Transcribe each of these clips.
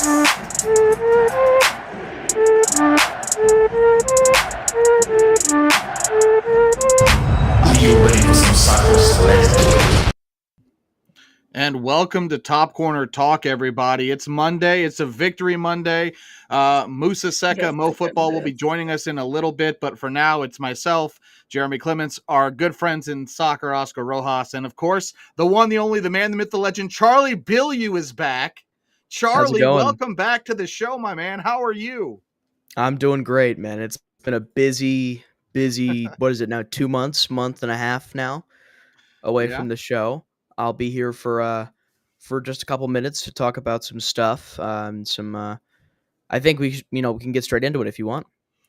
you ready for some cyber? And welcome to Top Corner Talk, everybody. It's Monday. It's a Victory Monday. Musa Seka, Mo Football, will be joining us in a little bit, but for now, it's myself, Jeremy Clements, our good friends in soccer, Oscar Rojas, and of course, the one, the only, the man, the myth, the legend, Charlie Bilyeu is back. Charlie, welcome back to the show, my man. How are you? I'm doing great, man. It's been a busy, what is it now, 2 months, month and a half now away from the show. I'll be here for just a couple minutes to talk about some stuff. I think we can get straight into it if you want.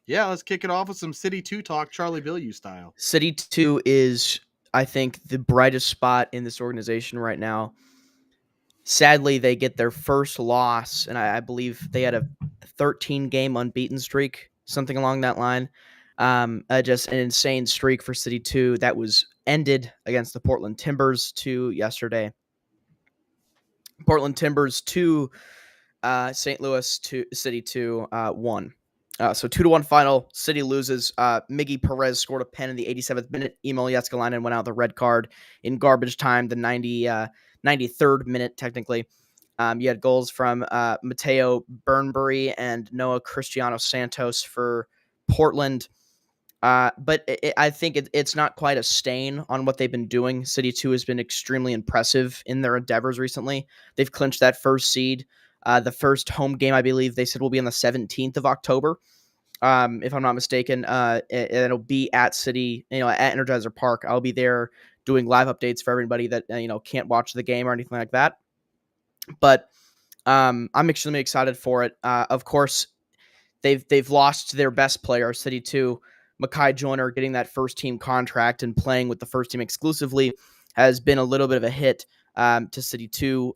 Yeah, let's kick it off with some City 2 talk, Charlie Bilyeu style. City 2 is, I think, the brightest spot in this organization right now. Sadly, they get their first loss, and I believe they had a 13-game unbeaten streak, something along that line. Just an insane streak for City 2 that was ended against the Portland Timbers 2 yesterday. Portland Timbers 2, St. Louis 2, City 2 1. So 2-1 final. City loses. Miggy Perez scored a pen in the 87th minute. Emil Jääskeläinen went out the red card in garbage time, the 93rd minute, technically. You had goals from Mateo Burnbury and Noah Cristiano Santos for Portland. But I think it's not quite a stain on what they've been doing. City 2 has been extremely impressive in their endeavors recently. They've clinched that first seed. The first home game, I believe they said, will be on the 17th of October, if I'm not mistaken. It'll be at City, at Energizer Park. I'll be there doing live updates for everybody that can't watch the game or anything like that. But I'm extremely excited for it. Of course, they've lost their best player, City 2. Makai Joyner getting that first team contract and playing with the first team exclusively has been a little bit of a hit to City 2.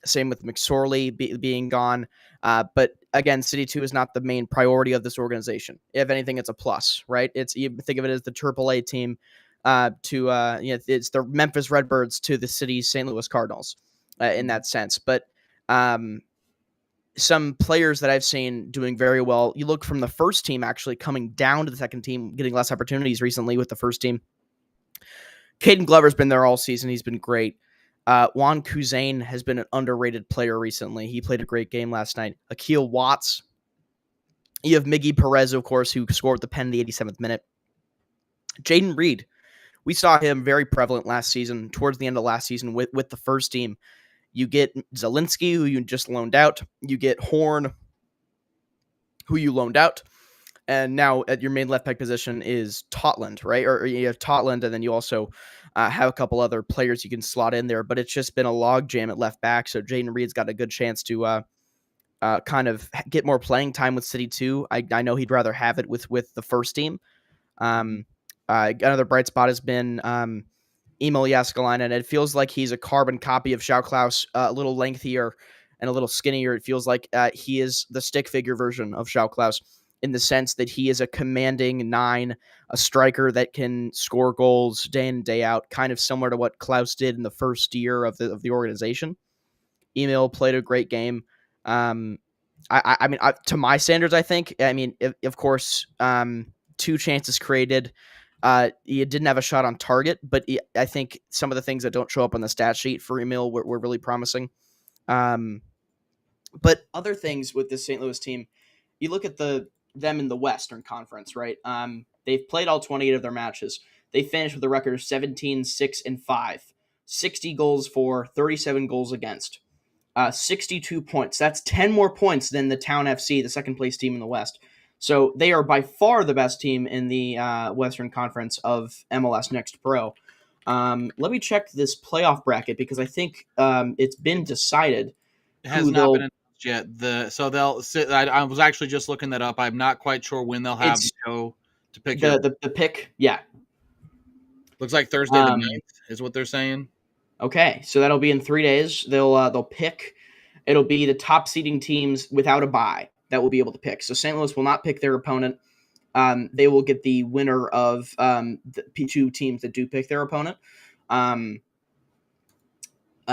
Same with McSorley being gone. But again, City 2 is not the main priority of this organization. If anything, it's a plus, right? You think of it as the AAA team it's the Memphis Redbirds to the city's St. Louis Cardinals in that sense. But some players that I've seen doing very well, you look from the first team actually coming down to the second team, getting less opportunities recently with the first team. Caden Glover's been there all season. He's been great. Juan Kuzain has been an underrated player recently. He played a great game last night. Akil Watts. You have Miggy Perez, of course, who scored the pen in the 87th minute. Jaden Reed. We saw him very prevalent last season, towards the end of last season with the first team. You get Zielinski, who you just loaned out. You get Horn, who you loaned out. And now at your main left back position is Totland, right? Or you have Totland, and then you also have a couple other players you can slot in there. But it's just been a logjam at left back. So Jaden Reed's got a good chance to kind of get more playing time with City 2. I know he'd rather have it with the first team. Another bright spot has been Emil Jääskeläinen, and it feels like he's a carbon copy of João Klaus, a little lengthier and a little skinnier. It feels like he is the stick figure version of João Klaus in the sense that he is a commanding 9, a striker that can score goals day in and day out, kind of similar to what Klaus did in the first year of the organization. Emil played a great game. I mean, to my standards, I think. I mean, of course, 2 chances created. He didn't have a shot on target, but I think some of the things that don't show up on the stat sheet for Emil were really promising. But other things with this St. Louis team, you look at them in the Western Conference, right? They've played all 28 of their matches. They finished with a record of 17-6-5, 60 goals for, 37 goals against, 62 points. That's 10 more points than the Town FC, the second place team in the West. So they are by far the best team in the Western Conference of MLS Next Pro. Let me check this playoff bracket because I think it's been decided. It has not been announced yet. I was actually just looking that up. I'm not quite sure when they'll have the show to pick the pick. Yeah, looks like Thursday the 9th is what they're saying. Okay, so that'll be in 3 days. They'll pick. It'll be the top seeding teams without a bye that will be able to pick. So St. Louis will not pick their opponent. They will get the winner of the 2 teams that do pick their opponent.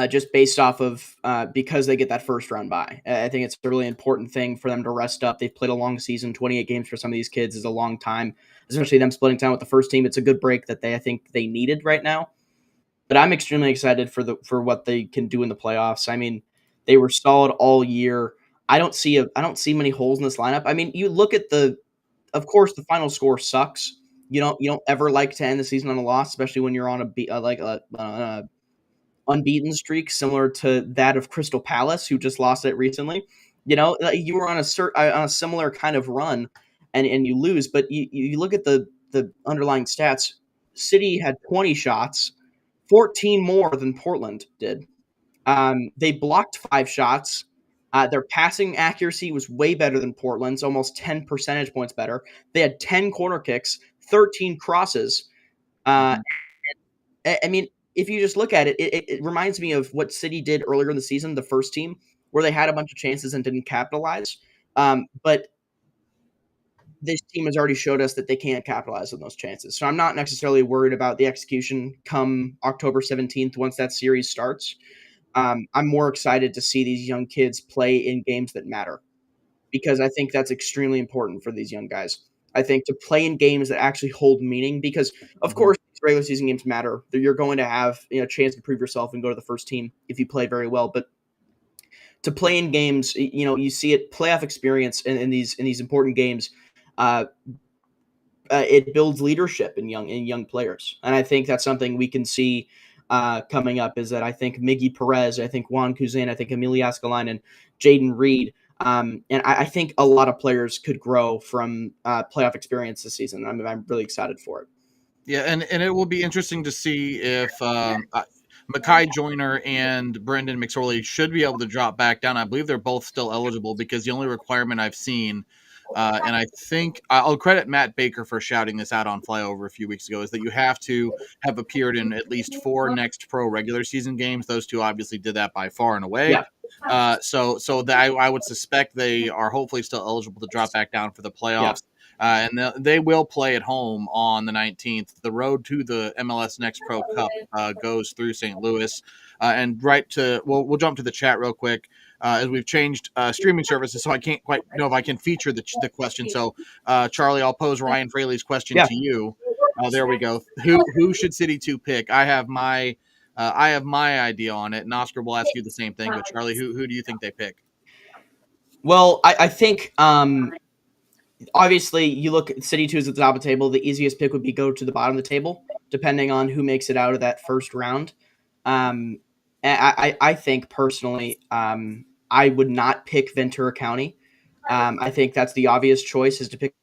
just based off of because they get that first round bye. I think it's a really important thing for them to rest up. They've played a long season. 28 games for some of these kids is a long time, especially them splitting time with the first team. It's a good break that I think they needed right now. But I'm extremely excited for what they can do in the playoffs. I mean, they were solid all year. I don't see many holes in this lineup. I mean, you look at of course, the final score sucks. You don't ever like to end the season on a loss, especially when you're on a unbeaten streak similar to that of Crystal Palace, who just lost it recently. You were on a similar kind of run, and you lose. But you look at the underlying stats. City had 20 shots, 14 more than Portland did. They blocked 5 shots. Their passing accuracy was way better than Portland's, almost 10 percentage points better. They had 10 corner kicks, 13 crosses. I mean, if you just look at it, it reminds me of what City did earlier in the season, the first team, where they had a bunch of chances and didn't capitalize. But this team has already showed us that they can't capitalize on those chances. So I'm not necessarily worried about the execution come October 17th once that series starts. I'm more excited to see these young kids play in games that matter because I think that's extremely important for these young guys. I think to play in games that actually hold meaning because, of course, these regular season games matter. You're going to have a chance to prove yourself and go to the first team if you play very well. But to play in games, you see it playoff experience in these important games. It builds leadership in young players, and I think that's something we can see coming up. Is that I think Miggy Perez, I think Juan Kuzan, I think Emilio Escalante, and Jaden Reed, and I think a lot of players could grow from playoff experience this season. I'm really excited for it. Yeah, and it will be interesting to see if Mackay Joyner and Brendan McSorley should be able to drop back down. I believe they're both still eligible because the only requirement I've seen, and I think I'll credit Matt Baker for shouting this out on Flyover a few weeks ago, is that you have to have appeared in at least 4 Next Pro regular season games. Those two obviously did that by far and away. Yeah. So that I would suspect they are hopefully still eligible to drop back down for the playoffs. And they will play at home on the 19th. The road to the MLS Next Pro Cup goes through St. Louis. And we'll jump to the chat real quick as we've changed streaming services, so I can't quite know if I can feature the question. So, Charlie, I'll pose Ryan Fraley's question to you. There we go. Who should City 2 pick? I have my idea on it, and Oscar will ask you the same thing. But Charlie, who do you think they pick? Well, I think obviously you look at City 2 is at the top of the table. The easiest pick would be go to the bottom of the table, depending on who makes it out of that first round. I think personally, I would not pick Ventura County. I think that's the obvious choice is to pick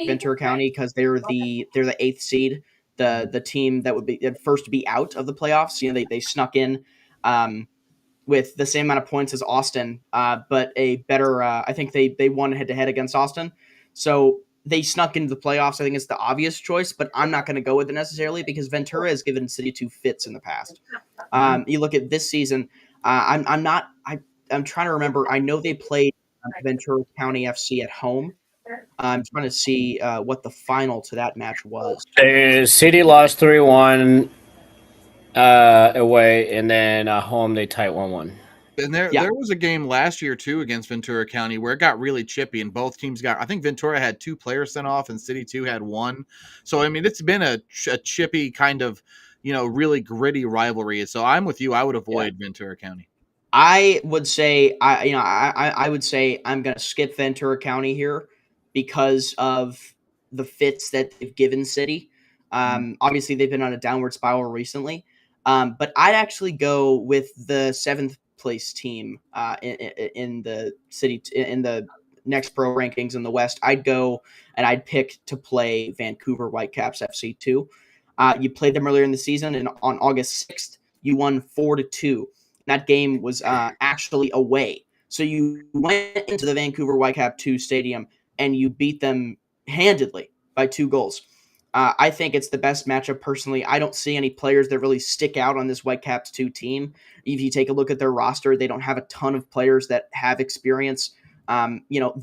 Ventura County because they're the 8th seed, the team that would be first to be out of the playoffs. They snuck in with the same amount of points as Austin, but a better. I think they won head to head against Austin, so they snuck into the playoffs. I think it's the obvious choice, but I'm not going to go with it necessarily because Ventura has given City 2 fits in the past. You look at this season. I'm trying to remember. I know they played Ventura County FC at home. I'm trying to see what the final to that match was. City lost 3-1 away, and then home they tied 1-1. And there was a game last year too against Ventura County where it got really chippy, and both teams I think Ventura had 2 players sent off, and City 2 had 1. So I mean, it's been a chippy kind of really gritty rivalry. So I'm with you. I would avoid Ventura County. I would say I would say I'm going to skip Ventura County here because of the fits that they've given City. Obviously, they've been on a downward spiral recently, but I'd actually go with the 7th place team in the City in the Next Pro rankings in the West. I'd go and I'd pick to play Vancouver Whitecaps FC 2. You played them earlier in the season, and on August 6th, you won 4-2. That game was actually away. So you went into the Vancouver Whitecap 2 stadium and you beat them handedly by 2 goals. I think it's the best matchup personally. I don't see any players that really stick out on this Whitecaps 2 team. If you take a look at their roster, they don't have a ton of players that have experience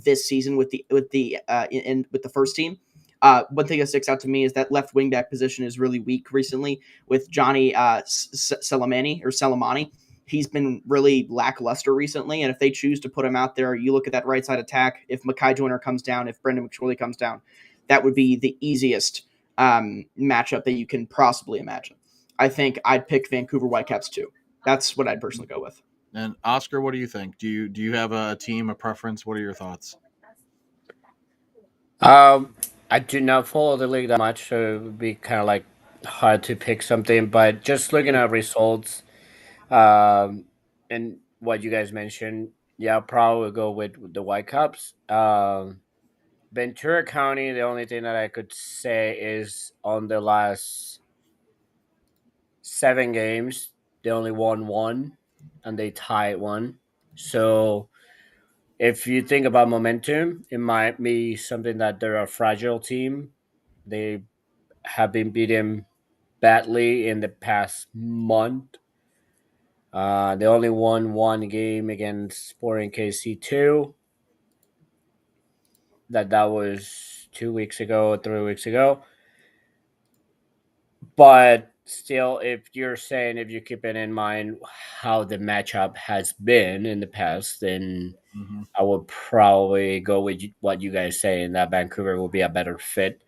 this season with the first team. One thing that sticks out to me is that left wing back position is really weak recently with Johnny Salamani. he's been really lackluster recently. And if they choose to put him out there, you look at that right side attack. If Mekhi Joyner comes down, if Brendan McSorley comes down, that would be the easiest matchup that you can possibly imagine. I think I'd pick Vancouver Whitecaps too. That's what I'd personally go with. And Oscar, what do you think? Do you have a team, a preference? What are your thoughts? I do not follow the league that much, so it would be kind of like hard to pick something. But just looking at results, and what you guys mentioned, yeah, I'll probably go with the Whitecaps. Ventura County, the only thing that I could say is on the last 7 games, they only won one and they tied one. So if you think about momentum, it might be something that they're a fragile team. They have been beaten badly in the past month. They only won one game against Sporting KC2. That was 2 weeks ago, 3 weeks ago. But still, if you're saying, if you keep it in mind how the matchup has been in the past, then I would probably go with what you guys say, and that Vancouver will be a better fit.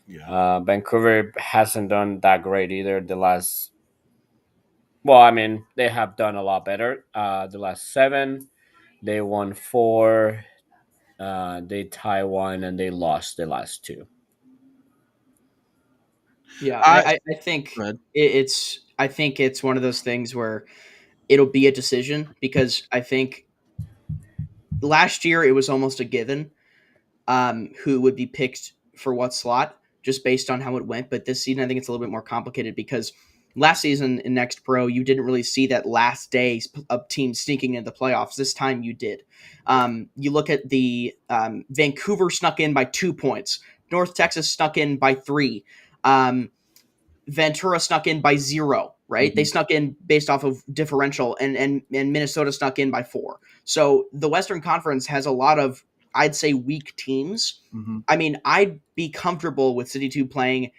Yeah. Vancouver hasn't done that great either the last. Well, I mean, they have done a lot better. The last 7, they won 4, they tie 1, and they lost the last 2. Yeah, I I think Go ahead. it's one of those things where it'll be a decision, because I think last year it was almost a given who would be picked for what slot just based on how it went. But this season, I think it's a little bit more complicated, because last season in Next Pro, you didn't really see that last day of teams sneaking into the playoffs. This time you did. You look at the Vancouver snuck in by 2 points. North Texas snuck in by 3. Ventura snuck in by 0, right? They snuck in based off of differential, and Minnesota snuck in by 4. So the Western Conference has a lot of, I'd say, weak teams. I mean, I'd be comfortable with City 2 playing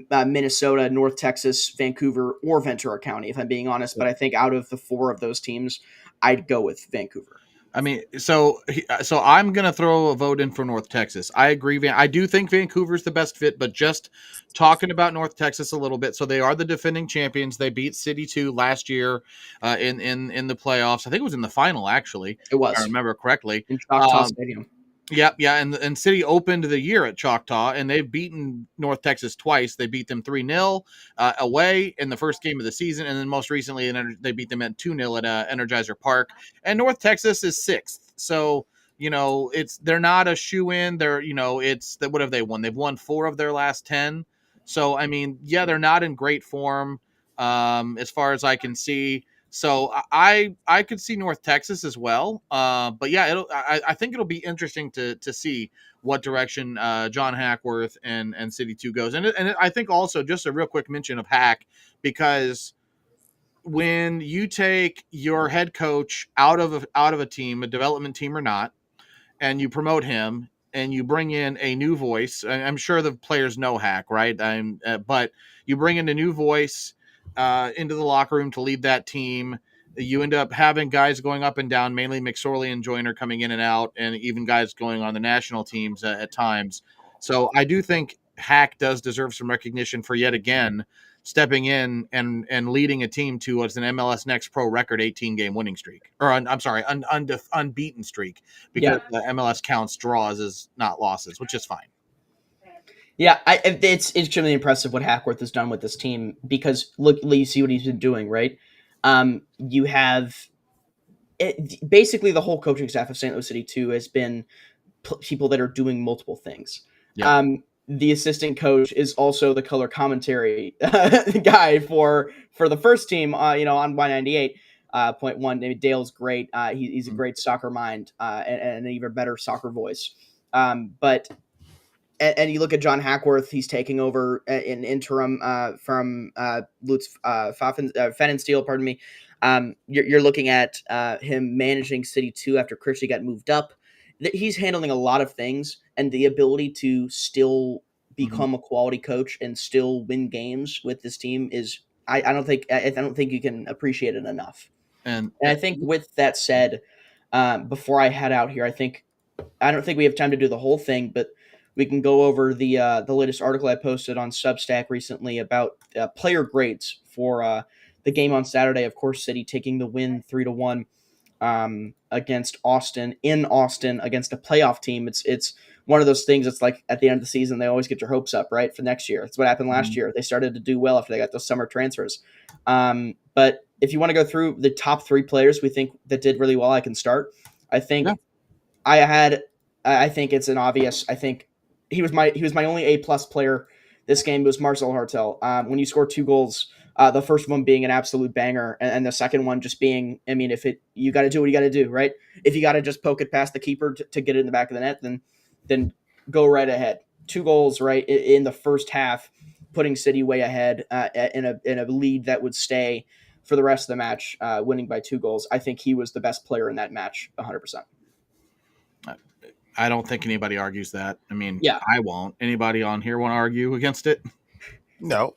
Minnesota, North Texas, Vancouver, or Ventura County, if I'm being honest. But I think out of the 4 of those teams, I'd go with Vancouver. I mean, so I'm gonna throw a vote in for North Texas. I agree. I do think Vancouver's the best fit, but just talking about North Texas a little bit. So they are the defending champions. They beat City 2 last year in the playoffs. I think it was in the final, actually. It was, if I remember correctly. in Choctaw Stadium. Yeah, and City opened the year at Choctaw, and they've beaten North Texas twice. They beat them 3-0 away in the first game of the season, and then most recently they beat them at 2-0 at Energizer Park. And North Texas is 6th, so they're not a shoe-in. They're what have they won? They've won 4 of their last 10. So I mean, yeah, they're not in great form as far as I can see. So I could see North Texas as well, but yeah, I think it'll be interesting to see what direction John Hackworth and City 2 goes, and I think also just a real quick mention of Hack, because when you take your head coach out of a team, a development team or not, and you promote him and you bring in a new voice, I'm sure the players know Hack, right? But you bring in a new voice into the locker room to lead that team. You end up having guys going up and down, mainly McSorley and Joyner coming in and out, and even guys going on the national teams at times. So I do think Hack does deserve some recognition for yet again stepping in and leading a team to what's an MLS Next Pro record 18-game winning streak, or I'm sorry, unbeaten streak, because the MLS counts draws as not losses, which is fine. Yeah, it's extremely impressive what Hackworth has done with this team, because look, you see what he's been doing, right? You have basically the whole coaching staff of St. Louis City 2 has been people that are doing multiple things. Yeah. The assistant coach is also the color commentary guy for the first team, on Y98.1. Dale's great. He's a great soccer mind and an even better soccer voice. But you look at John Hackworth, he's taking over in interim from Lutz Pfannenstiel, pardon me. You're looking at him managing City 2 after Christie got moved up. He's handling a lot of things, and the ability to still become a quality coach and still win games with this team is I don't think you can appreciate it enough. And I think with that said, before I head out here, I don't think we have time to do the whole thing, but we can go over the latest article I posted on Substack recently about player grades for the game on Saturday. Of course, City taking the win 3-1 against Austin in Austin against a playoff team. It's one of those things. It's like at the end of the season, they always get your hopes up, right, for next year. That's what happened last year. They started to do well after they got those summer transfers. But if you want to go through the top 3 players we think that did really well, I can start. I think I think it's an obvious. I think he was my only A+ player this game. It was Marcel Hartel. When you score 2 goals, the first one being an absolute banger, and the second one just being, I mean, you got to do what you got to do, right? If you got to just poke it past the keeper to get it in the back of the net, then go right ahead. 2 goals right in the first half, putting City way ahead in a lead that would stay for the rest of the match, winning by 2 goals. I think he was the best player in that match, 100%. I don't think anybody argues that. I mean, Yeah. I won't. Anybody on here want to argue against it? No.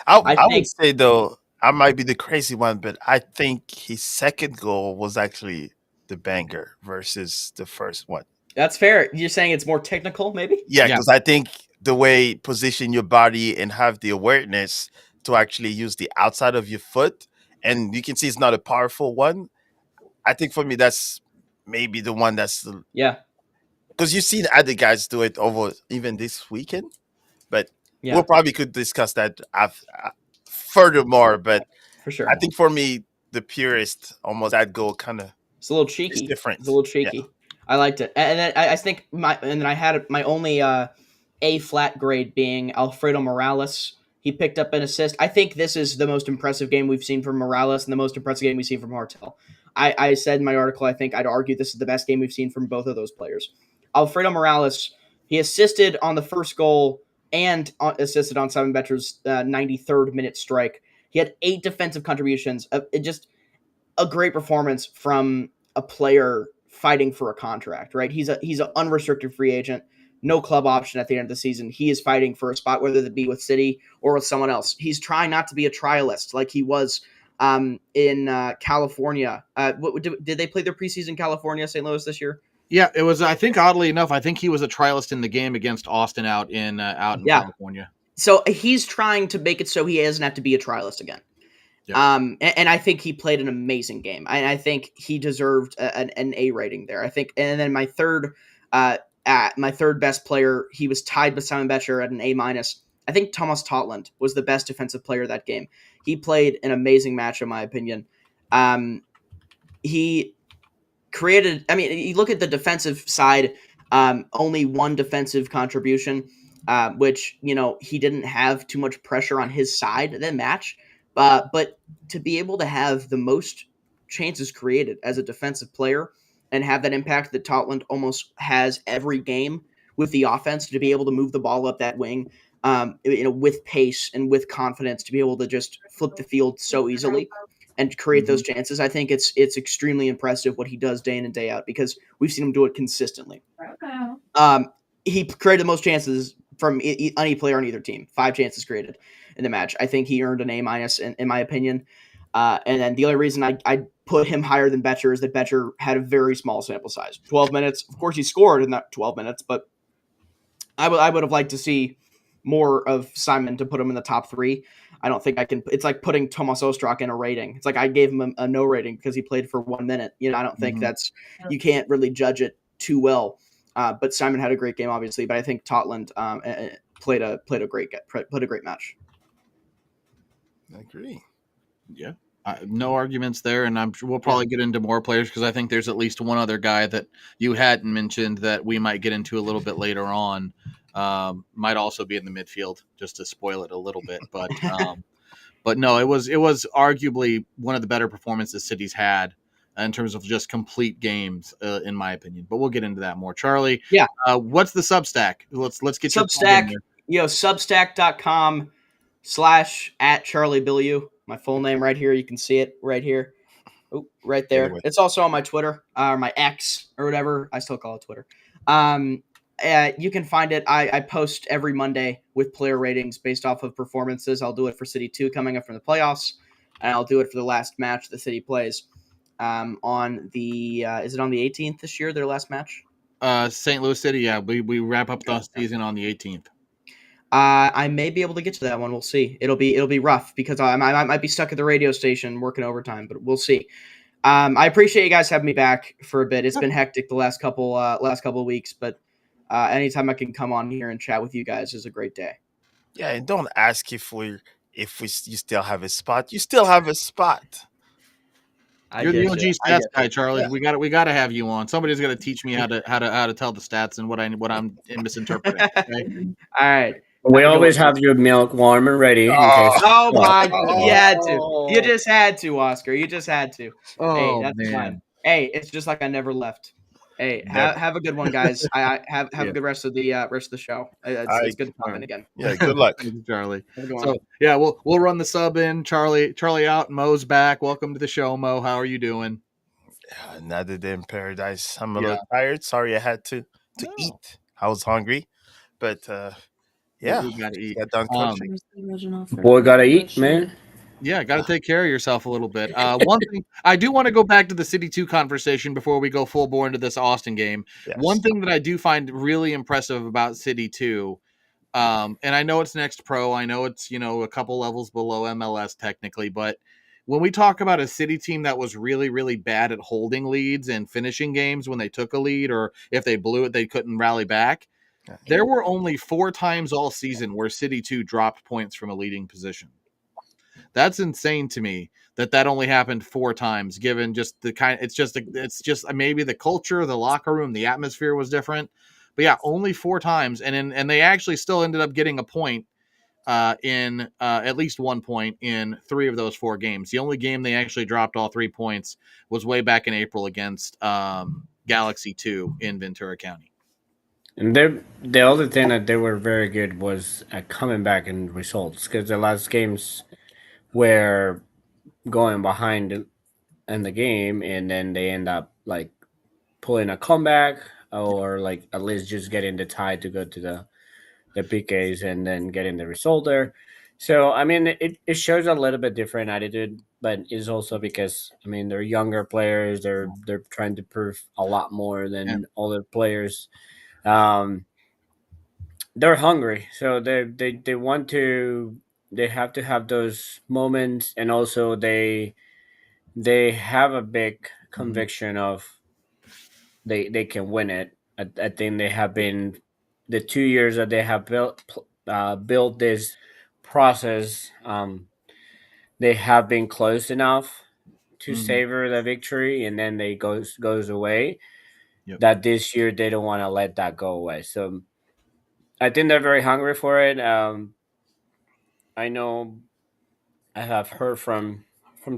I think- would say, though, I might be the crazy one, but I think his second goal was actually the banger versus the first one. That's fair. You're saying it's more technical, maybe? Yeah, Yeah. because I think the way position your body and have the awareness to actually use the outside of your foot, and you can see it's not a powerful one. I think for me, that's maybe the one that's Yeah. because you've seen other guys do it over even this weekend, but Yeah. we'll probably could discuss that furthermore. But For sure. I think for me, the purist almost that goal kind of It's a little cheeky. It's different. It's a little cheeky. Yeah. I liked it. And then I think then I had my only A- grade being Alfredo Morales. He picked up an assist. I think this is the most impressive game we've seen from Morales and the most impressive game we've seen from Hartel. I said in my article, I think I'd argue this is the best game we've seen from both of those players. Alfredo Morales, he assisted on the first goal and assisted on Simon Betcher's 93rd minute strike. He had 8 defensive contributions. Just a great performance from a player fighting for a contract, right? He's an unrestricted free agent, no club option at the end of the season. He is fighting for a spot, whether it be with City or with someone else. He's trying not to be a trialist like he was in California. Did they play their preseason in California, St. Louis this year? Yeah, it was. I think oddly enough, I think he was a trialist in the game against Austin out in California. So he's trying to make it so he doesn't have to be a trialist again. Yeah. And I think he played an amazing game. I think he deserved an A rating there. I think, and then my third best player, he was tied with Simon Betcher at an A-. I think Thomas Totland was the best defensive player that game. He played an amazing match, in my opinion. He created. I mean, you look at the defensive side. Only 1 defensive contribution, which he didn't have too much pressure on his side of that match. But to be able to have the most chances created as a defensive player and have that impact that Totland almost has every game with the offense, to be able to move the ball up that wing, with pace and with confidence, to be able to just flip the field so easily and create those chances. I think it's extremely impressive what he does day in and day out, because we've seen him do it consistently. He created the most chances from any player on either team. 5 chances created in the match. I think he earned an A- in my opinion. And then the only reason I put him higher than Betcher is that Betcher had a very small sample size. 12 minutes. Of course, he scored in that 12 minutes, but I would have liked to see more of Simon to put him in the top 3. I don't think I can. It's like putting Tomas Ostrak in a rating. It's like I gave him a no rating because he played for 1 minute. I don't think you can't really judge it too well. But Simon had a great game, obviously. But I think Totland played a great match. I agree. Yeah. No arguments there, and I'm sure we'll probably get into more players, because I think there's at least one other guy that you hadn't mentioned that we might get into a little bit later on. Might also be in the midfield, just to spoil it a little bit, but no, it was arguably one of the better performances City's had in terms of just complete games, in my opinion. But we'll get into that more. Charlie, what's the Substack? Let's get Substack. Substack.com/@CharlieBillieu. My full name right here. You can see it right here. Oh, right there. Anyway. It's also on my Twitter, or my X, or whatever. I still call it Twitter. You can find it. I post every Monday with player ratings based off of performances. I'll do it for City 2 coming up from the playoffs, and I'll do it for the last match the City plays. on the is it on the 18th this year? Their last match. St. Louis City. Yeah, we wrap up the season on the 18th. I may be able to get to that one. We'll see. It'll be rough because I might be stuck at the radio station working overtime, but we'll see. I appreciate you guys having me back for a bit. It's been hectic the last couple of weeks, but anytime I can come on here and chat with you guys is a great day. Yeah, and don't ask if you still have a spot. You still have a spot. You're the OG stats guy, Charlie. Yeah. We gotta have you on. Somebody's gonna teach me how to tell the stats and what I'm misinterpreting. Okay? All right. We always have your milk warm and ready in case. Oh my! Oh. You had to. You just had to, Oscar. You just had to. Hey, Oh that's man. fine. Hey, it's just like I never left. Hey, Never. have a good one, guys. I have Yeah. a good rest of the show. It's good to come in again. Yeah, good luck. Thank you, Charlie. Have a good one. So yeah, we'll run the sub in. Charlie out. Mo's back. Welcome to the show, Mo. How are you doing? Another day in paradise. I'm a little tired. Sorry I had to eat. I was hungry. But yeah, we gotta eat. got done coaching. Boy, gotta eat, man. Yeah, got to take care of yourself a little bit. One thing I do want to go back to the City 2 conversation before we go full bore into this Austin game. Yes. One thing that I do find really impressive about City 2, and I know it's next pro, I know it's a couple levels below MLS technically, but when we talk about a City team that was really, really bad at holding leads and finishing games when they took a lead, or if they blew it, they couldn't rally back. There were only 4 times all season where City 2 dropped points from a leading position. That's insane to me that only happened 4 times, given just the kind. It's just maybe the culture, the locker room, the atmosphere was different. But yeah, only 4 times, and they actually still ended up getting a point in at least 1 point in 3 of those 4 games. The only game they actually dropped all 3 points was way back in April against Galaxy 2 in Ventura County. And the other thing that they were very good was at coming back in results, because the last games were going behind in the game, and then they end up like pulling a comeback, or like at least just getting the tie to go to the PKs and then getting the result there. So I mean, it shows a little bit different attitude, but it's also because I mean they're younger players. They're trying to prove a lot more than other players. They're hungry, so they want to. They have to have those moments, and also they have a big conviction of they can win it. I think they have been the 2 years that they have built this process. They have been close enough to savor the victory, and then they goes away. Yep. That this year they don't want to let that go away. So I think they're very hungry for it. I know I have heard from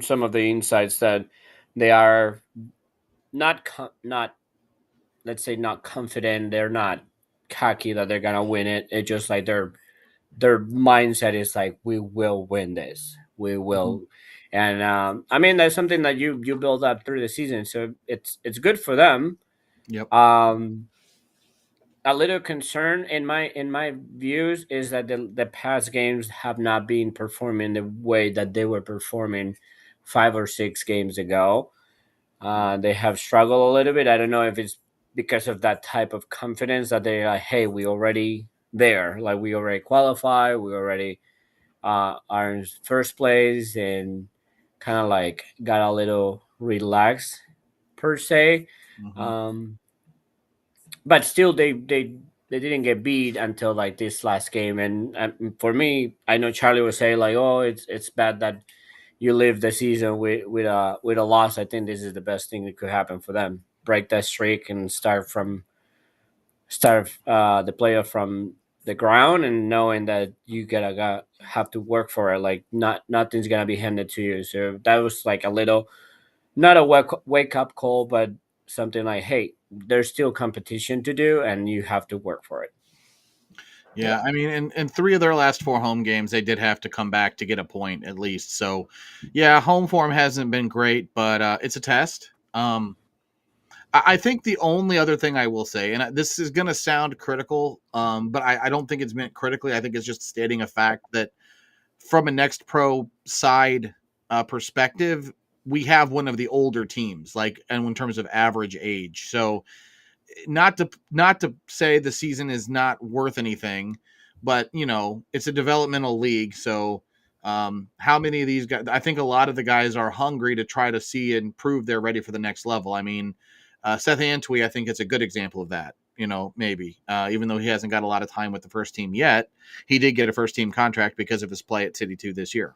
some of the insights that they are not let's say not confident. They're not cocky that they're gonna win it. It's just like their mindset is like, we will win this. We will. And I mean that's something that you build up through the season, so it's good for them. Yep. A little concern in my views is that the past games have not been performing the way that they were performing 5 or 6 games ago. They have struggled a little bit. I don't know if it's because of that type of confidence that they're like, hey, we already there, like we already qualify, we already are in first place, and kind of like got a little relaxed per se. But still they didn't get beat until like this last game. And for me, I know Charlie was saying like, oh, it's bad that you live the season with a loss. I think this is the best thing that could happen for them. Break that streak and start the playoff from the ground, and knowing that you have to work for it. Like nothing's gonna be handed to you. So that was like a little, not a wake up call, but something like, hey, there's still competition to do, and you have to work for it. Yeah, I mean, in 3 of their last 4 home games, they did have to come back to get a point at least. So, yeah, home form hasn't been great, but it's a test. I think the only other thing I will say, and this is going to sound critical, but I don't think it's meant critically. I think it's just stating a fact that from a Next Pro side perspective, we have one of the older teams, like, and in terms of average age. So not to say the season is not worth anything, but it's a developmental league. So how many of these guys? I think a lot of the guys are hungry to try to see and prove they're ready for the next level. I mean, Seth Antwi, I think it's a good example of that. Maybe even though he hasn't got a lot of time with the first team yet, he did get a first team contract because of his play at City 2 this year.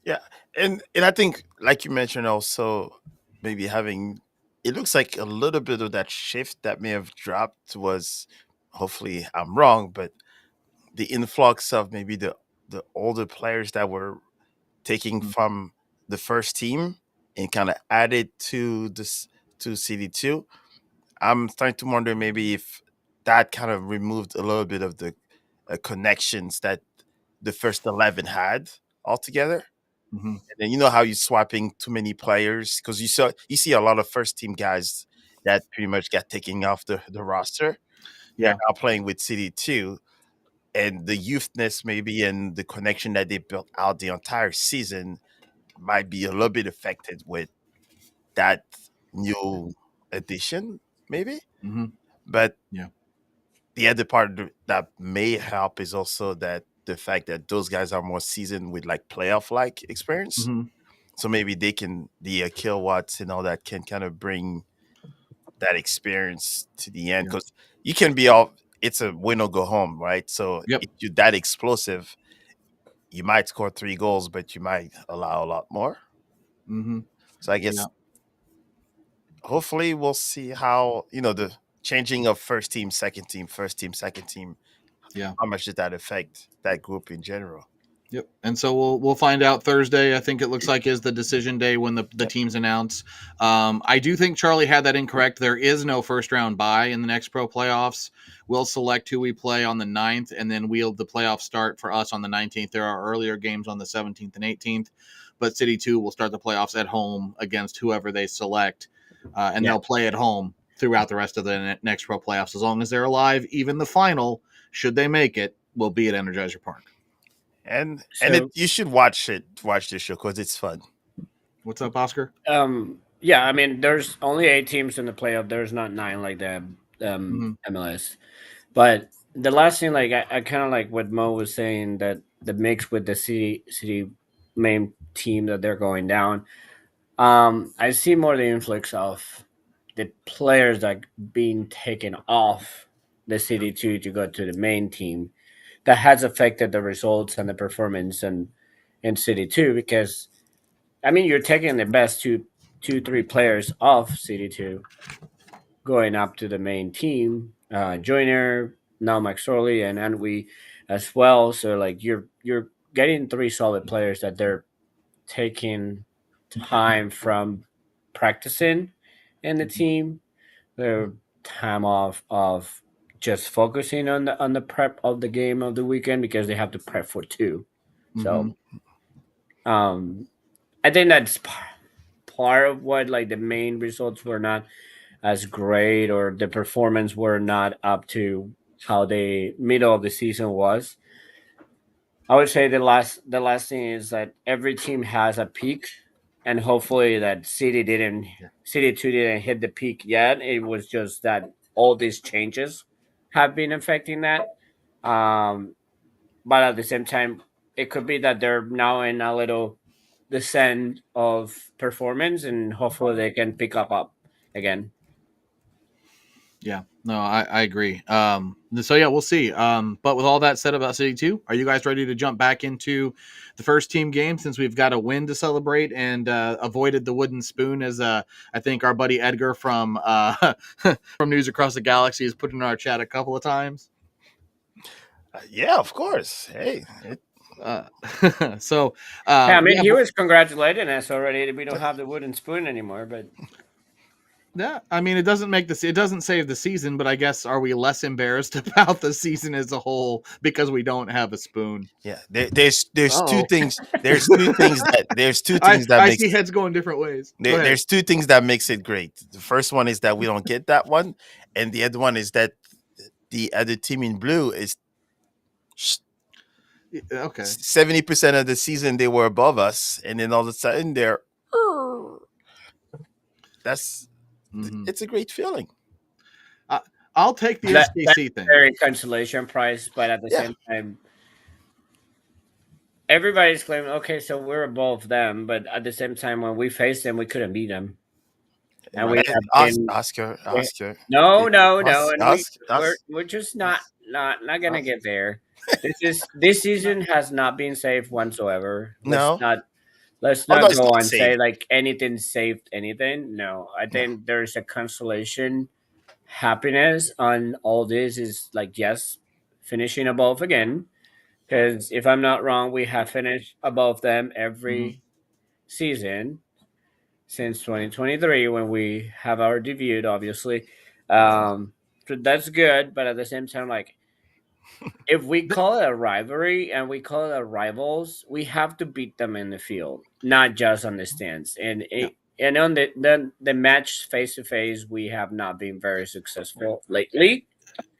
Yeah, and I think, like you mentioned, also maybe having, it looks like a little bit of that shift that may have dropped was, hopefully I'm wrong, but the influx of maybe the older players that were taking from the first team and kind of added to this to CD2. I'm starting to wonder maybe if that kind of removed a little bit of the connections that the first 11 had altogether. Mm-hmm. And then you know how you're swapping too many players because you see a lot of first team guys that pretty much got taken off the roster. They're Yeah. now playing with CD2, and the youthness maybe and the connection that they built out the entire season might be a little bit affected with that new addition, maybe. Mm-hmm. But Yeah. the other part that may help is also that the fact that those guys are more seasoned with like playoff like experience. Mm-hmm. So maybe they can, the kilowatts and all that can kind of bring that experience to the end Yeah. because you can be all, it's a win or go home, right? So Yep. if you're that explosive, you might score 3 goals, but you might allow a lot more. Mm-hmm. So I guess Yeah. hopefully we'll see how, the changing of first team, second team, first team, second team, Yeah. how much did that affect that group in general? Yep. And so we'll find out Thursday. I think it looks like is the decision day when the teams announce. I do think Charlie had that incorrect. There is no first round bye in the next pro playoffs. We'll select who we play on the 9th, and then the playoffs start for us on the 19th. There are earlier games on the 17th and 18th, but City 2 will start the playoffs at home against whoever they select, and they'll play at home throughout the rest of the next pro playoffs as long as they're alive. Even the final, should they make it, will be at Energizer Park. And So- you should watch this show because it's fun. What's up, Oscar? Yeah, I mean, there's only 8 teams in the playoff. There's not 9 like the MLS. But the last thing, like I kind of like what Mo was saying, that the mix with the city main team that they're going down. I see more the influx of the players that being taken off the city two to go to the main team. That has affected the results and the performance in city two, because I mean, you're taking the best 3 players off city two, going up to the main team. Joyner, now McSorley and Anwi as well. So like you're getting 3 solid players that they're taking time from practicing in the team. Their time off of just focusing on the prep of the game of the weekend, because they have to prep for 2. So I think that's part of what, like, the main results were not as great, or the performance were not up to how the middle of the season was. I would say the last thing is that every team has a peak, and hopefully that City Two didn't hit the peak yet. It was just that all these changes have been affecting that. Um, but at the same time, it could be that they're now in a little descent of performance, and hopefully they can pick up again. Yeah, no, I agree. So yeah, we'll see. But with all that said about City 2, are you guys ready to jump back into the first team game, since we've got a win to celebrate and avoided the wooden spoon, as I think our buddy Edgar from from News Across the Galaxy has put in our chat a couple of times? Yeah, of course. Hey, So Yeah, I mean, yeah, he was congratulating us already that we don't have the wooden spoon anymore, but yeah, I mean, it doesn't save the season, but I guess, are we less embarrassed about the season as a whole because we don't have a spoon? yeah. There's two Uh-oh. things. There's two things that I makes see heads going different ways. Go ahead. there's 2 things that makes it great. The first one is that we don't get that one, and the other one is that the other team in blue is Okay. 70% of the season they were above us, and then all of a sudden they're. That's Mhm. it's a great feeling. I'll take the That's SKC thing. very consolation prize, but at the Yeah. same time, everybody's claiming, okay, so we're above them, but at the same time, when we faced them, we couldn't beat them, and we have been. Oscar. No, no, no, and Us. we're just not gonna get there. This season has not been safe whatsoever. No. Let's Oh no, not it's go not and say safe. like anything saved anything. No, I No. think there's a consolation happiness on all this is like yes, finishing above again. Because if I'm not wrong, we have finished above them every season since 2023 when we have our debut, obviously. So that's good, but at the same time, like if we call it a rivalry and we call it a rivals, we have to beat them in the field, not just on the stands. And on the match face to face, we have not been very successful lately.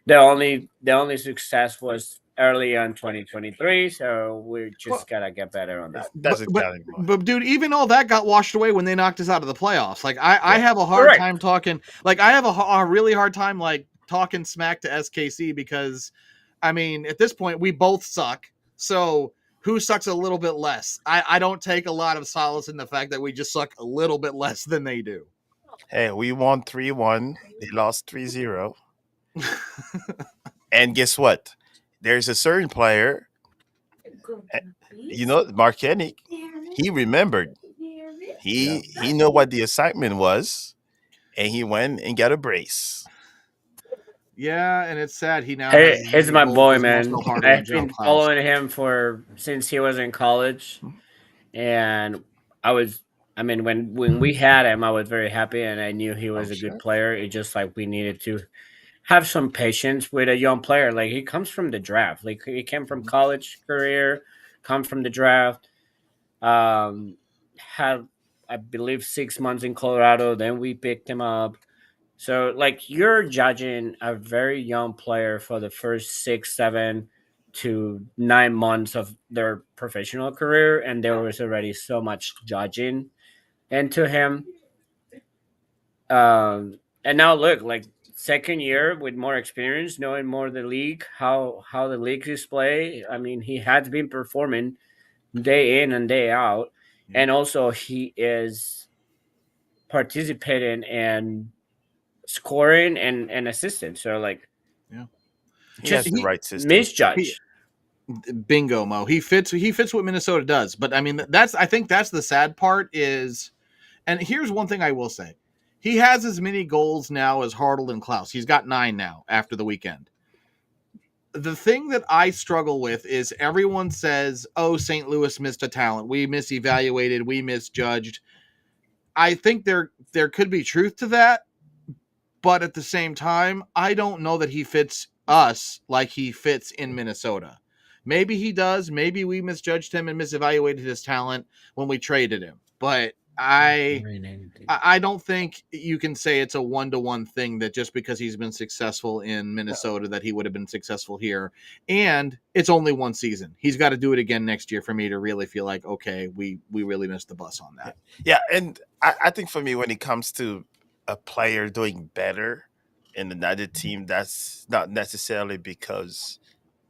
The only success was early on 2023, so we just gotta get better on that. That's Italian boy. But dude, even all that got washed away when they knocked us out of the playoffs. Like I Yeah. have a hard Correct. time talking. Like I have a really hard time like talking smack to SKC because, I mean, at this point we both suck. So who sucks a little bit less? I don't take a lot of solace in the fact that we just suck a little bit less than they do. Hey, we won 3-1. They lost 3-0. And guess what? There's a certain player, Mark Hennig. He remembered. He know what the assignment was, and he went and got a brace. Yeah, and it's sad he now Hey, has as he's many my goals boy, as man. Marcel Harder and I've John been Klaus. following him since he was in college, and when we had him, I was very happy, and I knew he was a good player. It's just like we needed to have some patience with a young player. Like he comes from the draft. Like he came from college career, come from the draft. Had I believe 6 months in Colorado. Then we picked him up. So like you're judging a very young player for the first 6, 7 to 9 months of their professional career, and there was already so much judging into him. And now look, like second year with more experience, knowing more the league, how the league is play. I mean, he has been performing day in and day out, and also he is participating and scoring and assisting. So like, He has the right system. misjudge. Bingo, Mo. He fits what Minnesota does. But I mean, I think that's the sad part is, and here's one thing I will say. He has as many goals now as Hartl and Klaus. He's got 9 now after the weekend. The thing that I struggle with is everyone says, oh, St. Louis missed a talent. We misevaluated. We misjudged. I think there could be truth to that. But at the same time, I don't know that he fits us like he fits in Minnesota. Maybe he does. Maybe we misjudged him and misevaluated his talent when we traded him. But I don't think you can say it's a one-to-one thing that just because he's been successful in Minnesota that he would have been successful here. And it's only one season. He's got to do it again next year for me to really feel like, okay, we really missed the bus on that. Yeah, and I think for me, when it comes to a player doing better in another team, that's not necessarily because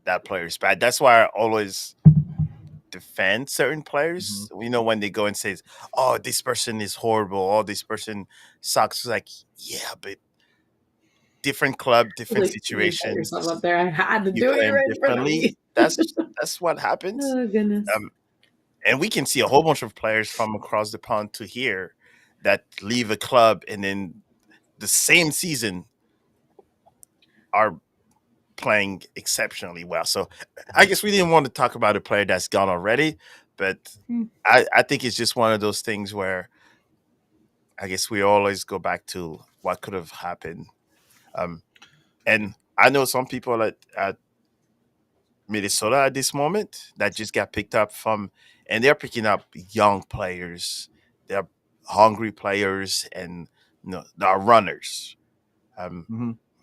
that player is bad. That's why I always defend certain players. When they go and say, "Oh, this person is horrible," "Oh, this person sucks," it's like, yeah, but different club, different situations. Yourself up there. I had to You do it play 'em right in front of differently. me. That's what happens. Oh goodness. And we can see a whole bunch of players from across the pond to here that leave a club and then the same season are playing exceptionally well. So I guess we didn't want to talk about a player that's gone already, but I think it's just one of those things where I guess we always go back to what could have happened. And I know some people at Minnesota at this moment that just got picked up and they're picking up young players. They're hungry players and they're runners.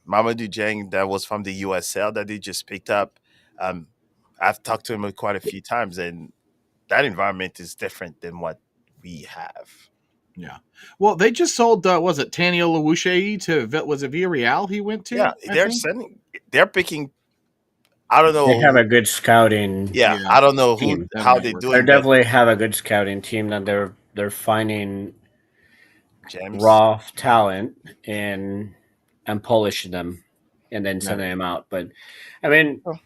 Mamadou Dieng, that was from the USL that they just picked up. I've talked to him quite a few times, and that environment is different than what we have. Yeah. Well, they just sold, was it Taniel Lawuche to, was it Villarreal he went Yeah, to, I think? they're picking. I don't They have know. a good scouting Yeah, Yeah. I don't know team. That how might they're work. They doing, but definitely have a good scouting team that they're finding James. raw talent and polishing them and then Yeah. sending them out. But I mean, Oh.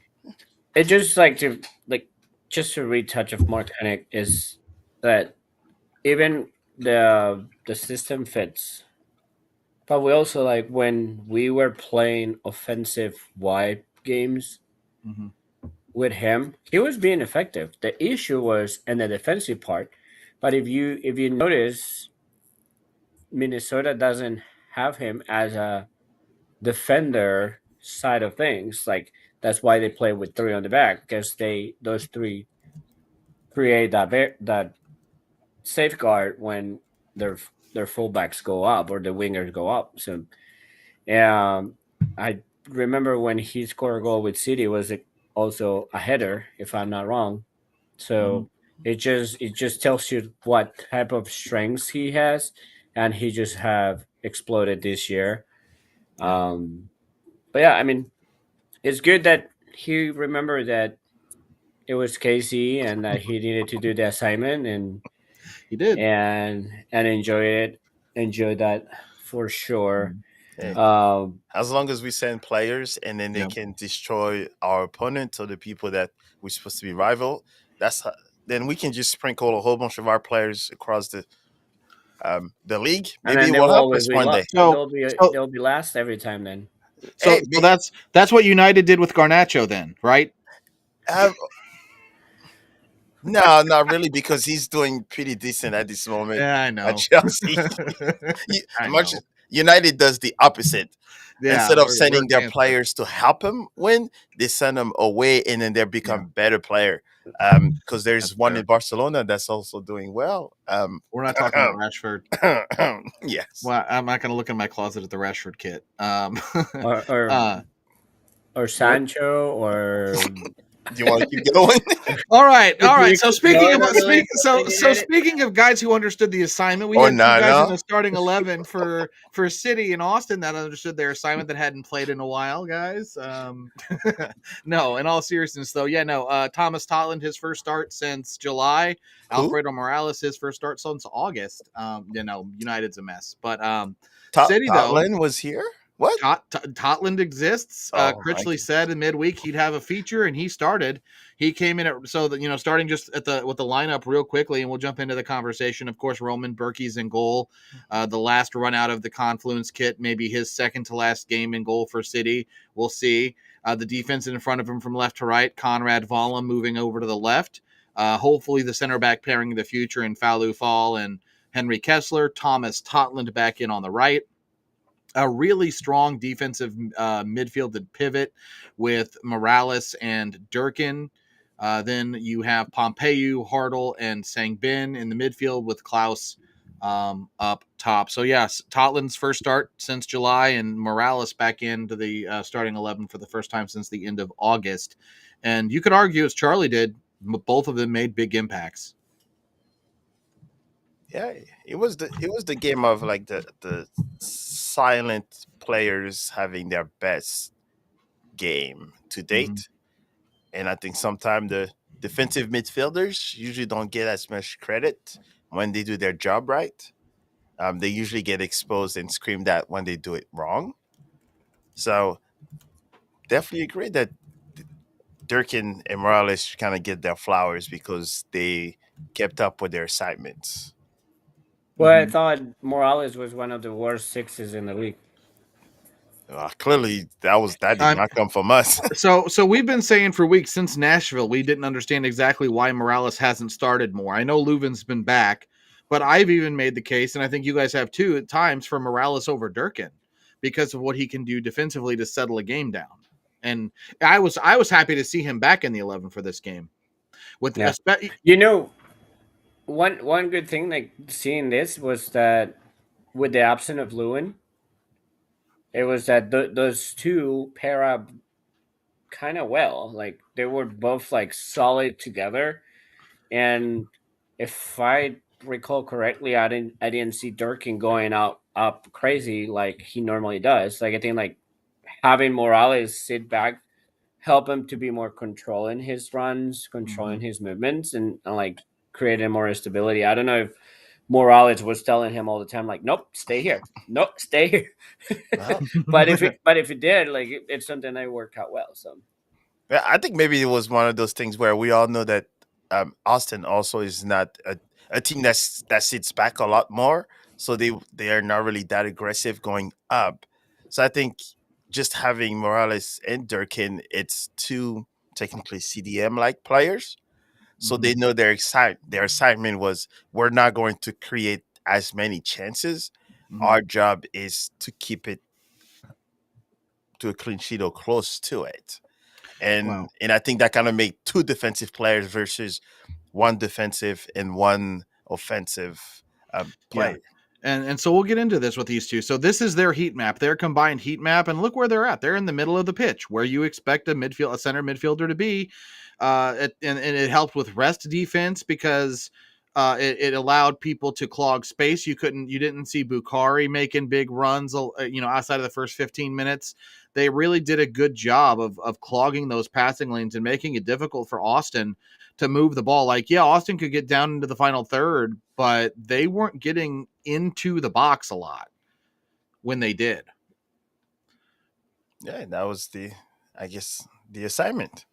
it just like just to retouch of Mark Hennick is that even the system fits. But we also like when we were playing offensive wide games Mm-hmm. with him, he was being effective. The issue was in the defensive part. But if you notice, Minnesota doesn't have him as a defender side of things. Like that's why they play with three on the back because those three create that safeguard when their their fullbacks go up or the wingers go up. So I remember when he scored a goal with City was also a header, if I'm not wrong. Mm-hmm. So it just tells you what type of strengths he has, and he just have exploded this year. Yeah. But yeah, I mean, it's good that he remembered that it was Casey and that he needed to do the assignment He did. and enjoy that for sure. Hey, Um, as long as we send players and then they Yeah. can destroy our opponent or the people that we're supposed to be rival, then we can just sprinkle a whole bunch of our players across the league. and Maybe then it they will will help always us be one day. So, so, they'll be last every time. Then so, Hey, so that's what United did with Garnacho then, right? uh, no, not really, because he's doing pretty decent at this moment Yeah, I at know. Chelsea. I Much know. United does the opposite. Yeah, Instead of we're sending their against it. players to help him win, they send them away, and then they Yeah, become better player. Because there's that's one fair. in Barcelona that's also doing well. We're not talking about Rashford. Yes. Well, I'm not going to look in my closet at the Rashford kit. or or, Uh, or what? Sancho or Do you want to keep going? All right, all right. So No, no, really, United. speaking of guys who understood the assignment, we Or had two guys in Nana? the starting 11 for City and Austin that understood their assignment that hadn't played in a while, guys. No, in all seriousness though, yeah, no. Thomas Totland his first start since July. Who? Alfredo Morales his first start since August. United's a mess, but City though. Totland was here? What? Totland exists. Oh my Critchley said in midweek he'd have a feature, and he started. He came in at so that starting just at the with the lineup real quickly, and we'll jump into the conversation. Of course, Roman Berkey's in goal. The last run out of the Confluence Kit, maybe his second to last game in goal for City. We'll see. The defense in front of him from left to right. Conrad Vollum moving over to the left. Hopefully, the center back pairing of the future in Falou Fall and Henry Kessler. Thomas Totland back in on the right. A really strong defensive midfield to pivot with Morales and Durkin. Then you have Pompeu, Hartle, and Sangbin in the midfield with Klaus up top. So, yes, Totland's first start since July, and Morales back into the starting 11 for the first time since the end of August. And you could argue, as Charlie did, both of them made big impacts. Yeah, it was the game of like the silent players having their best game to date. And I think sometimes the defensive midfielders usually don't get as much credit when they do their job right. They usually get exposed and screamed at when they do it wrong. So definitely agree that Durkin and Morales kind of get their flowers because they kept up with their assignments. Well, I thought Morales was one of the worst sixes in the league. Clearly, that did I'm not come from us. So we've been saying for weeks since Nashville, we didn't understand exactly why Morales hasn't started more. I know Leuven's been back, but I've even made the case, and I think you guys have too, at times for Morales over Durkin because of what he can do defensively to settle a game down. And I was happy to see him back in the 11 for this game. With Yeah, espe- you know, one good thing like seeing this was that with the absence of Lewin, it was that those two pair up kind of well. Like they were both like solid together. And if I recall correctly, I didn't see Durkin going out up crazy like he normally does. Like I think like having Morales sit back help him to be more controlling his runs, controlling his movements, and like creating more stability. I don't know if Morales was telling him all the time, like, "Nope, stay here. Nope, stay here." Well, but if it did, like, it's something that worked out well. So yeah, I think maybe it was one of those things where we all know that Austin also is not a team that sits back a lot more, so they are not really that aggressive going up. So I think just having Morales and Durkin, it's two technically CDM like players, so they know their assignment was we're not going to create as many chances. Our job is to keep it to a clean sheet or close to it. Wow. And I think that kind of made two defensive players versus one defensive and one offensive Yeah. player. And so we'll get into this with these two. So this is their heat map, their combined heat map, and look where they're at. They're in the middle of the pitch, where you expect a center midfielder to be. And it helped with rest defense because it allowed people to clog space. You didn't see Bukhari making big runs, outside of the first 15 minutes. They really did a good job of clogging those passing lanes and making it difficult for Austin to move the ball. Like, yeah, Austin could get down into the final third, but they weren't getting into the box a lot when they did. Yeah, that was I guess, the assignment.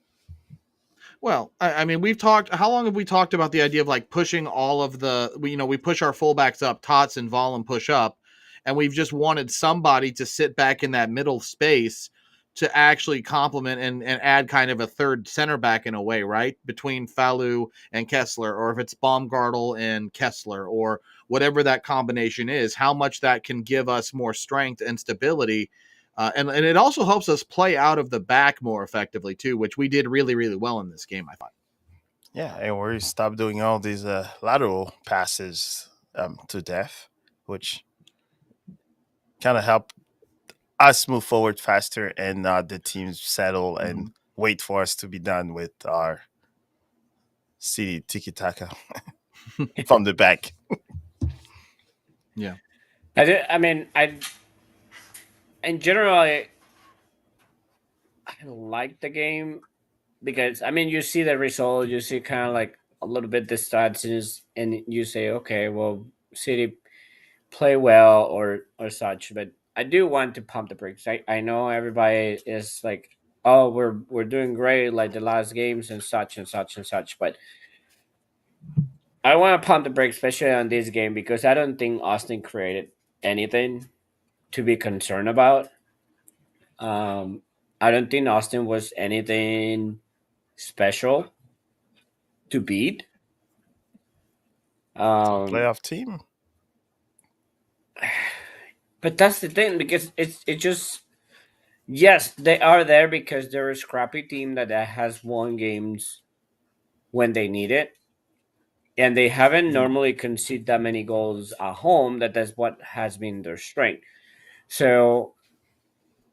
Well, I mean, how long have we talked about the idea of like pushing all of we push our fullbacks up, Tots and Volum push up, and we've just wanted somebody to sit back in that middle space to actually complement and add kind of a third center back in a way, right? Between Fallu and Kessler, or if it's Baumgartel and Kessler, or whatever that combination is, how much that can give us more strength and stability. And it also helps us play out of the back more effectively too, which we did really, really well in this game, I thought. Yeah, and we stopped doing all these lateral passes to death, which kind of helped us move forward faster and not the teams settle and wait for us to be done with our city tiki taka from the back. Yeah. I mean, in general, I like the game because I mean, you see the result, you see kind of like a little bit the stats, and you say, okay, well, City play well or such. But I do want to pump the brakes. I know everybody is like, oh, we're doing great like the last games and such and such and such, but I want to pump the brakes, especially on this game, because I don't think Austin created anything to be concerned about. Um, I don't think Austin was anything special to beat. It's a Um, playoff team. but that's the thing because it just yes they are there because they're a scrappy team that has won games when they need it, and they haven't normally conceded that many goals at home. That's what has been their strength. So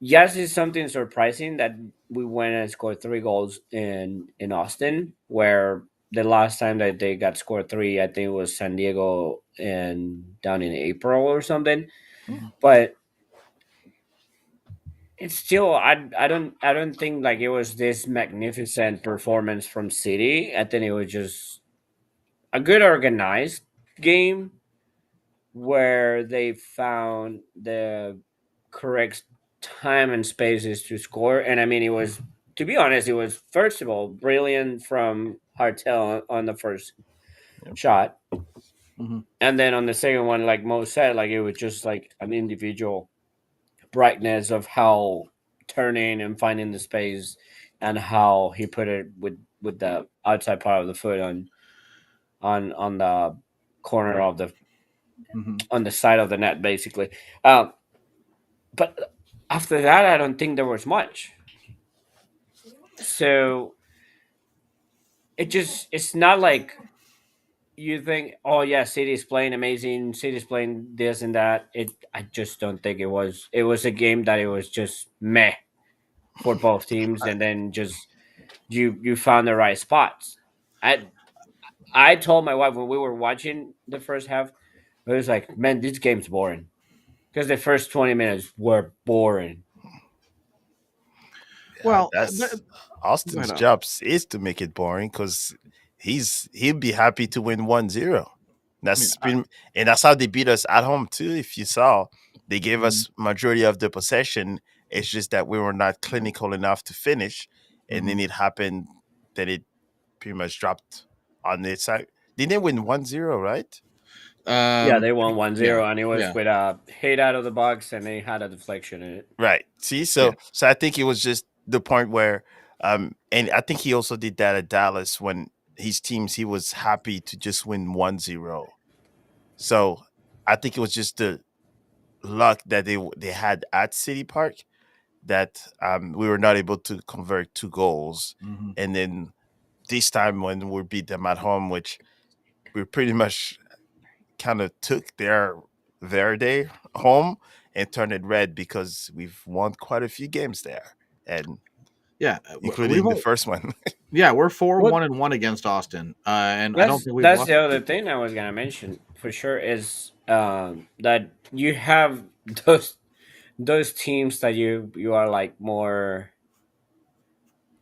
yes, it's something surprising that we went and scored 3 goals in Austin, where the last time that they got scored three, I think it was San Diego and down in April or something. But it's still I don't think like it was this magnificent performance from City. I think it was just a good organized game where they found the correct time and spaces to score. And I mean, it was, to be honest, it was first of all brilliant from Hartel on the first shot, and then on the second one, like Mo said, like it was just like an individual brightness of how turning and finding the space, and how he put it with the outside part of the foot on the corner of the on the side of the net, basically. Um, but after that, I don't think there was much. So it's not like you think, oh yeah, City's playing amazing, City's playing this and that. I just don't think it was. It was a game that it was just meh. for both teams, and then just you found the right spots. I told my wife when we were watching the first half, I was like, man, this game's boring because the first 20 minutes were boring. Well, That's go Austin's ahead, job is to make it boring because he'll be happy to win 1-0. That's pretty, and that's how they beat us at home too. If you saw, they gave us majority of the possession. It's just that we were not clinical enough to finish, and then it happened that it pretty much dropped on its side. Didn't they win 1-0, right? Yeah, they won 1-0, yeah, and it was yeah. with a hit out of the box, and they had a deflection in it. Right. See, Yeah. so I think it was just the point where, and I think he also did that at Dallas when his teams he was happy to just win 1-0. So I think it was just the luck that they had at City Park that we were not able to convert 2 goals, and then this time when we beat them at home, which we pretty much kind of took their day home and turned it red because we've won quite a few games there, and Yeah, including the first one. yeah, we're 4-1 What- and 1 against Austin, and I don't think we've That's lost. the other thing I was gonna mention for sure is that you have those teams that you are like more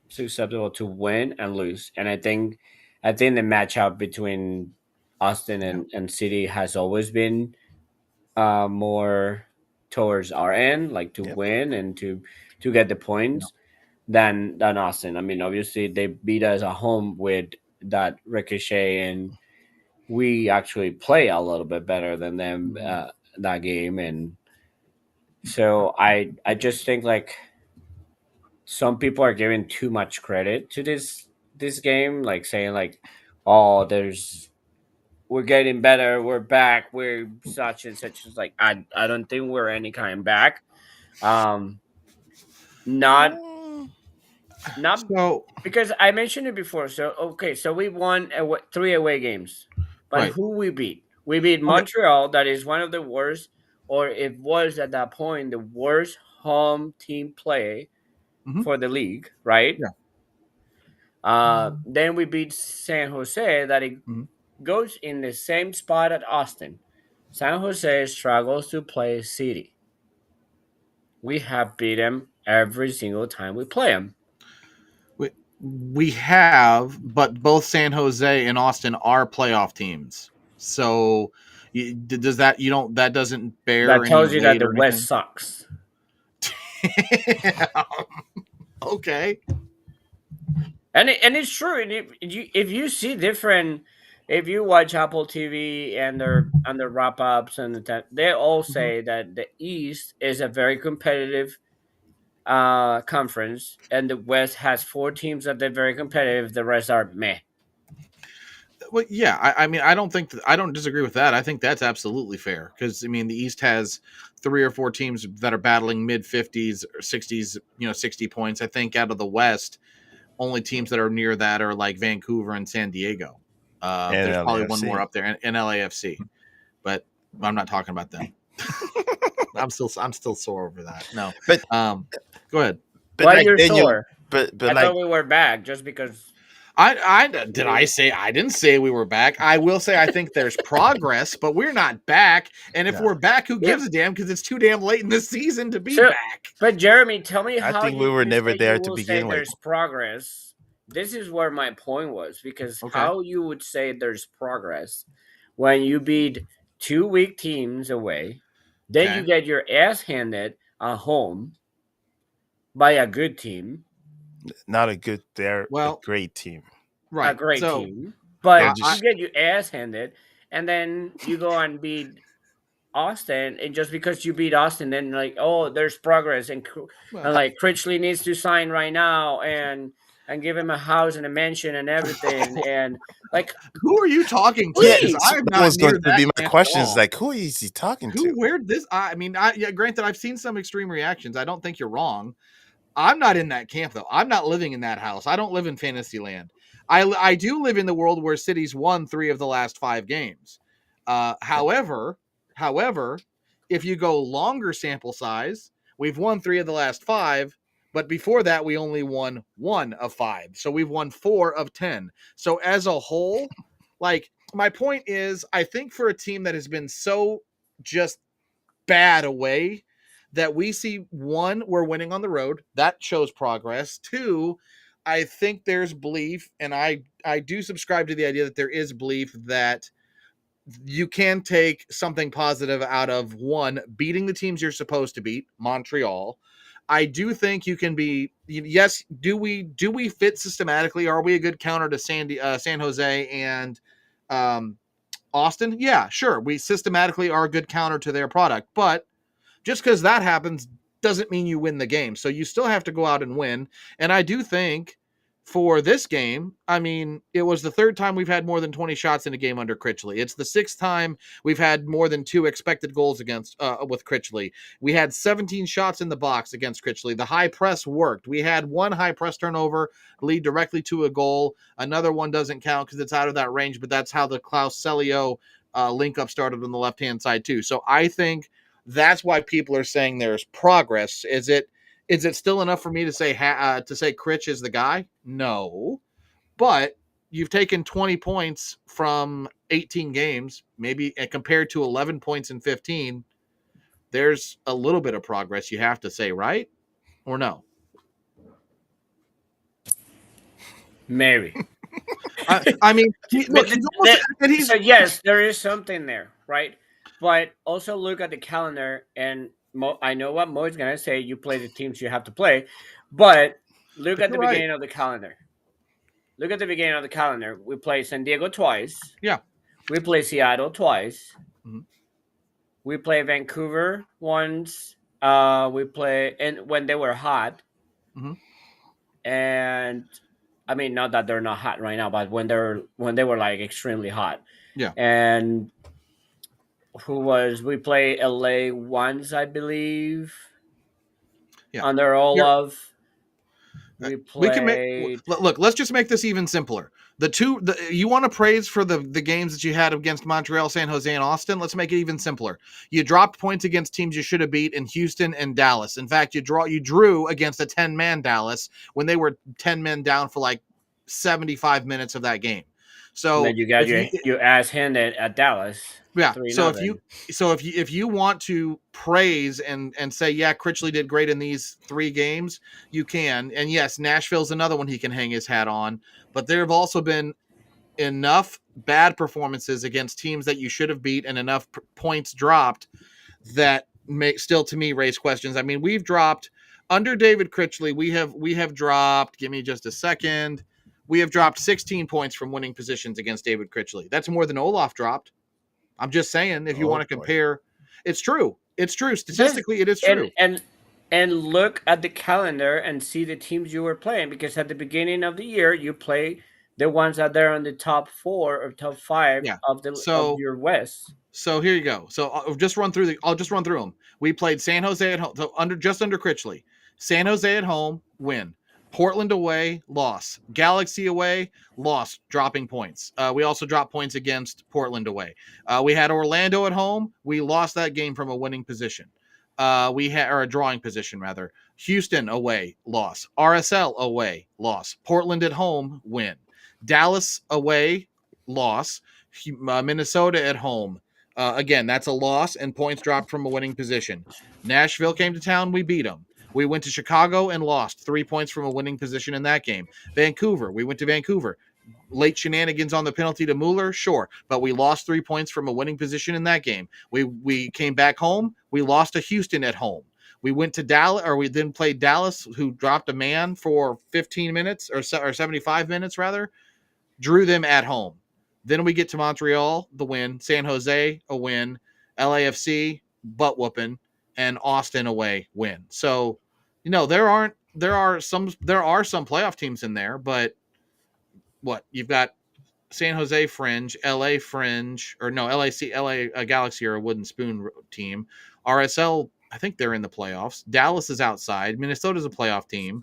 susceptible to win and lose, and I think the matchup between Austin and City has always been more towards our end, like to Yep. win and to get the points than Austin. I mean, obviously they beat us at home with that ricochet, and we actually play a little bit better than them that game, and so I just think like some people are giving too much credit to this game, like saying like, oh, we're getting better, we're back, we're such and such. It's like I don't think we're any kind back. Um, not Mm, not So because I mentioned it before. So okay, so we won 3 away games, but right, who we beat? We beat okay, Montreal, that is one of the worst, or it was at that point the worst home team play for the league, right? yeah, Then we beat San Jose, that it goes in the same spot at Austin. San Jose struggles to play City. We have beat them every single time we play them. we have, but both San Jose and Austin are playoff teams. So does that you don't that doesn't bear That any tells you that weight the or West anything? sucks. Okay. And it's true. And if you see different, if you watch Apple TV and their wrap ups and they all say that the East is a very competitive conference, and the West has 4 teams that they're very competitive. The rest are meh. Well, yeah, I mean, I don't disagree with that. I think that's absolutely fair because I mean, the East has 3 or 4 teams that are battling mid 50s or 60s, 60 points. I think out of the West, only teams that are near that are like Vancouver and San Diego. and There's probably one more LAFC. up there, and LAFC, but I'm not talking about them. I'm still sore over that. No, But go ahead. but Why like you're then you sore? but I like thought we were back just because. I didn't say we were back. I will say I think there's progress, but we're not back. And if No. we're back, who gives a damn? Because it's too damn late in the season to be So, back. but Jeremy, tell me I how think we were you never say there you to will say begin with. there's progress. This is where my point was, because Okay. how you would say there's progress when you beat 2 weak teams away, then Okay. you get your ass handed at home by a good team, Not a good. They're Well, a great team. a right. great So team, They're but you just get your ass handed, and then you go and beat Austin, and just because you beat Austin, then like, oh, there's progress, and like Critchley needs to sign right now, and give him a house and a mansion and everything, and like, who are you talking to? yeah. Because please, So I'm that not was going near to that be my camp at question. Is all. like, who is he talking to? Where this? I mean, yeah. Granted, I've seen some extreme reactions. I don't think you're wrong. I'm not in that camp though. I'm not living in that house. I don't live in Fantasyland. I do live in the world where cities won 3 of the last 5 games. However, if you go longer sample size, we've won 3 of the last 5, But before that, we only won 1 of 5. So we've won 4 of 10. So as a whole, like, my point is, I think for a team that has been so just bad away, that we see, 1, we're winning on the road. That shows progress. 2, I think there's belief, and I do subscribe to the idea that there is belief that you can take something positive out of, 1, beating the teams you're supposed to beat, Montreal. I do think you can be, yes, do we fit systematically? Are we a good counter to San Jose and Austin? Yeah, sure. We systematically are a good counter to their product, but just because that happens doesn't mean you win the game. So you still have to go out and win. And I do think for this game, I mean, it was the 3rd time we've had more than 20 shots in a game under Critchley. It's the 6th time we've had more than 2 expected goals against with Critchley. We had 17 shots in the box against Critchley. The high press worked. We had 1 high press turnover lead directly to a goal. Another one doesn't count because it's out of that range, but that's how the Klaus Celio link up started on the left-hand side too. So I think that's why people are saying there's progress. Is it still enough for me to say Critch is the guy? No, but you've taken 20 points from 18 games, maybe, and compared to 11 points in 15. There's a little bit of progress, you have to say, right? Or no? Maybe. I mean, look, so yes, there is something there, right? But also look at the calendar, and I know what Mo is gonna say. You play the teams you have to play, but look at the beginning of the calendar. Look at the beginning of the calendar. We play San Diego twice. Yeah. We play Seattle twice. Mm-hmm. We play Vancouver once. We play, and when they were hot. Mm-hmm. And I mean, not that they're not hot right now, but when they were like extremely hot. Yeah. And we play LA once, I believe. Yeah. Under Olaf. We can make look. Let's just make this even simpler. You want to praise for the games that you had against Montreal, San Jose, and Austin. Let's make it even simpler. You dropped points against teams you should have beat in Houston and Dallas. In fact, you drew against a 10-man Dallas when they were 10 men down for like 75 minutes of that game. So then you got your ass handed at Dallas. Yeah. So if you want to praise and say, yeah, Critchley did great in these 3 games, you can. And yes, Nashville's another one he can hang his hat on. But there have also been enough bad performances against teams that you should have beat and enough points dropped that still, to me, raise questions. I mean, we've dropped under David Critchley. We have dropped. Give me just a second. We have dropped 16 points from winning positions against David Critchley. That's more than Olaf dropped. I'm just saying, if you want to compare, it's true. It's true. Statistically, it is true. And look at the calendar and see the teams you were playing, because at the beginning of the year, you play the ones that are on the top 4 or top 5 of your West. So here you go. So I'll just run through them. We played San Jose at home, so under Critchley. San Jose at home, win. Portland away, loss. Galaxy away, loss, dropping points. We also dropped points against Portland away. We had Orlando at home. We lost that game from a winning position. Or a drawing position, rather. Houston away, loss. RSL away, loss. Portland at home, win. Dallas away, loss. Minnesota at home. Again, that's a loss and points dropped from a winning position. Nashville came to town. We beat them. We went to Chicago and lost 3 points from a winning position in that game. Vancouver, we went to Vancouver. Late shenanigans on the penalty to Mueller, sure, but we lost 3 points from a winning position in that game. We came back home. We lost to Houston at home. We went to Dallas, or we then played Dallas, who dropped a man for 15 minutes or 75 minutes rather. Drew them at home. Then we get to Montreal, the win. San Jose, a win. LAFC, butt whooping, and Austin away, win. So, there are some playoff teams in there, but what you've got San Jose fringe, LA fringe, or no, LA Galaxy are a wooden spoon team. RSL, I think they're in the playoffs. Dallas is outside. Minnesota's a playoff team.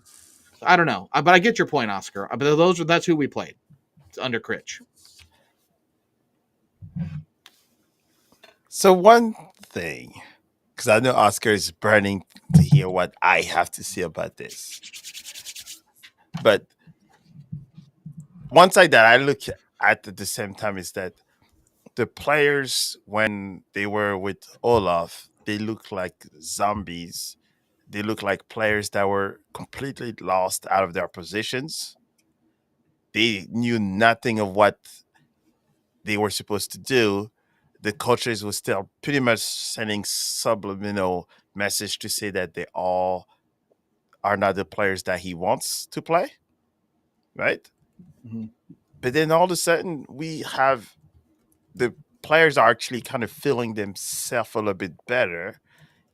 I don't know, but I get your point, Oscar. But that's who we played. It's under Critch. So one thing, because I know Oscar is burning to hear what I have to say about this. But one side that I look at the same time is that the players, when they were with Olaf, they look like zombies. They look like players that were completely lost out of their positions. They knew nothing of what they were supposed to do. The coaches were still pretty much sending subliminal message to say that they all are not the players that he wants to play, right? Mhm. But then all of a sudden, we have the players are actually kind of feeling themselves a little bit better.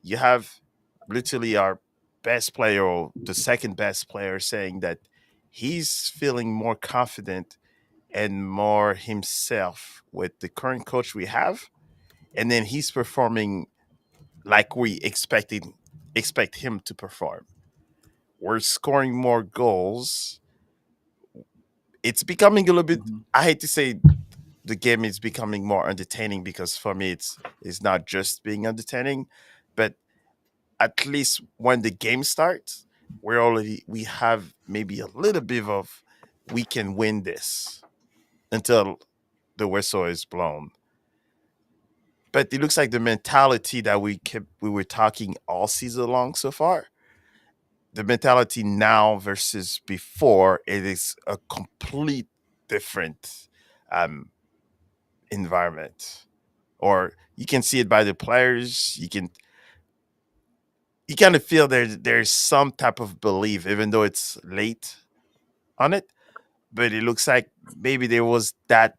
You have literally our best player or the second best player saying that he's feeling more confident and more himself with the current coach we have, and then he's performing like we expect him to perform. We're scoring more goals. It's becoming a little bit. Mhm. I hate to say the game is becoming more entertaining because for me it's not just being entertaining, but at least when the game starts, we have maybe a little bit of we can win this until the whistle is blown. But it looks like the mentality that we were talking all season long so far, the mentality now versus before, it is a complete different um, environment. Or you can see it by the players. You kind of feel there's some type of belief, even though it's late on it. But it looks like maybe there was that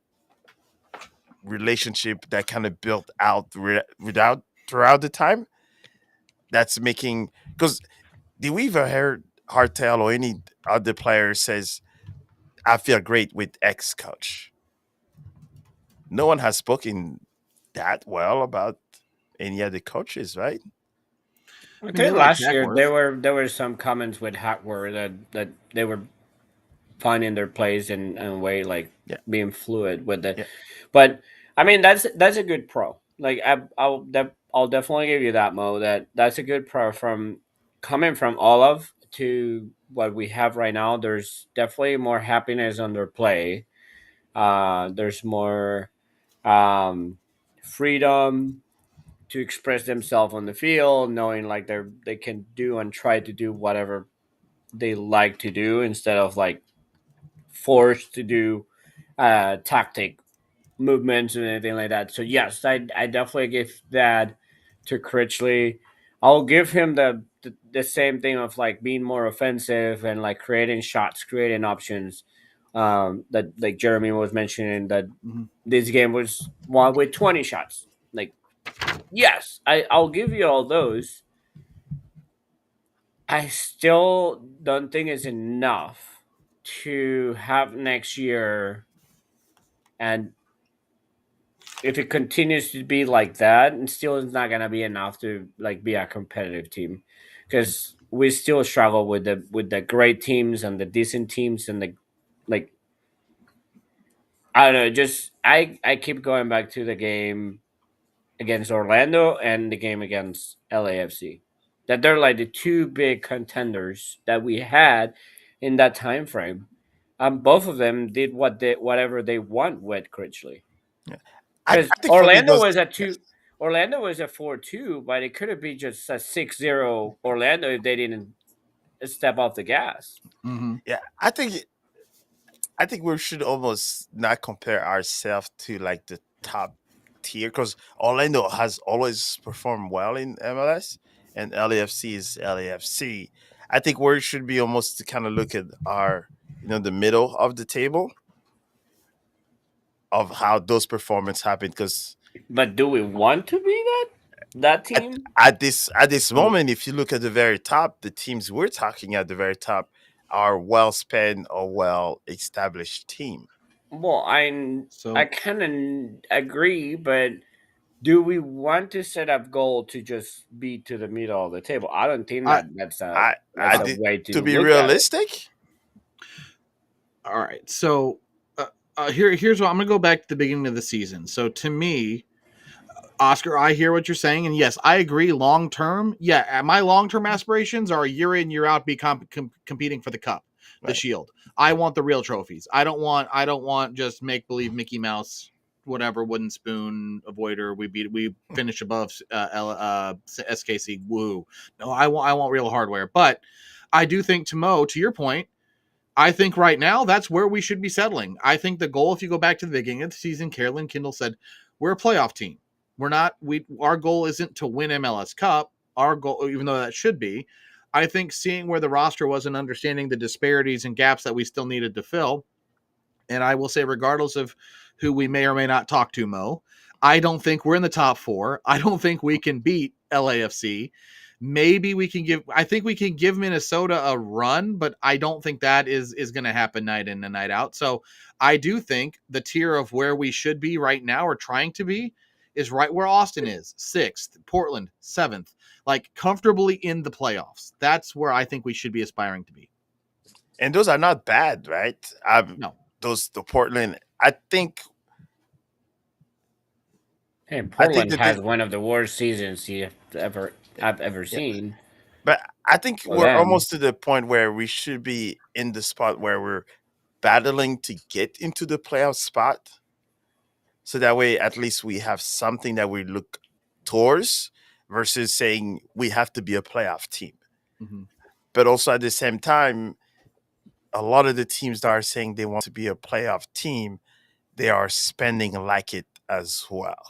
relationship that kind of built out without throughout the time. That's making because did we ever heard Hartel or any other player says I feel great with X coach? No one has spoken that well about any other coaches, right? I I mean, they think like last year Hackworth. there were some comments with Hackworth that they were finding their place and way like Yeah, being fluid with it. yeah. But I mean that's a good pro. Like I'll definitely give you that, Mo. That's a good pro from coming from Olive to what we have right now. There's definitely more happiness under play. There's more um, freedom to express themselves on the field, knowing like they can do and try to do whatever they like to do instead of like forced to do tactic movements and anything like that. So yes, I definitely give that to Critchley. I'll give him the same thing of like being more offensive and like creating shots, creating options. That like Jeremy was mentioning that Mhm. this game was won with 20 shots. Like yes, I'll give you all those. I still don't think it's enough to have next year, and if it continues to be like that, and still it's not gonna be enough to like be a competitive team, because we still struggle with the great teams and the decent teams and the like. I don't know. Just I keep going back to the game against Orlando and the game against LAFC. That they're like the two big contenders that we had in that time frame. Both of them did whatever they want with Critchley. Yeah. Because I think for me those Orlando was a 4-2, but it could have been just a 6-0 Orlando if they didn't step off the gas. Mhm. yeah, I think we should almost not compare ourselves to like the top tier because Orlando has always performed well in MLS and LAFC is LAFC. I think we should be almost to kind of look at our the middle of the table of how those performances happen because But do we want to be that at, team? at this Well, moment, if you look at the very top, the teams we're talking at the very top are well spent or well established team. Well, I so kind of agree, but do we want to set up goal to just be to the middle of the table? I don't think I I that's a did way to to be look at it. realistic. all right. So here's what I'm gonna go back to the beginning of the season. So to me, Oscar, I hear what you're saying, and yes, I agree. Long term, yeah, my long term aspirations are year in, year out, be competing for the cup, the Right. shield. I want the real trophies. I don't want just make believe Mickey Mouse, whatever wooden spoon avoider. We finish above SKC. Woo! No, I want real hardware. But I do think to your point, I think right now that's where we should be settling. I think the goal, if you go back to the beginning of the season, Carolyn Kindle said, we're a playoff team. We're not, our goal isn't to win MLS Cup. Our goal, even though that should be, I think seeing where the roster was and understanding the disparities and gaps that we still needed to fill. And I will say, regardless of who we may or may not talk to, Mo, I don't think we're in the top four. I don't think we can beat LAFC. Maybe we can I think we can give Minnesota a run, but I don't think that is going to happen night in and night out. So I do think the tier of where we should be right now, or trying to be, is right where Austin is, 6th, Portland 7th, like comfortably in the playoffs. That's where I think we should be aspiring to be. And those are not bad, right? No. The Portland, I think. Hey, I think Portland that has one of the worst seasons I've ever Yeah. seen. But I think For we're them. almost to the point where we should be in the spot where we're battling to get into the playoff spot. So that way, at least we have something that we look towards versus saying we have to be a playoff team. Mm-hmm. But also at the same time, a lot of the teams that are saying they want to be a playoff team, they are spending like it as well.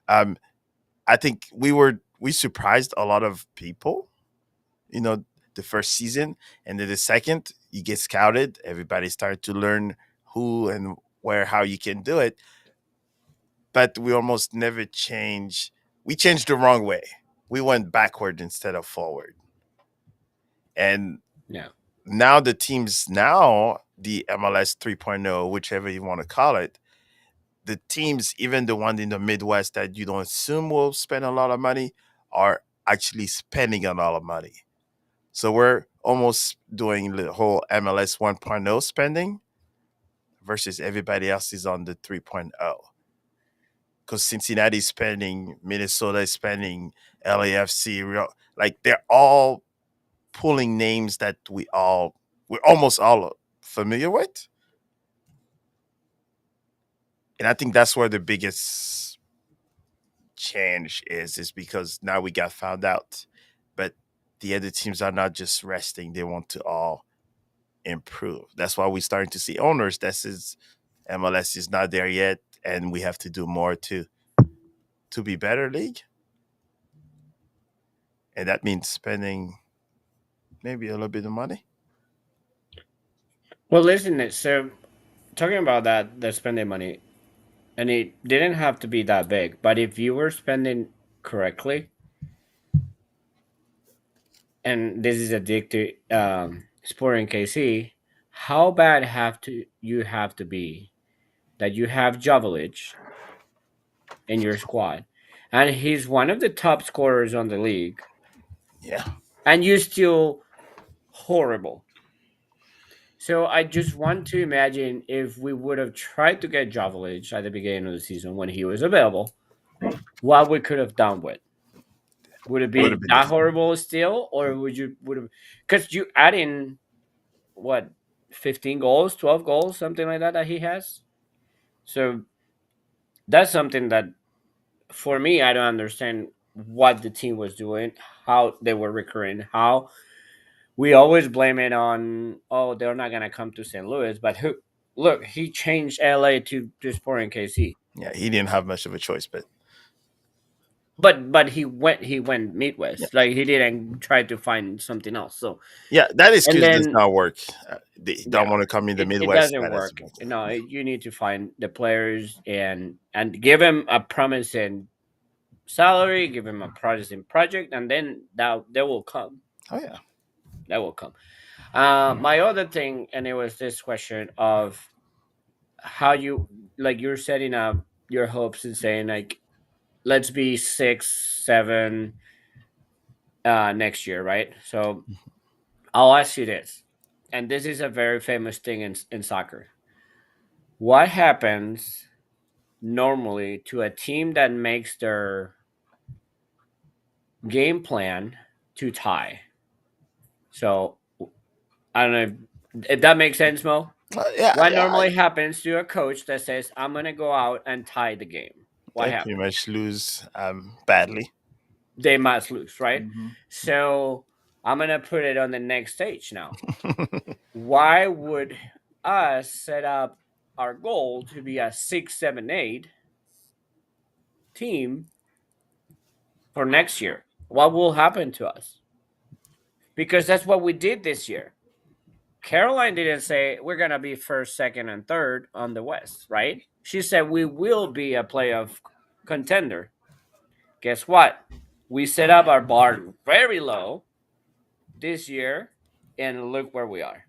I think we surprised a lot of people, the first season, and then the second, you get scouted. Everybody started to learn who and where, how you can do it. But we almost never change. We changed the wrong way. We went backward instead of forward. And Yeah. now the teams the MLS 3.0, whichever you want to call it, the teams, even the one in the Midwest that you don't assume will spend a lot of money, are actually spending a lot of money. So we're almost doing the whole MLS 1.0 spending versus everybody else is on the 3.0. Because Cincinnati's spending, Minnesota is spending, LAFC, like they're all pulling names that we're almost all familiar with. And I think that's where the biggest change is because now we got found out. But the other teams are not just resting, they want to all improve. That's why we're starting to see owners that says MLS is not there yet and we have to do more to be better league. And that means spending maybe a little bit of money. Well, listen, so talking about the spending money, and it didn't have to be that big, but if you were spending correctly, and this is a dig to Sporting KC, how bad you have to be that you have Jovelich in your squad, and he's one of the top scorers on the league, Yeah. and you still horrible. So I just want to imagine if we would have tried to get Jovelich at the beginning of the season when he was available, what we could have done with. Would it be Would have been that different. horrible still, or would have? Because you add in what 15 goals, 12 goals, something like that he has. So that's something that for me I don't understand what the team was doing, how they were recurring, how we always blame it on they're not gonna come to St. Louis, but look, he changed LA to Sporting KC. Yeah, he didn't have much of a choice, but But he went Midwest. Like he didn't try to find something else. So yeah, that and excuse does then not work. They don't yeah, want to come in the it Midwest. doesn't That work. doesn't work. No, you need to find the players and give him a promising salary, give him a promising project, and then that they will come. Oh yeah. That will come. My other thing, and it was this question of how you're setting up your hopes and saying like, let's be 6, 7 next year, right? So I'll ask you this, and this is a very famous thing in soccer. What happens normally to a team that makes their game plan to tie. So I don't know if that makes sense, Mo. Yeah, What yeah. normally happens to a coach that says, I'm going to go out and tie the game? What They pretty happens? much lose badly. They must lose, right? Mhm. So I'm going to put it on the next stage now. Why would us set up our goal to be a 6, 7, 8 team for next year? What will happen to us? Because that's what we did this year. Caroline didn't say we're going to be first, second, and third on the West, right? She said we will be a playoff contender. Guess what? We set up our bar very low this year, and look where we are.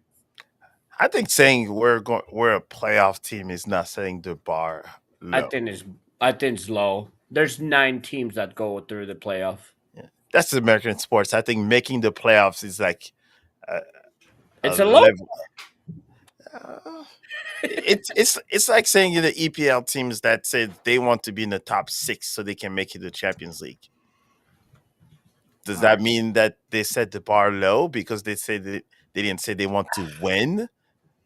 I think saying we're a playoff team is not setting the bar I low. think it's I think it's low. There's 9 teams that go through the playoff. Yeah. That's American sports. I think making the playoffs is like a, a It's a low. level. Uh, it's like saying the EPL teams that said they want to be in the top 6 so they can make it to the Champions League. Does that mean that they set the bar low because they say that they didn't say they want to win?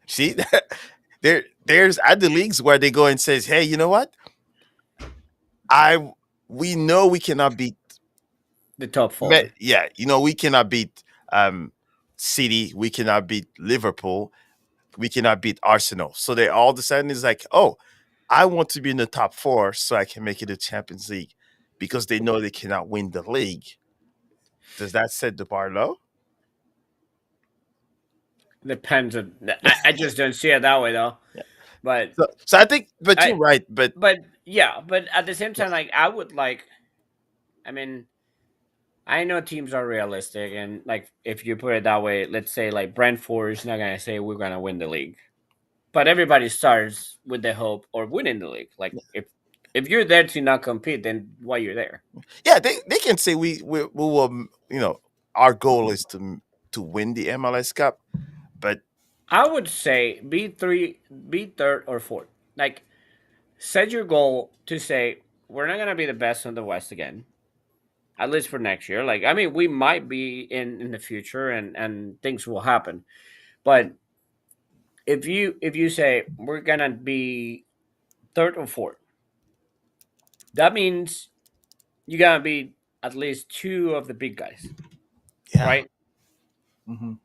See, there's other leagues where they go and says, "Hey, you know what? We know we cannot beat The top 4. yeah, we cannot beat City, we cannot beat Liverpool, we cannot beat Arsenal." So they all of a sudden is like, "Oh, I want to be in the top 4 so I can make it to Champions League," because they know they cannot win the league. Does that set the bar low? Depends on. I just don't see it that way though. Yeah. But So I think, but I- you're right. But yeah, but at the same time, like I would like. I mean, I know teams are realistic, and like if you put it that way, let's say like Brentford is not gonna say we're gonna win the league, but everybody starts with the hope of winning the league. Like if you're there to not compete, then why you're there? yeah, they can say we will. Our goal is to win the MLS Cup, but I would say be third or fourth. Like set your goal to say we're not gonna be the best in the West again, at least for next year. Like I mean, we might be in the future, and things will happen, but if you say we're gonna be third or fourth, that means you gotta be at least 2 of the big guys, yeah, right? Mhm.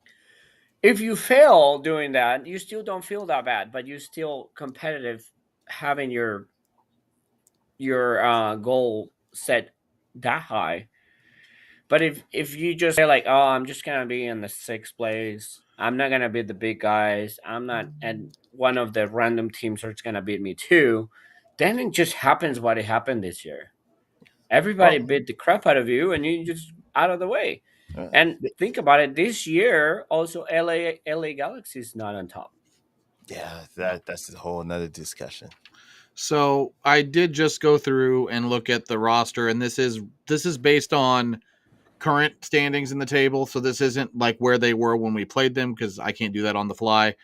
If you fail doing that, you still don't feel that bad, but you're still competitive, having your goal set that high. But if you just say like, oh, I'm just gonna be in the 6th place, I'm not gonna beat the big guys, I'm not, and one of the random teams are gonna beat me too, then it just happens what it happened this year. Everybody well, beat the crap out of you, and you just out of the way. uh, And think about it. This year, also LA Galaxy is not on top. yeah, that's a whole another discussion. So I did just go through and look at the roster, and this is based on current standings in the table. So this isn't like where they were when we played them because I can't do that on the fly.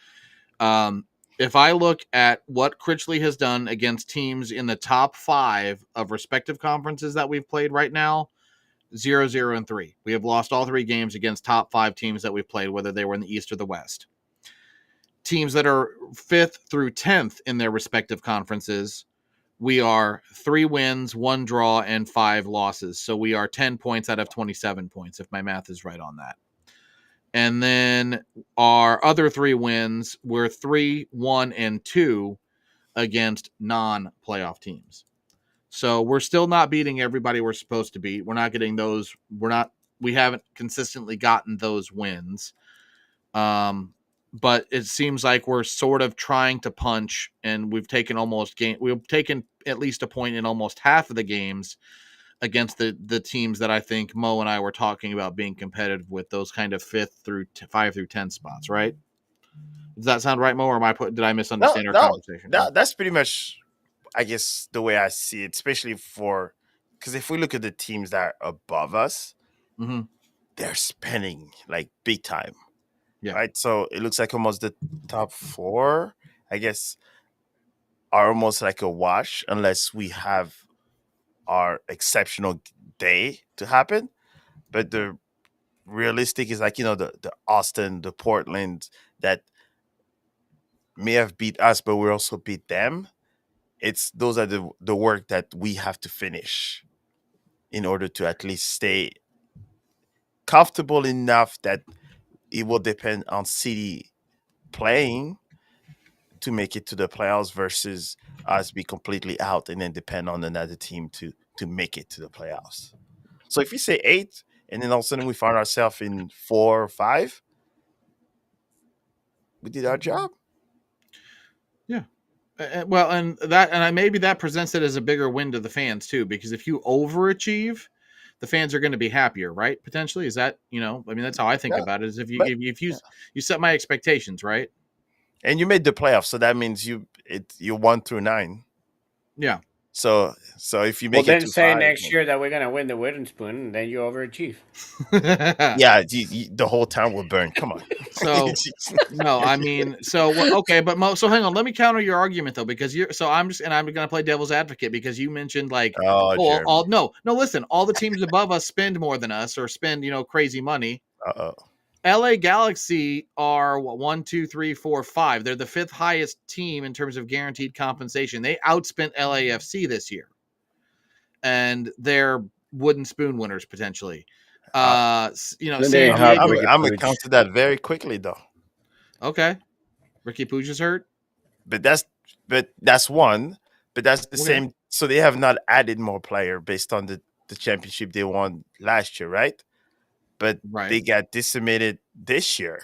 If I look at what Critchley has done against teams in the top 5 of respective conferences that we've played right now, 0-0 and 3. We have lost all 3 games against top 5 teams that we've played, whether they were in the East or the West. Teams that are 5th through 10th in their respective conferences, we are 3 wins, 1 draw, and 5 losses. So we are 10 points out of 27 points, if my math is right on that. And then our other 3 wins, we're 3, 1, and 2 against non-playoff teams. So we're still not beating everybody we're supposed to beat. We're not getting those. We haven't consistently gotten those wins. But it seems like we're sort of trying to punch, and we've taken at least a point in almost half of the games against the teams that I think Mo and I were talking about being competitive with, those kind of 5 through 10 spots, right? Does that sound right, Mo, or did I No, misunderstand our no, conversation? that's pretty much, I guess, the way I see it. Especially because if we look at the teams that are above us, Mm-hmm. they're spending like big time. Yeah. Right. So it looks like almost the top 4, I guess. are almost like a wash unless we have our exceptional day to happen. But the realistic is like, the Austin, the Portland that may have beat us, but we also beat them. It's those are the work that we have to finish in order to at least stay comfortable enough that it will depend on City playing to make it to the playoffs versus us be completely out and then depend on another team to make it to the playoffs. So if we say 8 and then all of a sudden we find ourselves in 4 or 5, we did our job. Yeah. Well, and maybe that presents it as a bigger win to the fans too, because if you overachieve, the fans are going to be happier, right? Potentially, is that I mean, that's how I think Yeah, about it. Is but if you set my expectations right, and you made the playoffs, so that means you 1 through 9. yeah, So if you Well, make it then to say 5, next year that we're gonna win the wooden spoon, and then you overachieve. yeah, the whole town will burn. Come on. So no, I mean, okay, but so hang on, let me counter your argument though, because I'm going to play devil's advocate because you mentioned like, Oh, oh, Jeremy. no, listen, all the teams above us spend more than us or spend crazy money. Uh-oh. LA Galaxy are what, 1, 2, 3, 4, 5. They're the 5th highest team in terms of guaranteed compensation. They outspent LAFC this year, and they're wooden spoon winners potentially. And they San have Diego. Ricky I'm gonna Puig. counter that very quickly though. Okay, Ricky Puig is hurt. But that's one. But that's the Okay. same. So they have not added more player based on the championship they won last year, right? But Right. they got decimated this year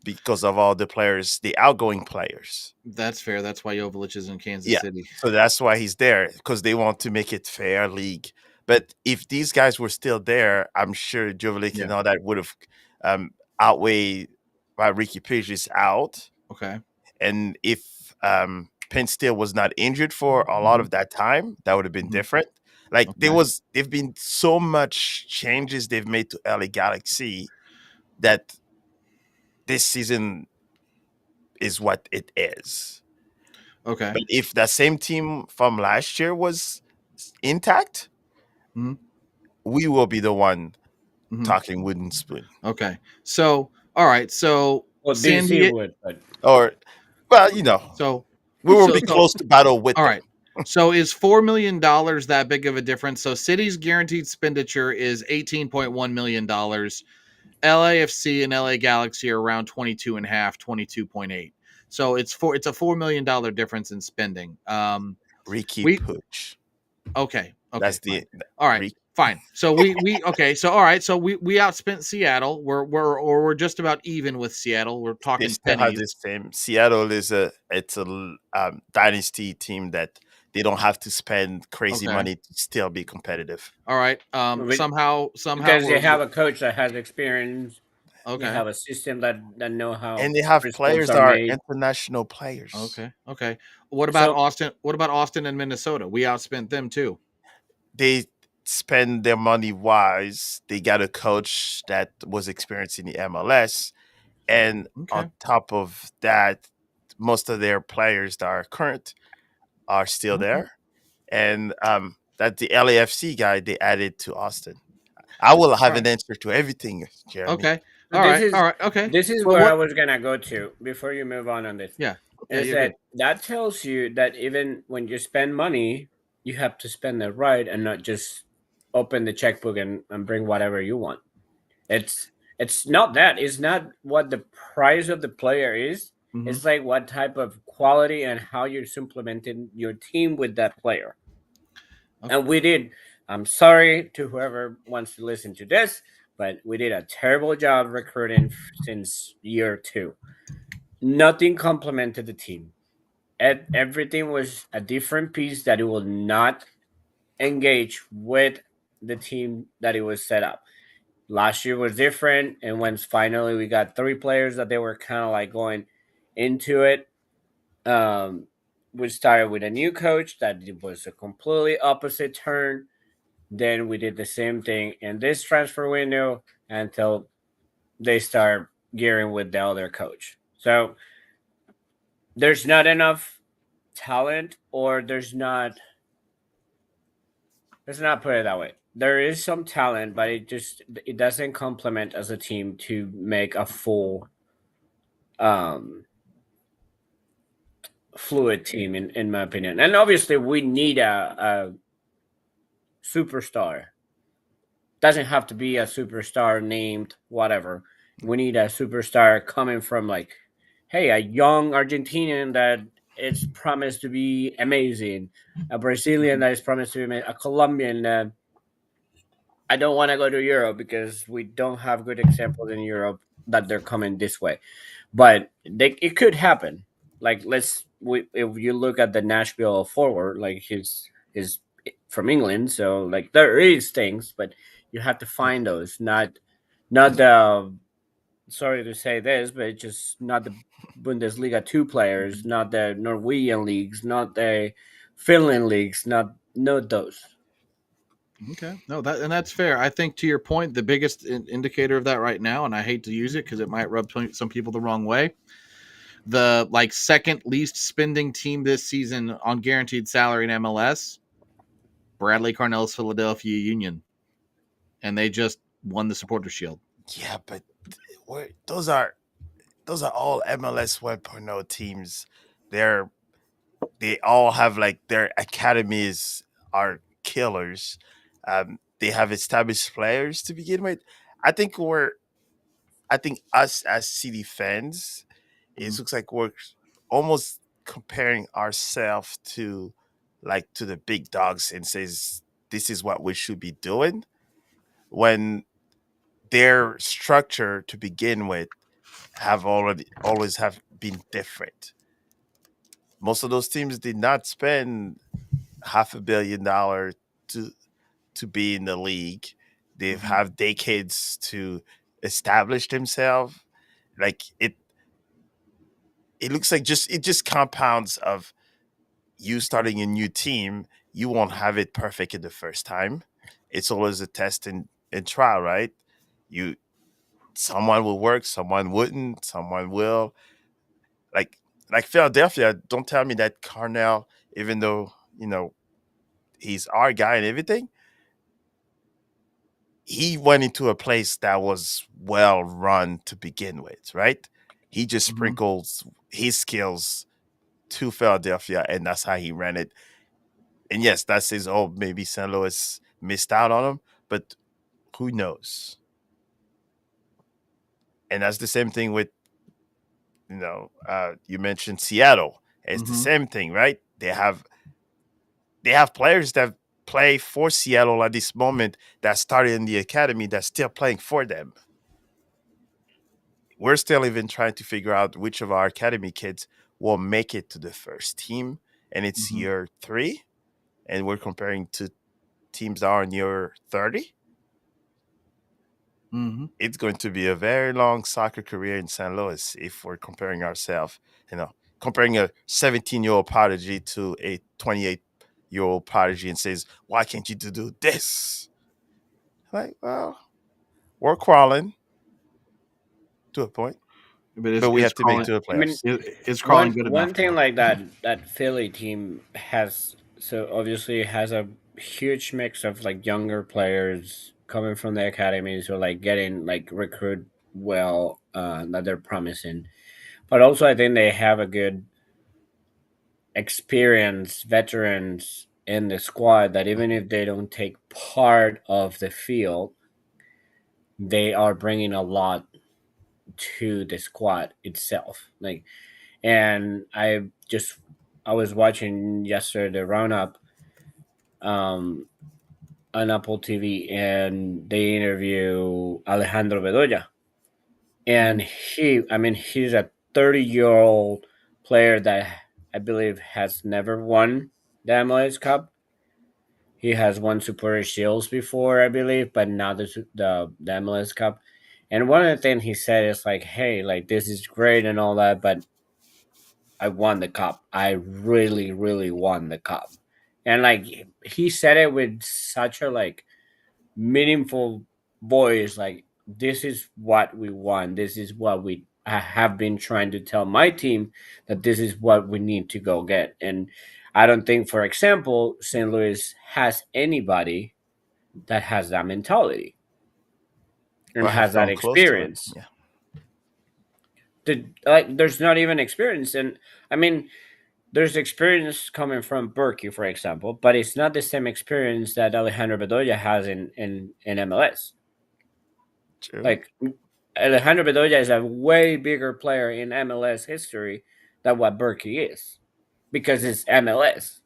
because of all the players, the outgoing players. That's fair. That's why Jovic is in Kansas Yeah. City. So that's why he's there, because they want to make it fair league. But if these guys were still there, I'm sure Jovic and all that would have outweighed why Ricky Puig is out. Okay. And if Penn Steel was not injured for a lot of that time, that would have been different. Like they've been so much changes they've made to LA Galaxy that this season is what it is. Okay. But if that same team from last year was intact, we will be the one talking wooden spoon. Okay. So, all right. So, Well, San DC Diego. would, but Or, well, So we will be close to battle with all them. right. So is $4 million that big of a difference? So City's guaranteed expenditure is $18.1 million. LAFC and LA Galaxy are around 22.5, 22.8. So it's a $4 million difference in spending. Ricky we- Puig. Okay. That's fine. the All right. Fine. So we okay. So all right. So we outspent Seattle. We're just about even with Seattle. We're talking They still have pennies. the same. Seattle is a dynasty team that they don't have to spend crazy money to still be competitive. All right. Somehow because they have a coach that has experience. Okay. They have a system that know how, and they have players that are international players. Okay. What about Austin? What about Austin and Minnesota? We outspent them too. They spend their money wise. They got a coach that was experienced in the MLS, and on top of that, most of their players that are current are still there. And that the LAFC guy they added to Austin. I will have an answer to everything, Jeremy. Okay. All right. Okay. This is where I was gonna go to before you move on this. Yeah. Is that tells you that even when you spend money, you have to spend it right and not just open the checkbook and bring whatever you want. It's not that. It's not what the price of the player is. It's like what type of quality and how you're supplementing your team with that player. Okay. And we did. I'm sorry to whoever wants to listen to this, but we did a terrible job recruiting since year 2. Nothing complemented the team. Everything was a different piece that it will not engage with the team that it was set up. Last year was different, and when finally we got 3 players that they were kind of like going into it, we started with a new coach that it was a completely opposite turn. Then we did the same thing in this transfer window until they start gearing with the other coach. So there's not enough talent, or there's not. Let's not put it that way. There is some talent, but it doesn't complement as a team to make a full um fluid team in my opinion. And obviously we need a superstar. Doesn't have to be a superstar named whatever. We need a superstar coming from like, hey, a young Argentinian that is promised to be amazing, a Brazilian that is promised to be amazing, a Colombian that I don't want to go to Europe because we don't have good examples in Europe that they're coming this way. But it could happen. Like if you look at the Nashville forward, like his from England, so like there is things, but you have to find those. Not the sorry to say this, but it's just not the Bundesliga two players, not the Norwegian leagues, not the Finland leagues, not those. Okay, no, that's fair. I think to your point, the biggest indicator of that right now, and I hate to use it because it might rub some people the wrong way. The like second least spending team this season on guaranteed salary in MLS, Bradley Carnell's Philadelphia Union, and they just won the Supporters Shield. Yeah, but those are all MLS 1.0 teams. They all have like their academies are killers. They have established players to begin with. I think us as City fans, it looks like we're almost comparing ourselves to the big dogs and says this is what we should be doing when their structure to begin with have always have been different. Most of those teams did not spend $500 million to be in the league. They have decades to establish themselves. Like it looks like it just compounds of you starting a new team. You won't have it perfect in the first time. It's always a test and trial, right? You Someone will work, someone wouldn't, someone will. Like Philadelphia, don't tell me that Carnell, even though, he's our guy and everything, he went into a place that was well run to begin with, right? He just sprinkles his skills to Philadelphia, and that's how he ran it. And yes, that says, oh, maybe St. Louis missed out on him, but who knows? And that's the same thing with, you mentioned Seattle. It's the same thing, right? They have players that play for Seattle at this moment that started in the academy that's still playing for them. We're still even trying to figure out which of our academy kids will make it to the first team, and it's year 3, and we're comparing to teams that are in year 30. It's going to be a very long soccer career in St. Louis if we're comparing ourselves, comparing a 17-year-old prodigy to a 28-year-old prodigy and says, why can't you do this? Like, well, we're crawling to a point, but we have to make to the I mean, playoffs. It's crawling good enough. One thing like that Philly team has, so obviously it has a huge mix of like younger players coming from the academies or like getting like recruit well that they're promising, but also I think they have a good experienced veterans in the squad that even if they don't take part of the field, they are bringing a lot to the squad itself. Like, and I was watching yesterday the roundup on Apple TV, and they interview Alejandro Bedoya, and he's a 30-year-old player that I believe has never won the MLS Cup. He has won Super Shields before, I believe, but not the MLS Cup. And one of the things he said is like, "Hey, like this is great and all that, but I won the cup. I really, really won the cup." And like he said it with such a like meaningful voice, like this is what we won. This is what we I have been trying to tell my team that this is what we need to go get. And I don't think, for example, St. Louis has anybody that has that mentality and Or have has that come close to it. experience. Yeah. There's not even experience. And I mean, there's experience coming from Berkey, for example, but it's not the same experience that Alejandro Bedoya has in MLS. True. Like, Alejandro Bedoya is a way bigger player in MLS history than what Berkey is because it's MLS.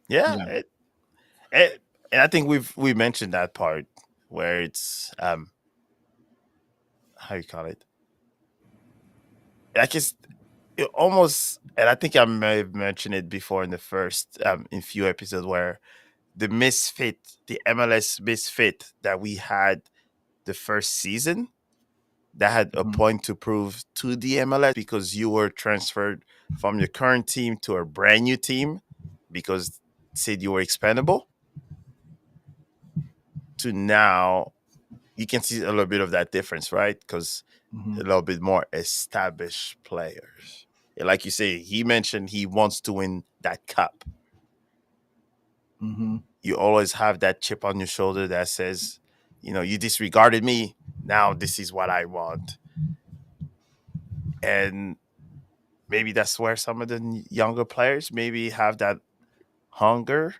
Yeah. Yeah. And I think we mentioned that part where it's how you call it. Like it almost, and I think I may have mentioned it before in the first in few episodes where the misfit, the MLS misfit that we had the first season that had a Mhm. point to prove to the MLS because you were transferred from your current team to a brand new team because said you were expendable to now you can see a little bit of that difference, right? Because a Mhm. little bit more established players. Like you say, he mentioned he wants to win that cup. Mhm. You always have that chip on your shoulder that says, you disregarded me. Now this is what I want. And maybe that's where some of the younger players maybe have that hunger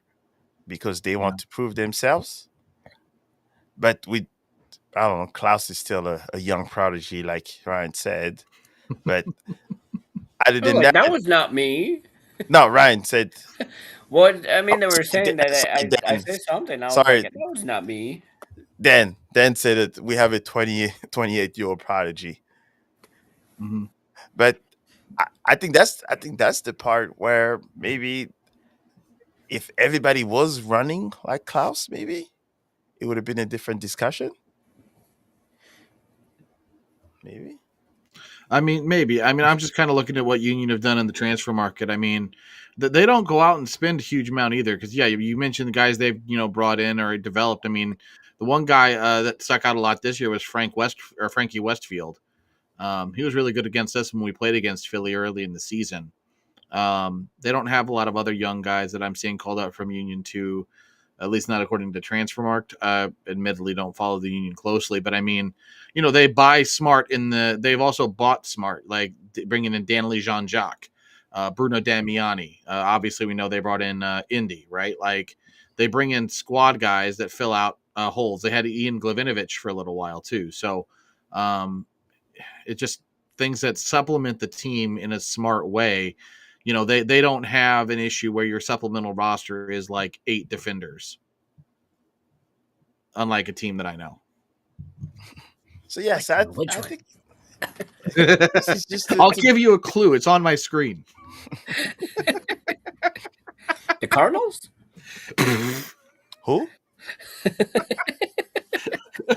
because they Yeah. want to prove themselves. But I don't know, Klaus is still a young prodigy, like Ryan said. But other I was than like, that, that was not me. no, Ryan said, What I oh, mean, they were saying that sorry, I Dan. said something. I was like, Sorry, that was not me. Dan said that we have a 28-year-old prodigy. Mhm. But I think that's the part where maybe if everybody was running like Klaus, maybe it would have been a different discussion. Maybe. I mean, maybe. I mean, I'm just kind of looking at what Union have done in the transfer market. I mean, they don't go out and spend a huge amount either. Because yeah, you mentioned the guys they've brought in or developed. I mean, the one guy that stuck out a lot this year was Frankie Westfield. He was really good against us when we played against Philly early in the season. They don't have a lot of other young guys that I'm seeing called out from Union too, at least not according to Transfermarkt. Admittedly, don't follow the Union closely, but I mean, they buy smart they've also bought smart, like bringing in Danley Jean-Jacques, Bruno Damiani. Obviously, we know they brought in Indy, right? Like they bring in squad guys that fill out holes. They had Ian Glavinovich for a little while too. So it just things that supplement the team in a smart way. They don't have an issue where your supplemental roster is like 8 defenders, unlike a team that I know. So yes, Which one? Which I one? think this is just I'll give you a clue. It's on my screen. The Cardinals? who?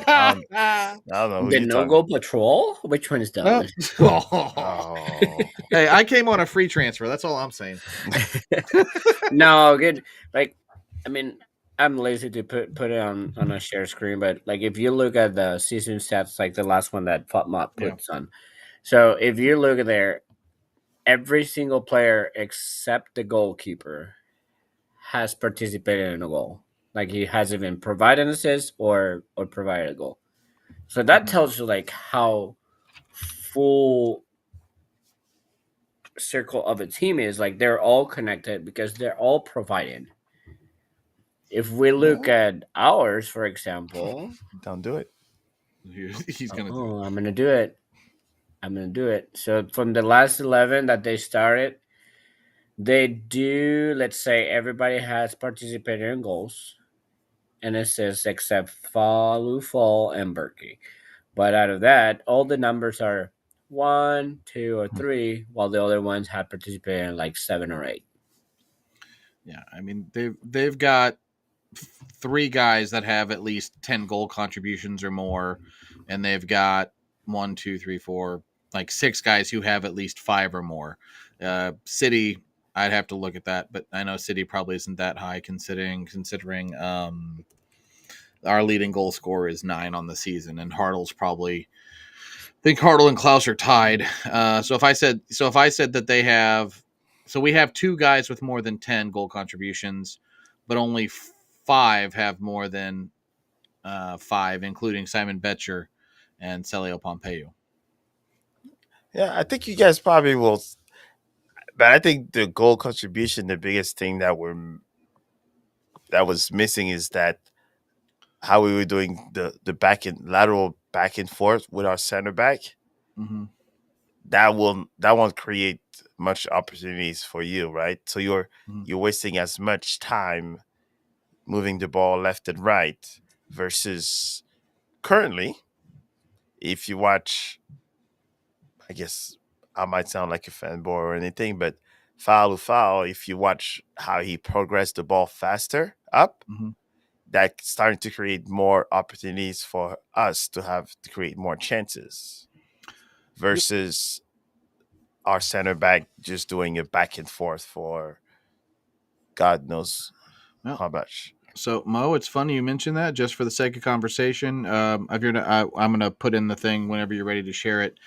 I don't know who The you're No talking. Go Patrol? Which one is those? Oh, Hey, I came on a free transfer. That's all I'm saying. No, good. Like, I mean, I'm lazy to put it on a share screen, but like if you look at the season stats, like the last one that FOTMOP Yeah. puts on. So if you look at there, every single player except the goalkeeper has participated in a goal. Like he has even provided an assist or provided a goal. So that tells you like how full circle of a team is. Like they're all connected because they're all providing. If we look well, at ours, for example, don't do it. He's gonna do I'm gonna do it. I'm gonna do it. So from the last 11 that they started, they do. Let's say everybody has participated in goals and assists except Falu, Fall, and Berkey. But out of that, all the numbers are 1, 2, or it. 3, while the other ones have participated in like 7 or 8. Yeah, I mean they've got 3 guys that have at least 10 goal contributions or more, and they've got 1, 2, 3, 4, like 6 guys who have at least 5 or more. City, I'd have to look at that, but I know City probably isn't that high considering our leading goal scorer is 9 on the season, and Hartle's probably think Hartle and Klaus are tied. So if I said that they have, so we have two guys with more than 10 goal contributions, but only 5 have more than 5, including Simon Betcher and Celio Pompeu. Yeah, I think you guys probably will. But I think the goal contribution, the biggest thing that was missing is that how we were doing the back and lateral back and forth with our center back. Mm-hmm. That won't create much opportunities for you, right? So you're wasting as much time moving the ball left and right versus currently, if you watch, I guess I might sound like a fanboy or anything, but foul, if you watch how he progressed the ball faster up, Mm-hmm. that's starting to create more opportunities for us to create more chances versus our center back just doing a back and forth for God knows how much. So Mo, it's funny you mentioned that. Just for the sake of conversation, I'm gonna put in the thing whenever you're ready to share it.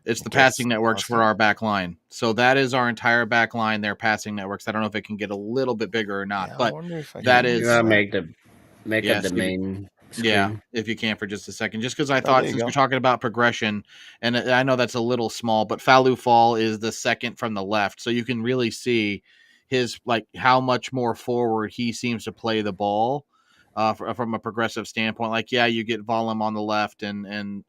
It's the passing networks for our back line. So that is our entire back line. Their passing networks. I don't know if it can get a little bit bigger or not, but that is. You gotta make it the Yes, main screen. yeah, if you can for just a second, just because I Oh, thought there you since go. we're talking about progression, and I know that's a little small, but Fallu Fall is the second from the left, so you can really see his like how much more forward he seems to play the ball from a progressive standpoint. Like, yeah, you get Volum on the left and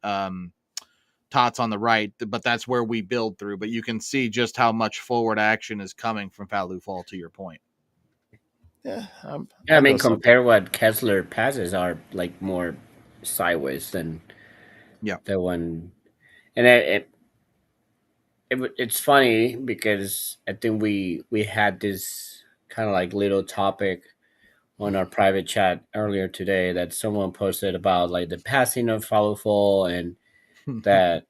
Tots on the right, but that's where we build through. But you can see just how much forward action is coming from Fallu Fall. To your point. Yeah, I mean, compare what Kessler passes are like more sideways than the one, and it's funny because I think we had this kind of like little topic on our private chat earlier today that someone posted about like the passing of Falafel and that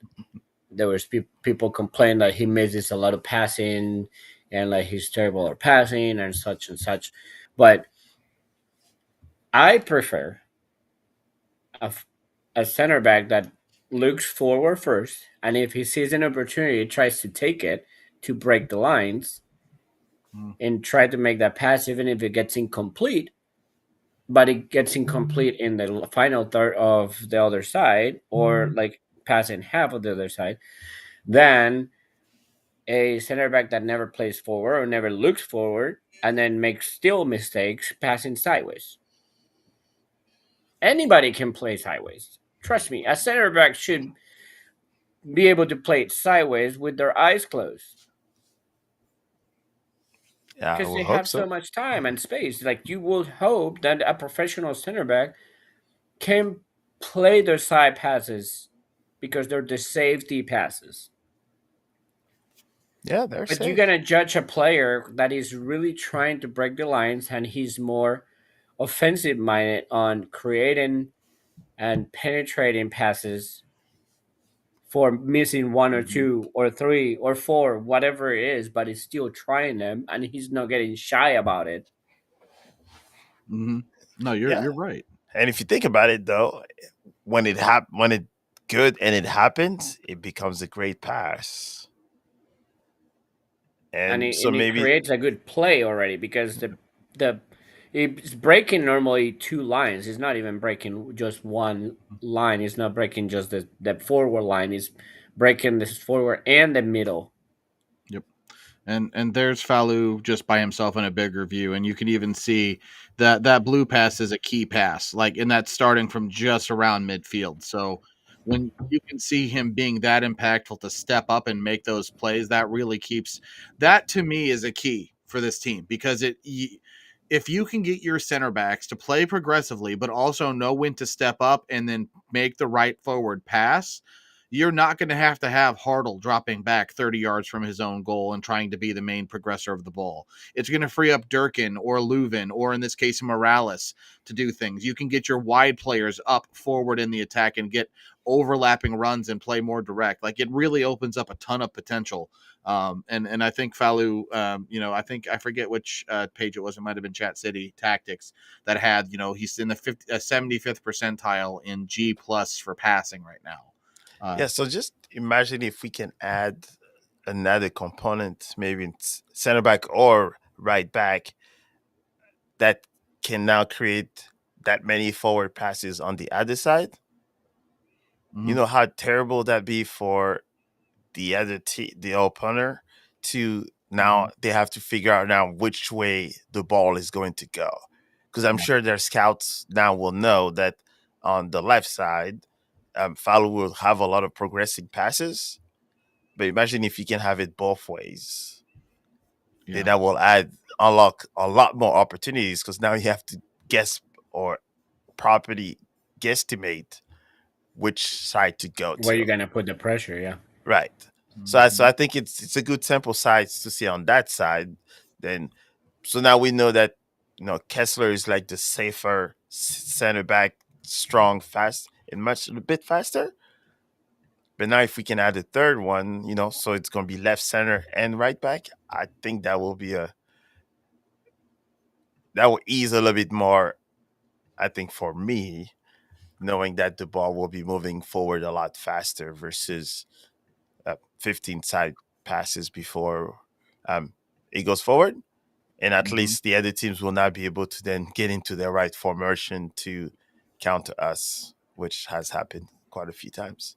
there was people complain that he misses a lot of passing and like he's terrible at passing and such, but I prefer a center back that looks forward first, and if he sees an opportunity, tries to take it to break the lines and try to make that pass, even if it gets incomplete. But it gets incomplete in the final third of the other side, or like passing half of the other side. Then a center back that never plays forward or never looks forward, and then makes still mistakes passing sideways. Anybody can play sideways. Trust me, a center back should be able to play it sideways with their eyes closed. Yeah, I Because will they hope have so so. much time and space. Like you would hope that a professional center back can play their side passes because they're the safety passes. Yeah, they're But safe. you're gonna judge a player that is really trying to break the lines and he's more offensive minded on creating and penetrating passes for missing one or two or three or four, whatever it is, but he's still trying them and he's not getting shy about it. Mm-hmm. No, you're right. And if you think about it, though, when it good and it happens, it becomes a great pass. And And it, so and it maybe creates a good play already because the it's breaking normally two lines. It's not even breaking just one line. It's not breaking just the forward line. It's breaking this forward and the middle. Yep. And there's Fallu just by himself in a bigger view, and you can even see that blue pass is a key pass, like, and that's starting from just around midfield. So when you can see him being that impactful to step up and make those plays, that really keeps that to me is a key for this team because if you can get your center backs to play progressively, but also know when to step up and then make the right forward pass, you're not going to have Hartle dropping back 30 yards from his own goal and trying to be the main progressor of the ball. It's going to free up Durkin or Leuven, or in this case, Morales, to do things. You can get your wide players up forward in the attack and get overlapping runs and play more direct. Like, it really opens up a ton of potential. And I think Fallu, I forget which page it was. It might have been Chat City Tactics that had, he's in the 75th percentile in G plus for passing right now. yeah. So just imagine if we can add another component, maybe it's center back or right back, that can now create that many forward passes on the other side. Mhm. You know how terrible that be for the other the opponent to now they have to figure out now which way the ball is going to go. Because I'm sure their scouts now will know that on the left side, Fowler will have a lot of progressing passes. But imagine if you can have it both ways. Yeah. Then that will unlock a lot more opportunities because now you have to guess or properly guesstimate which side to go Where to. you're gonna put the pressure? Yeah. Right. So I think it's a good sample size to see on that side. Then so now we know that Kessler is like the safer center back, strong, fast, and much a bit faster. But now if we can add a third one, so it's going to be left center and right back, I think that will ease a little bit more. I think for me, knowing that the ball will be moving forward a lot faster versus 15 side passes before it goes forward. And at least the other teams will not be able to then get into their right formation to counter us, which has happened quite a few times.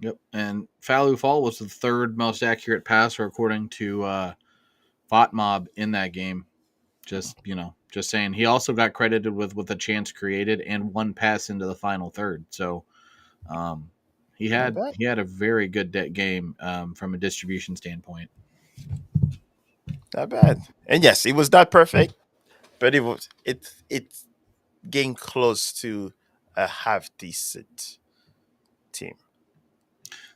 Yep. And Fallu Fall was the third most accurate passer according to FOTMob in that game. Just saying. He also got credited with a chance created and one pass into the final third. So he Not had bad. a very good game from a distribution standpoint. Not bad. And yes, it was not perfect, but it's getting close to a half decent team.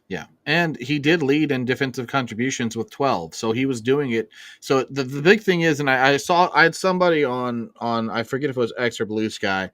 Yeah, and he did lead in defensive contributions with 12, so he was doing it. So the big thing is, and I had somebody on I forget if it was X or Blue Sky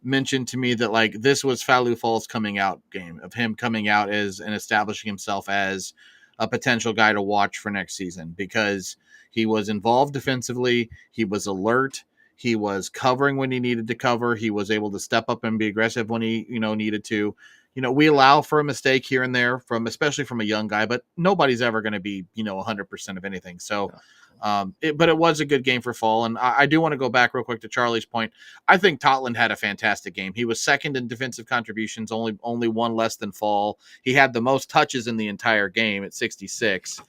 mentioned to me that like this was Fallu Fall's coming out game of him coming out as and establishing himself as a potential guy to watch for next season because he was involved defensively, he was alert, he was covering when he needed to cover, he was able to step up and be aggressive when he needed to. We allow for a mistake here and there especially from a young guy, but nobody's ever going to be 100% of anything. So but it was a good game for Fall. And I do want to go back real quick to Charlie's point. I think Totland had a fantastic game. He was second in defensive contributions, only one less than Fall. He had the most touches in the entire game at 66.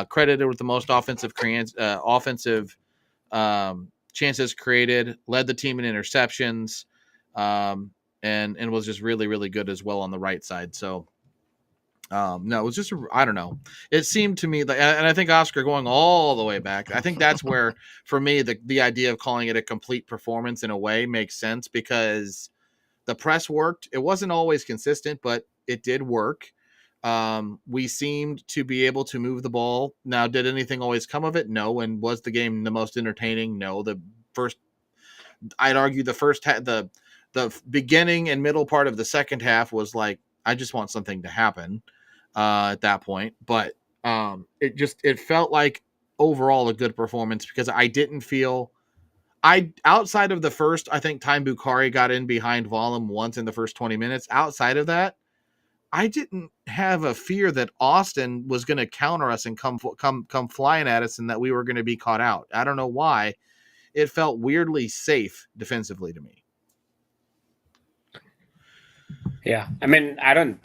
Credited with the most offensive chances created, led the team in interceptions, and was just really, really good as well on the right side. So no, it was just I don't know. It seemed to me that, and I think Oscar going all the way back. I think that's where, for me, the idea of calling it a complete performance in a way makes sense because the press worked. It wasn't always consistent, but it did work. We seemed to be able to move the ball. Now, did anything always come of it? No. And was the game the most entertaining? No. I'd argue the first the beginning and middle part of the second half was like I just want something to happen at that point. But it felt like overall a good performance because I didn't feel outside of the first, I think Time Bukhari got in behind Vollum once in the first 20 minutes. Outside of that, I didn't have a fear that Austin was going to counter us and come flying at us and that we were going to be caught out. I don't know why. It felt weirdly safe defensively to me. Yeah, I mean, I don't,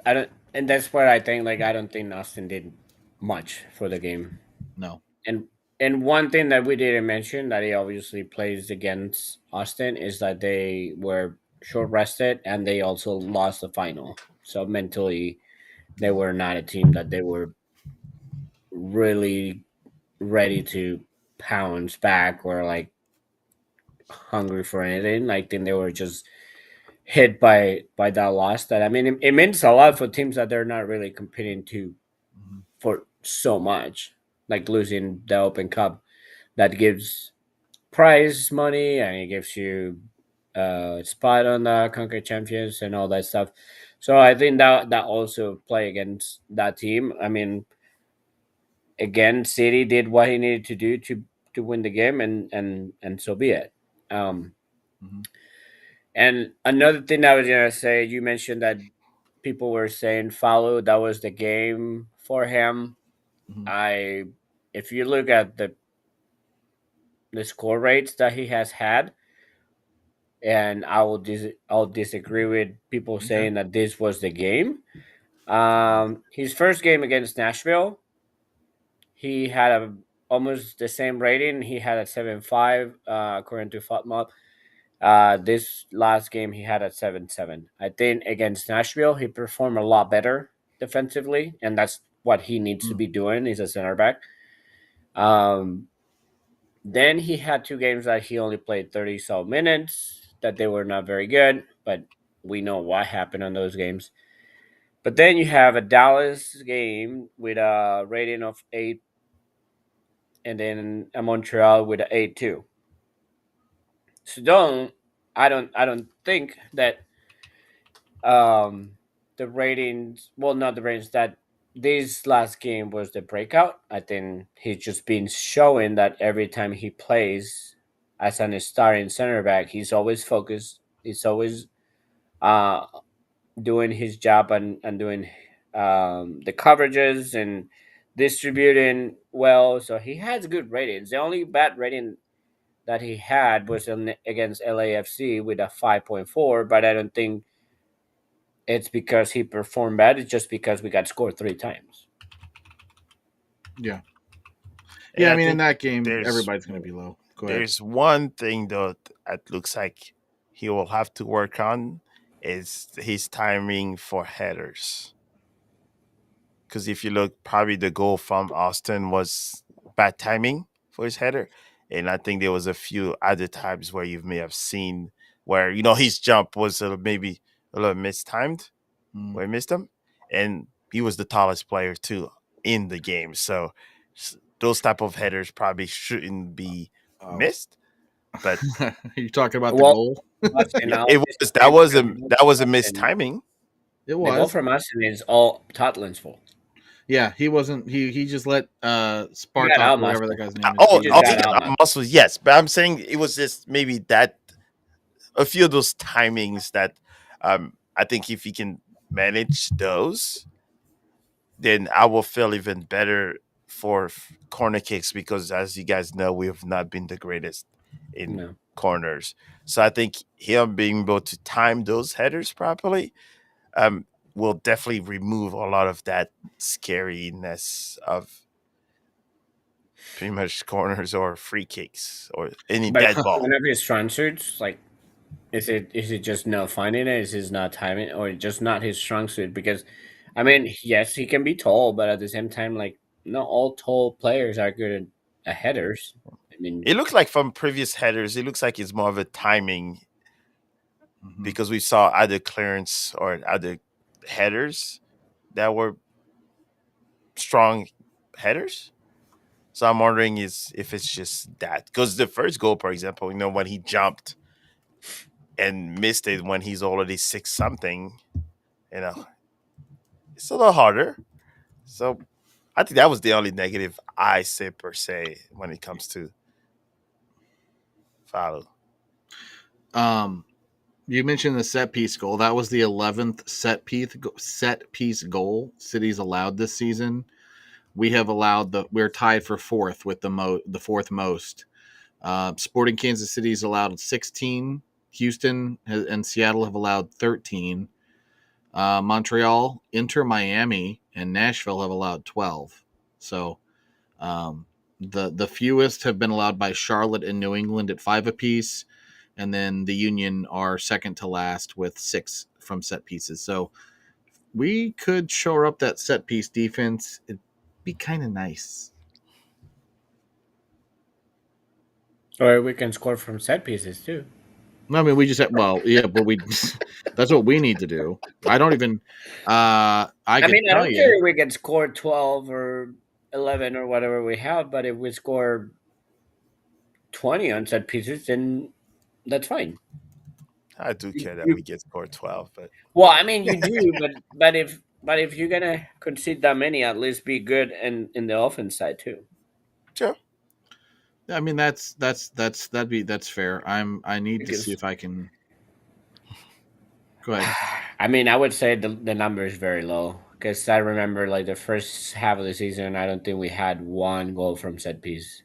and that's where I think like I don't think Austin did much for the game. No. And one thing that we didn't mention that he obviously plays against Austin is that they were short rested and they also lost the final. So mentally, they were not a team that they were really ready to pounce back or like hungry for anything. I think they were just hit by that loss. That I mean, it means a lot for teams that they're not really competing to for so much, like losing the Open Cup. That gives prize money and it gives you a spot on the Conquer Champions and all that stuff. So I think that also play against that team. I mean, again, City did what he needed to do to win the game, and so be it. Um, Mm-hmm. and another thing I was gonna say, you mentioned that people were saying follow, that was the game for him. Mhm. If you look at the score rates that he has had, and I'll disagree with people Okay. saying that this was the game. His first game against Nashville, he had almost the same rating. He had a 7.5 according to FOTMOB. This last game he had at 7.7. I think against Nashville he performed a lot better defensively, and that's what he needs to be doing. He's a center back. Then he had two games that he only played 30 so minutes, that they were not very good, but we know what happened on those games. But then you have a Dallas game with a rating of 8, and then a Montreal with an 8-2. So I don't think that the ratings, well, not the ratings, that this last game was the breakout. I think he's just been showing that every time he plays as an starting center back, he's always focused. He's always uh, doing his job and doing the coverages and distributing well. So he has good ratings. The only bad rating that he had was against LAFC with a 5.4, but I don't think it's because he performed bad. It's just because we got scored 3 times. Yeah. And Yeah, I I mean, in think that game, there's everybody's going to be low. Go ahead. there's one thing though that looks like he will have to work on is his timing for headers. Because if you look, probably the goal from Austin was bad timing for his header, and I think there was a few other times where you may have seen where his jump was maybe a little mistimed, Mm. where he missed him, and he was the tallest player too in the game. So those type of headers probably shouldn't be Oh. missed. But You're talking about the Well, goal? Austin, yeah, I'll it was disagree because that was a Austin, mistiming. It the goal was. from Austin is all Tottenham's fault. Yeah, he wasn't. He just let He got Spartak, out or whatever that muscle. guy's name is. He Oh, just He, he got out got muscle. muscles, yes, but I'm saying it was just maybe that a few of those timings that I think if he can manage those, then I will feel even better for corner kicks because, as you guys know, we have not been the greatest in No. corners. So I think him being able to time those headers properly will definitely remove a lot of that scariness of pretty much corners or free kicks or any But dead ball. one of his strong suits, like, is it just not finding it? Is it not timing, or just not his strong suit? Because, I mean, yes, he can be tall, but at the same time, like, not all tall players are good at headers. I mean, It looks like from previous headers, it looks like it's more of a timing Mhm. because we saw other clearance or other headers that were strong headers. So I'm wondering if it's just that because the first goal, for example, when he jumped and missed it when he's already 6 something, you know, it's a little harder. So I think that was the only negative I say per se when it comes to follow. You mentioned the set piece goal. That was the 11th set piece goal City's allowed this season. We're tied for fourth with the fourth most. Sporting Kansas City's allowed 16. Houston and Seattle have allowed 13. Montreal, Inter Miami, and Nashville have allowed 12. So the fewest have been allowed by Charlotte and New England at 5 apiece, and then the Union are second to last with 6 from set pieces. So we could shore up that set piece defense. It'd be kind of nice. or we can score from set pieces too. I mean, we just have, well, yeah, but we that's what we need to do. I don't even I I could mean, I tell don't care you. if we can score 12 or 11 or whatever we have, but if we score 20 on set pieces, then that's fine. I do care that we You, get scored 12, but well, I mean, you do, but if you're gonna concede that many, at least be good in the offense side too. sure. I mean, that's fair. I need to see Because if I can. Go ahead. I mean, I would say the number is very low because I remember like the first half of the season. I don't think we had one goal from set piece.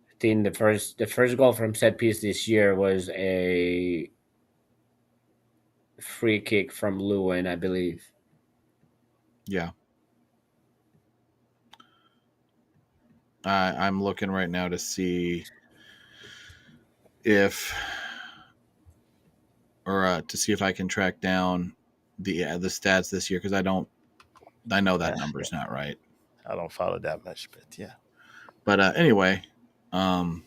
I think the first goal from set piece this year was a free kick from Lewin, I believe. Yeah. I'm looking right now to see if I can track down the stats this year because I know that number's not right. I don't follow that much, but yeah. But anyway, so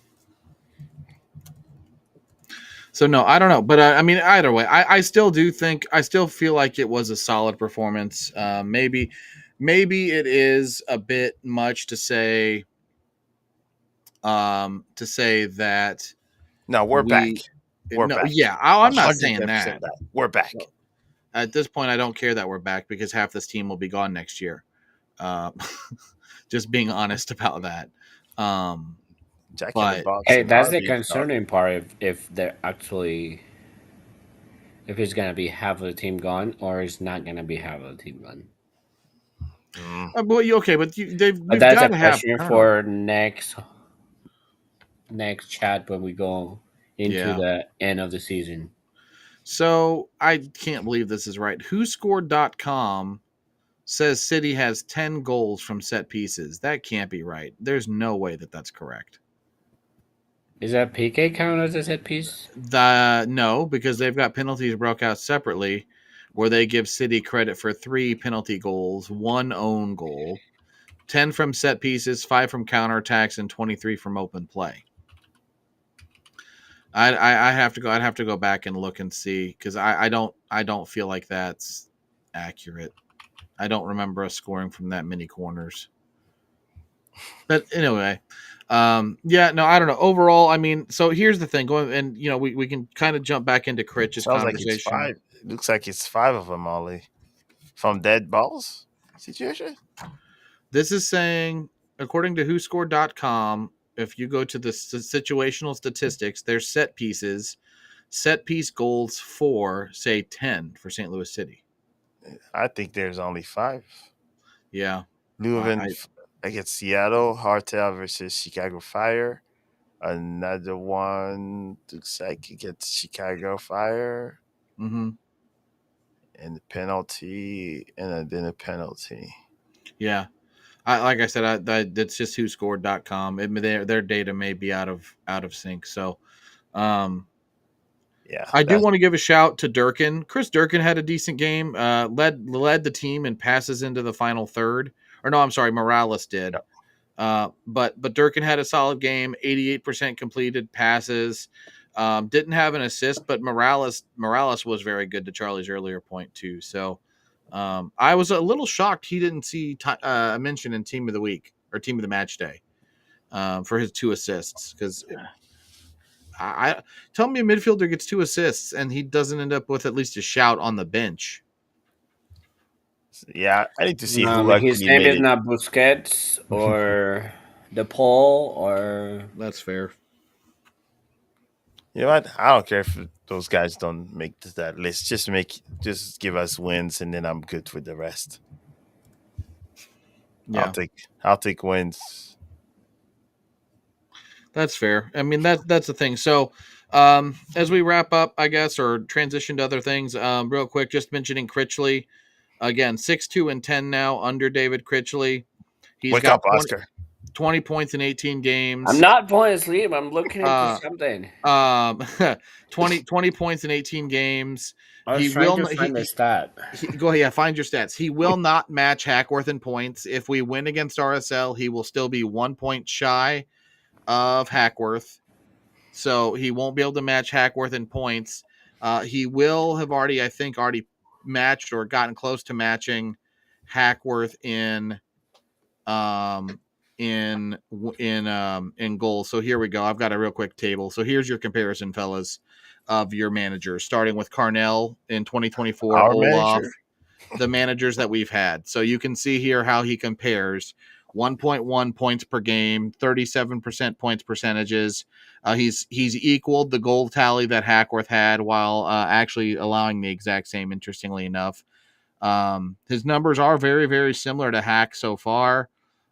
no, I don't know. But I mean, either way, I still feel like it was a solid performance. Maybe it is a bit much to say that No, we're back. We're back. Yeah, I'm not saying 110% that. back. We're back. At this point, I don't care that we're back because half this team will be gone next year. Just being honest about that. Jack but- in the box. Hey, and that's the Harvey is concerning part. If they're actually, if it's gonna be half of the team gone, or it's not gonna be half of the team gone. Mm. Well, okay, but they've But that's got a to have question turnover. for next chat when we go into the end of the season. So I can't believe this is right. WhoScored.com says City has 10 goals from set pieces. That can't be right. There's no way that that's correct. Is that PK count as a set piece? No, because they've got penalties broke out separately, where they give City credit for 3 penalty goals, 1 own goal, 10 from set pieces, 5 from counterattacks, and 23 from open play. I have to go. I'd have to go back and look and see because I don't feel like that's accurate. I don't remember us scoring from that many corners. But anyway, yeah, no, I don't know. Overall, I mean, so here's the thing. Going and we can kind of jump back into Critch's Sounds like conversation. it's 5. It looks like it's 5 of them, Ollie. From dead balls situation? This is saying, according to WhoScored.com, if you go to the situational statistics, there's set pieces, set piece goals for, say, 10 for St. Louis City. I think there's only 5. Yeah. Leuven against Seattle, Hartel versus Chicago Fire. Another one looks like against Chicago Fire. Mm-hmm. And the penalty, and then a penalty. Yeah. Like I said, that's just WhoScored.com. Their data may be out of sync. So, yeah, I do want to give a shout to Durkin. Chris Durkin had a decent game. Led the team in passes into the final third. Or no, I'm sorry, Morales did. Yep. But Durkin had a solid game. 88% completed passes. Didn't have an assist, but Morales was very good, to Charlie's earlier point too. So I was a little shocked he didn't see a mention in Team of the Week or Team of the Match Day for his 2 assists because. I tell me a midfielder gets 2 assists and he doesn't end up with at least a shout on the bench. Yeah, I need to see who his actually name made is it. not Busquets or the Paul or That's fair. You know what? I don't care if those guys don't make that list. Just give us wins, and then I'm good with the rest. Yeah, I'll take wins. that's fair. I mean that's the thing. So as we wrap up, I guess, or transition to other things, real quick, just mentioning Critchley again, 6-2-10 now under David Critchley. He's Wake got up, Oscar. 20 points in 18 games. I'm not falling asleep. I'm looking into something. 20 points in 18 games. I was trying to find the stat. Go ahead, find your stats. He will not match Hackworth in points. If we win against RSL, he will still be 1 point shy of Hackworth. So he won't be able to match Hackworth in points. He will have already matched or gotten close to matching Hackworth in goals. So here we go. I've got a real quick table. So here's your comparison, fellas, of your managers, starting with Carnell in 2024. Our Olaf, manager? the managers that we've had. So you can see here how he compares 1.1 points per game, 37% points percentages. He's equaled the goal tally that Hackworth had while actually allowing the exact same, interestingly enough. His numbers are very, very similar to Hack so far.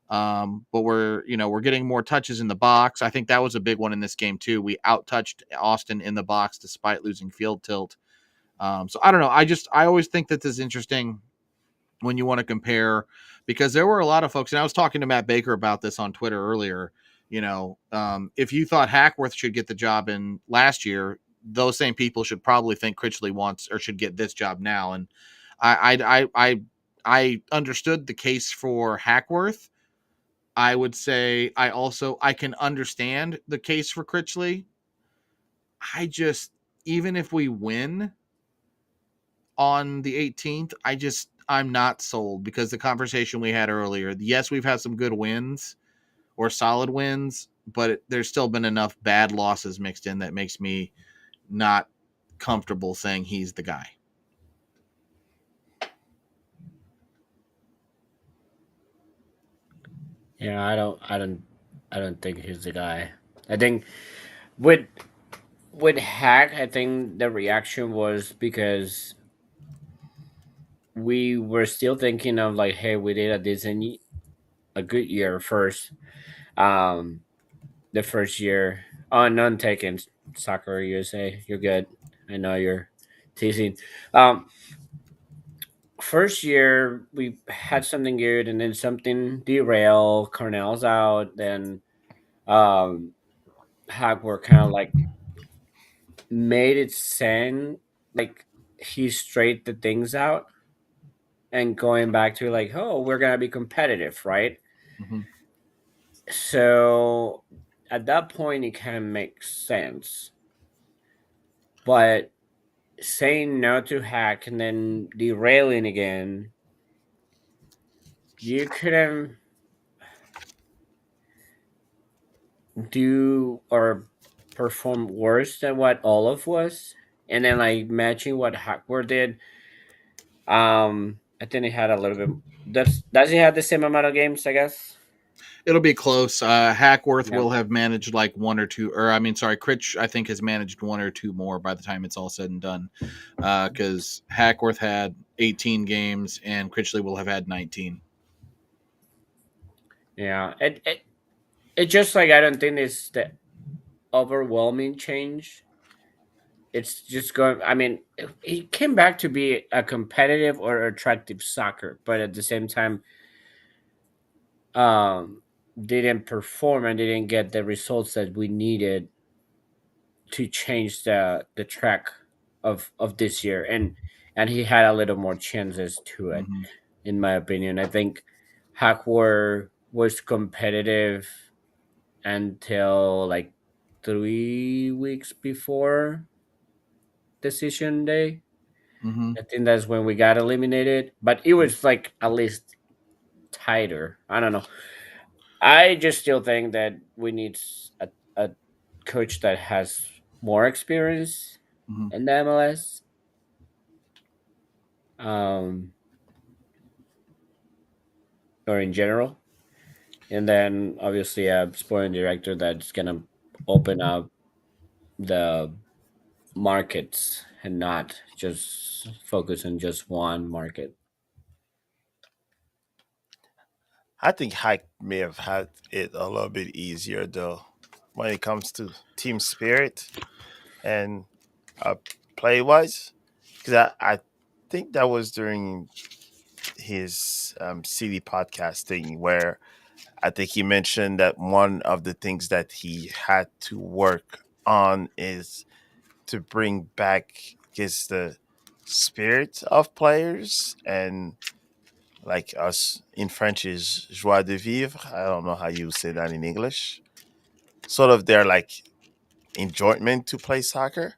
But we're getting more touches in the box. I think that was a big one in this game too. We out-touched Austin in the box despite losing field tilt. So I don't know. I always think that this is interesting when you want to compare, because there were a lot of folks, and I was talking to Matt Baker about this on Twitter earlier. If you thought Hackworth should get the job in last year, those same people should probably think Critchley wants or should get this job now. And I understood the case for Hackworth. I would say I can understand the case for Critchley. Even if we win on the 18th, I'm not sold, because the conversation we had earlier, yes, we've had some good wins or solid wins, but there's still been enough bad losses mixed in that makes me not comfortable saying he's the guy. Yeah, I don't think he's the guy. I think with Hack, I think the reaction was because we were still thinking of like, hey, we did a good year first. Um, the first year. Oh, none taken. Soccer USA, you're good. I know you're teasing. Um, First year we had something good, and then something derail. Cornell's out. Then um, Hagward kind of like made it sound like he straightened the things out and going back to like, oh, we're gonna be competitive, right? Mm-hmm. So at that point, it kind of makes sense. But saying no to Hack and then derailing again, you couldn't do or perform worse than what Olaf was. And then like matching what Hackworth did. I think he had a little bit. Does he have the same amount of games? I guess. It'll be close. Hackworth Yeah. will have managed like one or two, or I mean, sorry, Critch, I think, has managed one or two more by the time it's all said and done. Because Hackworth had 18 games and Critchley will have had 19. Yeah. It just like I don't think it's the overwhelming change. It's just going. I mean, he came back to be a competitive or attractive soccer, but at the same time, um, didn't perform and didn't get the results that we needed to change the track of this year. And he had a little more chances to it, Mm-hmm. in my opinion. I think Hackworth was competitive until like 3 weeks before decision day. Mm-hmm. I think that's when we got eliminated, but it was like at least tighter. I don't know. I just still think that we need a coach that has more experience Mm-hmm. in the MLS, um, or in general, and then obviously a sporting director that's gonna open up the markets and not just focus on just one market. I think Hike may have had it a little bit easier though when it comes to team spirit and uh, play wise, because I think that was during his CD podcast thing where I think he mentioned that one of the things that he had to work on is to bring back, I guess, the spirit of players, and like us in French is joie de vivre. I don't know how you say that in English. Sort of their like enjoyment to play soccer.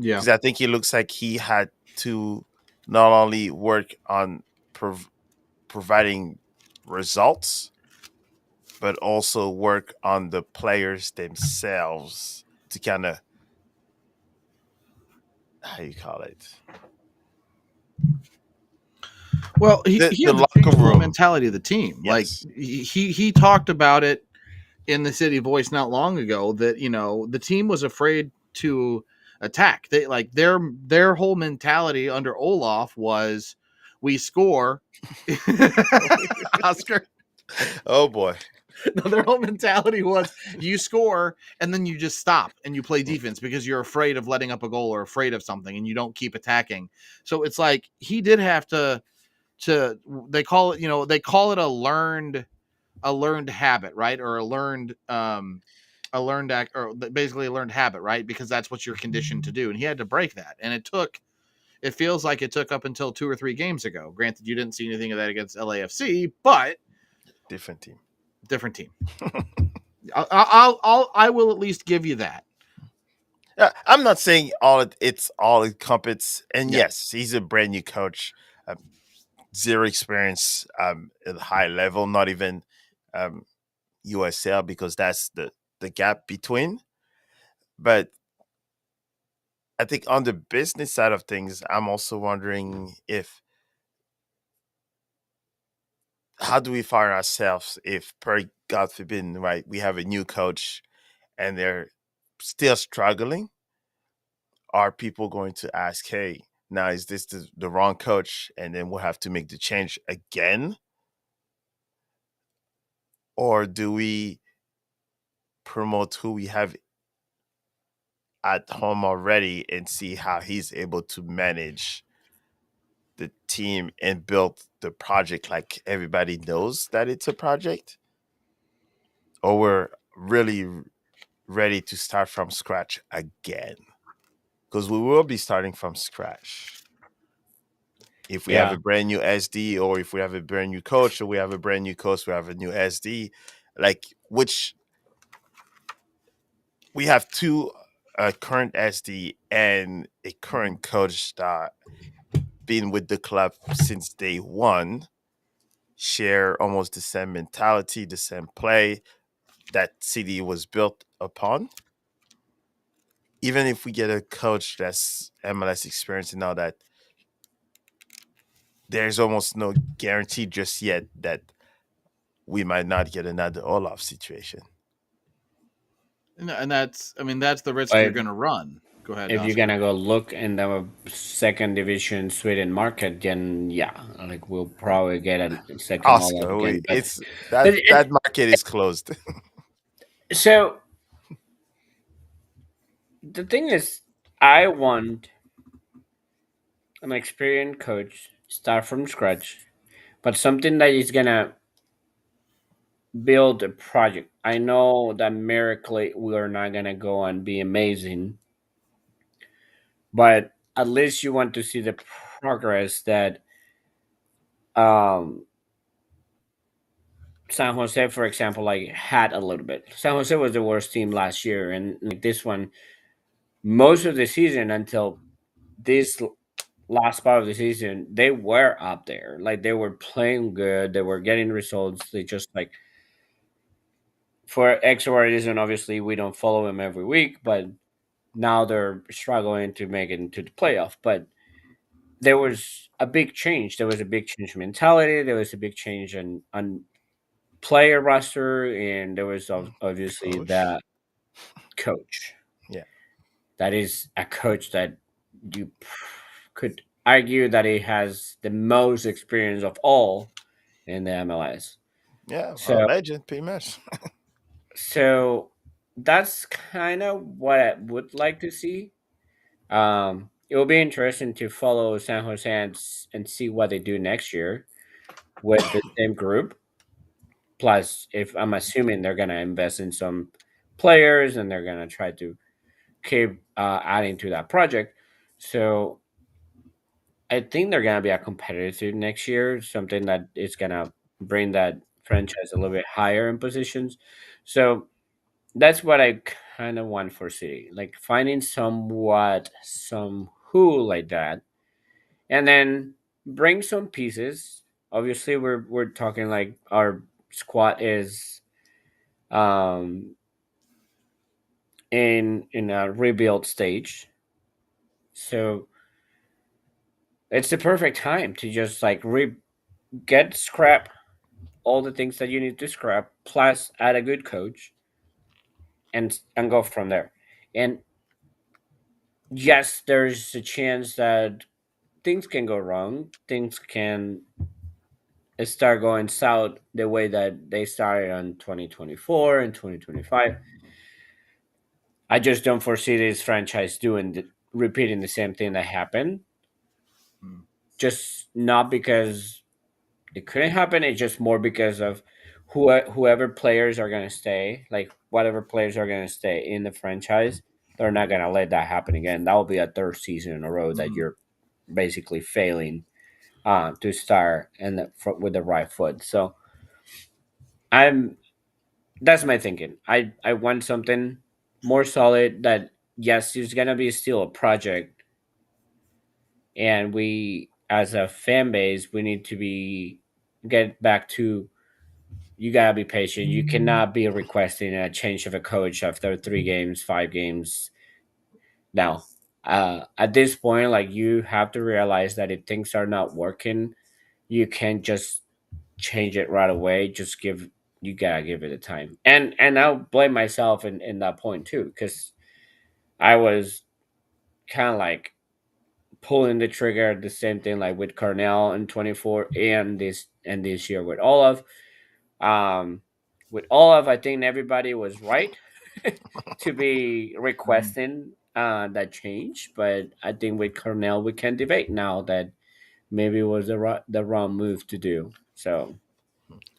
Yeah. Because I think it looks like he had to not only work on providing results, but also work on the players themselves to kind of, how you call it, Well, he The had to change locker the whole room. mentality of the team. Like Yes. he talked about it in the City Voice not long ago that the team was afraid to attack. They like their whole mentality under Olaf was we score. Oscar. Oh boy. No, their whole mentality was you score and then you just stop and you play defense because you're afraid of letting up a goal or afraid of something and you don't keep attacking. So it's like he did have to they call it a learned habit, right? Or a learned act, or basically a learned habit, right? Because that's what you're conditioned to do. And he had to break that. And it feels like it took up until 2 or 3 games ago. Granted, you didn't see anything of that against LAFC, but Different team. different team. I will at least give you that. I'm not saying it's all encompass. And Yeah. yes, he's a brand new coach, zero experience at a high level, not even USL, because that's the gap between. But I think on the business side of things, I'm also wondering if how do we find ourselves if, per God forbid, right, we have a new coach and they're still struggling? Are people going to ask, hey, now is this the wrong coach? And then we'll have to make the change again? Or do we promote who we have at home already and see how he's able to manage the team and build the project like everybody knows that it's a project? Or we're really ready to start from scratch again? Because we will be starting from scratch. If we have Yeah. a brand new SD, or if we have a brand new coach, or we have a brand new coach, we have a new SD, like which we have two current SD and a current coach that been with the club since day one, share almost the same mentality, the same play that City was built upon. Even if we get a coach that's MLS experience and all that, there's almost no guarantee just yet that we might not get another Olaf situation. And that's the risk you're But going to run. Go ahead, if you're Oscar. gonna go look in the second division Sweden market, then yeah, like we'll probably get a second Olaf Oscar, again. it's But that market is closed. so the thing is, I want an experienced coach, start from scratch, but something that is gonna build a project. I know that miraculously we are not gonna go and be amazing, but at least you want to see the progress that um San Jose, for example, like had a little bit. San Jose was the worst team last year, and like this one, most of the season until this last part of the season, they were up there. Like they were playing good, they were getting results. They just like for X or Y reason, obviously we don't follow them every week, but now they're struggling to make it into the playoff. But there was a big change. There was a big change in mentality. There was a big change in player roster, and there was obviously Coach. that coach. Yeah. That is a coach that you could argue that he has the most experience of all in the MLS. Yeah, a So, legend, pretty much. so that's kind of what I would like to see. It will be interesting to follow San Jose and see what they do next year with the same group. Plus, if I'm assuming they're gonna invest in some players and they're gonna try to keep adding to that project. So I think they're gonna be a competitor next year, something that is gonna bring that franchise a little bit higher in positions. So that's what I kind of want for City, like finding some who like that, and then bring some pieces. Obviously, we're talking like our squad is um in a rebuild stage. So it's the perfect time to just like get scrap all the things that you need to scrap, plus add a good coach, and go from there. And yes, there's a chance that things can go wrong. Things can start going south the way that they started on 2024 and 2025. I just don't foresee this franchise repeating the same thing that happened. Mm. Just not because it couldn't happen. It's just more because of whoever players are gonna stay, like whatever players are gonna stay in the franchise. They're not gonna let that happen again. That will be a third season in a row that Mhm. you're basically failing to start with the right foot. So I'm that's my thinking. I want something more solid. That yes, it's gonna be still a project, and we as a fan base we need to be get back to. You gotta be patient. You cannot be requesting a change of a coach after 3 games, 5 games. Now, at this point, like you have to realize that if things are not working, you can't just change it right away. You gotta give it a time. And I'll blame myself in that point too, because I was kind of like pulling the trigger the same thing like with Cornell in 24 and this year with Olaf. Um, with Olaf, I think everybody was right to be Mhm. requesting that change, but I think with Cornell we can debate now that maybe it was the wrong move to do. So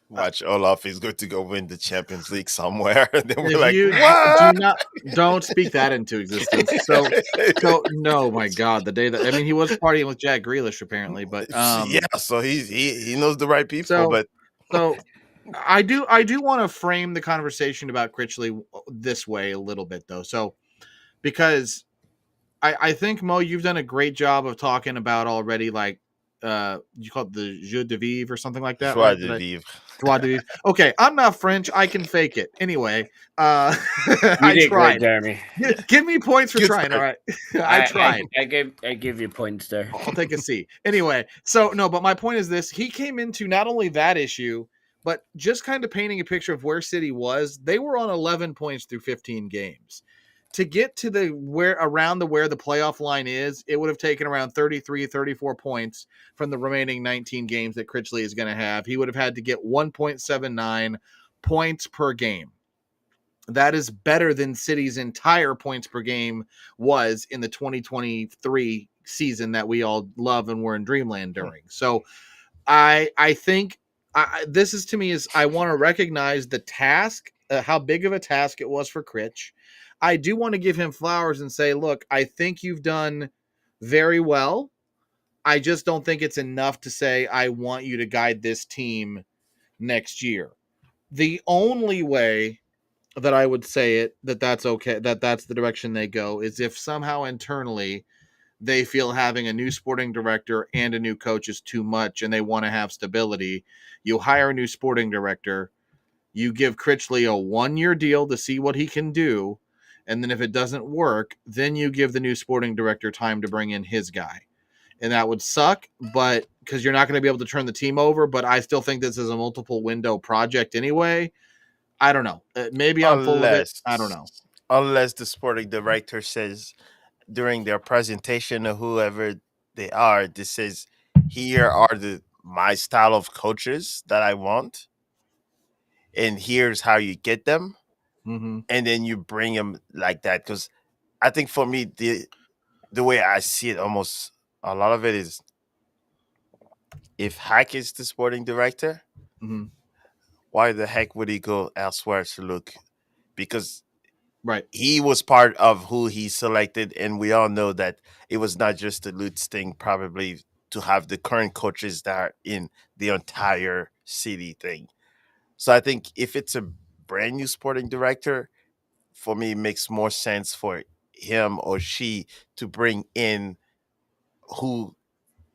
Watch Olaf is going to go win the Champions League somewhere. And then we're If like, you do what? not, don't speak that into existence. So no, my God, the day that I mean, he was partying with Jack Grealish apparently, but Yeah, so he knows the right people, so but so I do want to frame the conversation about Critchley this way a little bit though. So because I think Mo, you've done a great job of talking about already like you call it the jeu de vivre or something like that, joie right? de vivre. Joie de vivre. Okay, I'm not French. I can fake it. Anyway, you I did great, tried. Jeremy. Give me points for Good trying. All start. right, I tried. I give you points there. I'll take a C. Anyway, so no, but my point is this: he came into not only that issue, but just kind of painting a picture of where City was. They were on 11 points through 15 games. To get to the where the playoff line is, it would have taken around 33, 34 points from the remaining 19 games that Critchley is going to have. He would have had to get 1.79 points per game. That is better than City's entire points per game was in the 2023 season that we all love and were in dreamland during. So I think this is to me is I want to recognize the task, how big of a task it was for Critch. I do want to give him flowers and say, look, I think you've done very well. I just don't think it's enough to say I want you to guide this team next year. The only way that I would say it that's okay, that's the direction they go, is if somehow internally they feel having a new sporting director and a new coach is too much and they want to have stability. You hire a new sporting director, you give Critchley a 1-year deal to see what he can do, and then if it doesn't work, then you give the new sporting director time to bring in his guy. And that would suck, but because you're not going to be able to turn the team over, but I still think this is a multiple window project anyway. I don't know. Maybe I'm full of it. unless I don't know. unless the sporting director says during their presentation or whoever they are, this says here are the my style of coaches that I want, and here's how you get them, Mm-hmm. and then you bring them like that. Because I think for me, the way I see it, almost a lot of it is if Hack is the sporting director, Mm-hmm. why the heck would he go elsewhere to look? Because Right. he was part of who he selected, and we all know that it was not just the Lutz thing, probably to have the current coaches that are in the entire city thing. So I think if it's a brand new sporting director, for me, it makes more sense for him or she to bring in who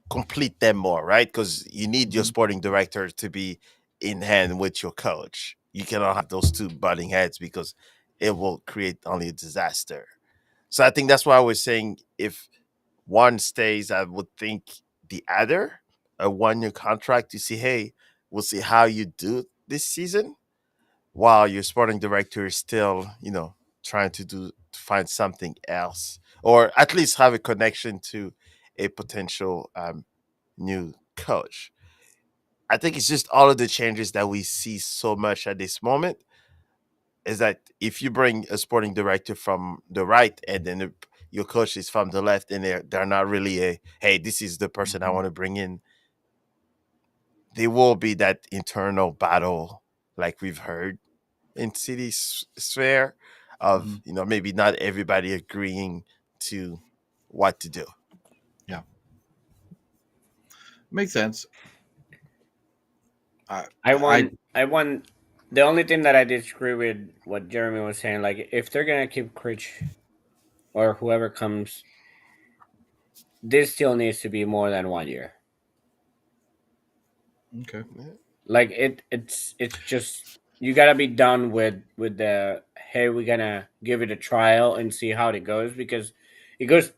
complete them more, right? Because you need your Mm-hmm. sporting director to be in hand with your coach. You cannot have those two butting heads because it will create only a disaster. So I think that's why I was saying if one stays, I would think the other, a 1-year contract to see, hey, we'll see how you do this season, while your sporting director is still, trying to find something else, or at least have a connection to a potential new coach. I think it's just all of the changes that we see so much at this moment is that if you bring a sporting director from the right and then your coach is from the left, and they're not really a, hey, this is the person I want to bring in, there will be that internal battle like we've heard in city sphere of, maybe not everybody agreeing to what to do. Yeah. Makes sense. I want. The only thing that I disagree with what Jeremy was saying, like if they're gonna keep Critch or whoever comes, this still needs to be more than 1 year. Okay. Like it's just you gotta be done with the, hey, we're gonna give it a trial and see how it goes, because it goes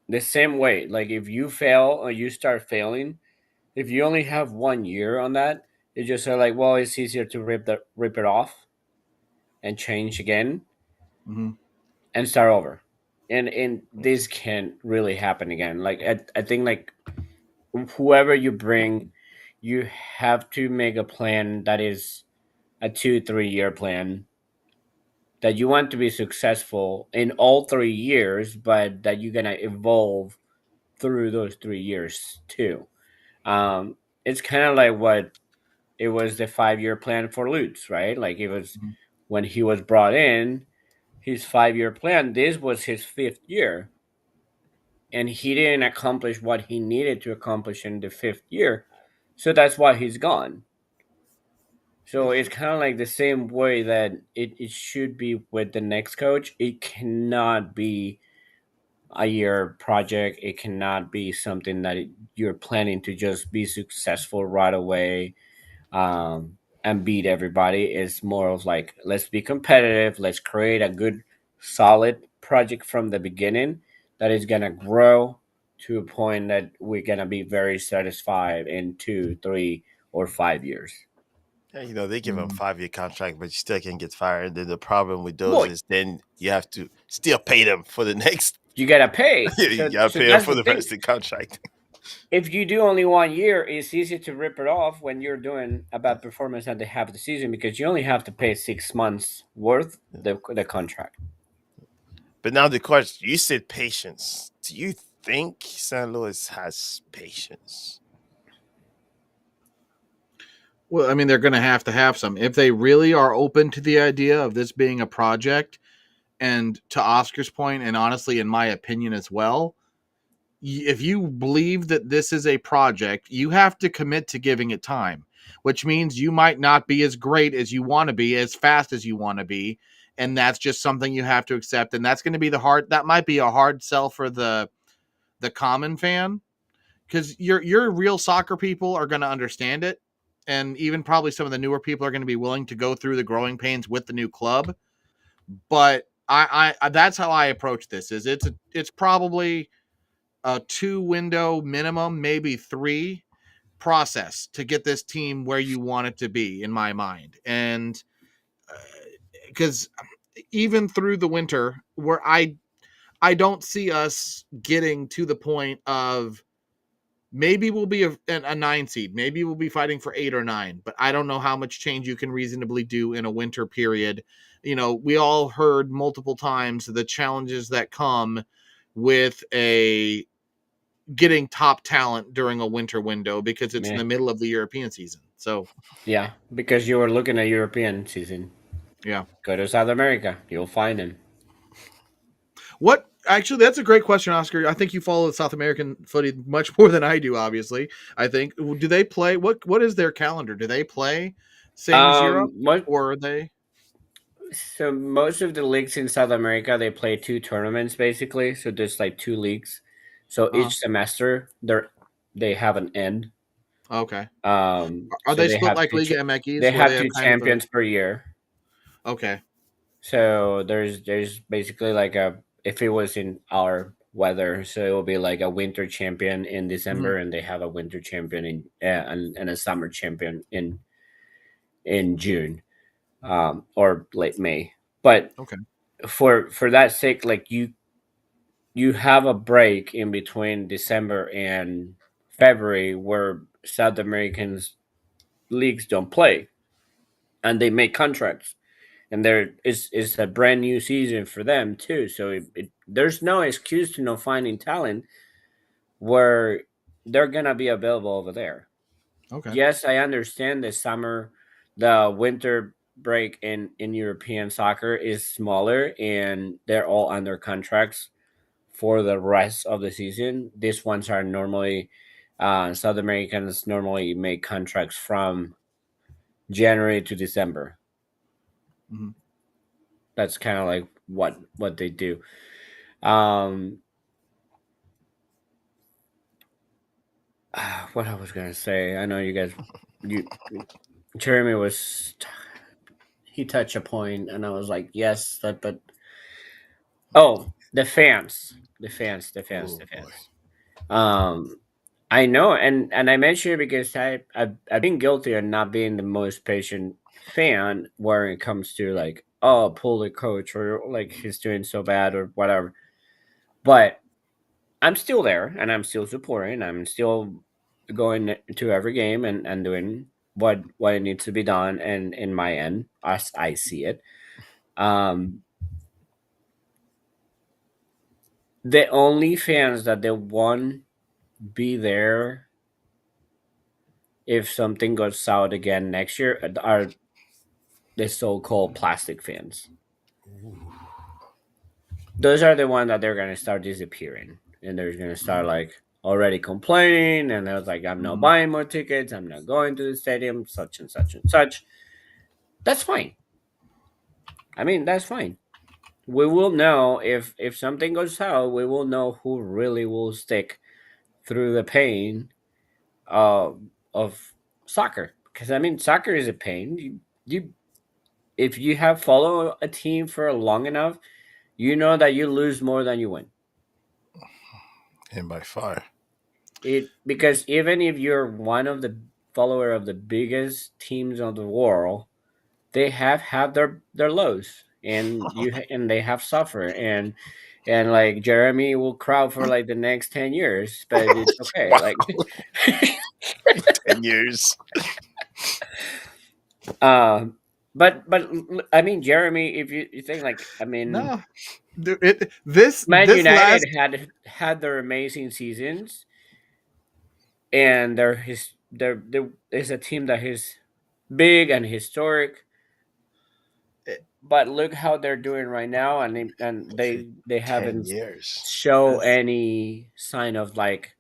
the same way. Like if you fail or you start failing, if you only have 1 year on that, it's just like, well, it's easier to rip it off and change again Mm-hmm. and start over. And this can't really happen again. Like I think like whoever you bring, you have to make a plan that is a 2-3 year plan, that you want to be successful in all 3 years, but that you're gonna evolve through those 3 years too. It's kind of like what it was, the 5 year plan for Lutz, right? Like it was Mm-hmm. when he was brought in, his 5 year plan. This was his 5th year, and he didn't accomplish what he needed to accomplish in the 5th year, so that's why he's gone. So it's kind of like the same way that it should be with the next coach. It cannot be a year project. It cannot be something that you're planning to just be successful right away, and beat everybody. It's more of like, let's be competitive. Let's create a good, solid project from the beginning that is going to grow to a point that we're going to be very satisfied in 2, 3, or 5 years. Yeah, they give them Mm-hmm. 5-year contract, but you still can get fired. Then the problem with those Boy, is then you have to still pay them for the next. you got to pay. You gotta So pay them that's for the the thing. rest of the contract. If you do only 1 year, it's easy to rip it off when you're doing a bad performance at the half of the season, because you only have to pay 6 months worth the contract. But now the question: you said patience. Do you think St. Louis has patience? Well, I mean, they're going to have some. If they really are open to the idea of this being a project, and to Oscar's point, and honestly, in my opinion as well, if you believe that this is a project, you have to commit to giving it time, which means you might not be as great as you want to be, as fast as you want to be. And that's just something you have to accept. And that's going to be that might be a hard sell for the common fan, because your real soccer people are going to understand it. And even probably some of the newer people are going to be willing to go through the growing pains with the new club. But I that's how I approach this. It's probably a 2 window minimum, maybe 3 process to get this team where you want it to be, in my mind. And because even through the winter, where I don't see us getting to the point of, maybe we'll be a 9 seed, maybe we'll be fighting for 8 or 9, but I don't know how much change you can reasonably do in a winter period. We all heard multiple times the challenges that come with getting top talent during a winter window, because it's in the middle of the European season. So Yeah, because you were looking at European season. yeah. Go to South America, you'll find him. What actually, that's a great question, Oscar. I think you follow the South American footy much more than I do, obviously. I think, do they play, what is their calendar? Do they play same as Europe, Most or are they? so most of the leagues in South America, they play 2 tournaments basically. So there's like 2 leagues. So Uh-huh. each semester they have an end. Okay. Are So they split like Liga they MX, where they have have two kind of a? champions per year. Okay. So there's basically like a, if it was in our weather. So it will be like a winter champion in December, and they have a winter champion and a summer champion in June, or late May. But Okay. for that sake, like you have a break in between December and February where South Americans leagues don't play, and they make contracts, and there is a brand new season for them too. So there's no excuse to not finding talent where they're gonna be available over there. Okay. Yes, I understand the winter break in European soccer is smaller, and they're all under contracts for the rest of the season. These ones are normally South Americans normally make contracts from January to December. Mhm. That's kind of like what they do. Um, what I was gonna say, I know you Jeremy he touched a point, and I was like, yes, but oh, the Oh boy. fans. Um, I know, and I mentioned it because I've been guilty of not being the most patient fan where it comes to like, oh, pull the coach, or like he's doing so bad or whatever. But I'm still there, and I'm still supporting. I'm still going to every game and doing what it needs to be done, and in my end, as I see it. Um, the only fans that they won't be there if something goes south again next year are the so-called plastic fans. Those are the ones that they're gonna start disappearing, and they're gonna start like already complaining, and they're like, "I'm not Mhm. buying more tickets. I'm not going to the stadium. Such and such and such." That's fine. I mean, that's fine. We will know if something goes south. We will know who really will stick through the pain of soccer. Because I mean, soccer is a pain. You if you have followed a team for long enough, you know that you lose more than you win. And by far. It because even if you're one of the follower of the biggest teams of the world, they have had their lows, and and they have suffered, and like Jeremy will cry for like the next 10 years, but it's okay. Wow. Like, 10 years. um, but I mean, Jeremy, if you think like, I mean, No, this Man United last. had their amazing seasons, and there is a team that is big and historic. But look how they're doing right now, and they Ten haven't years. show This, any sign of like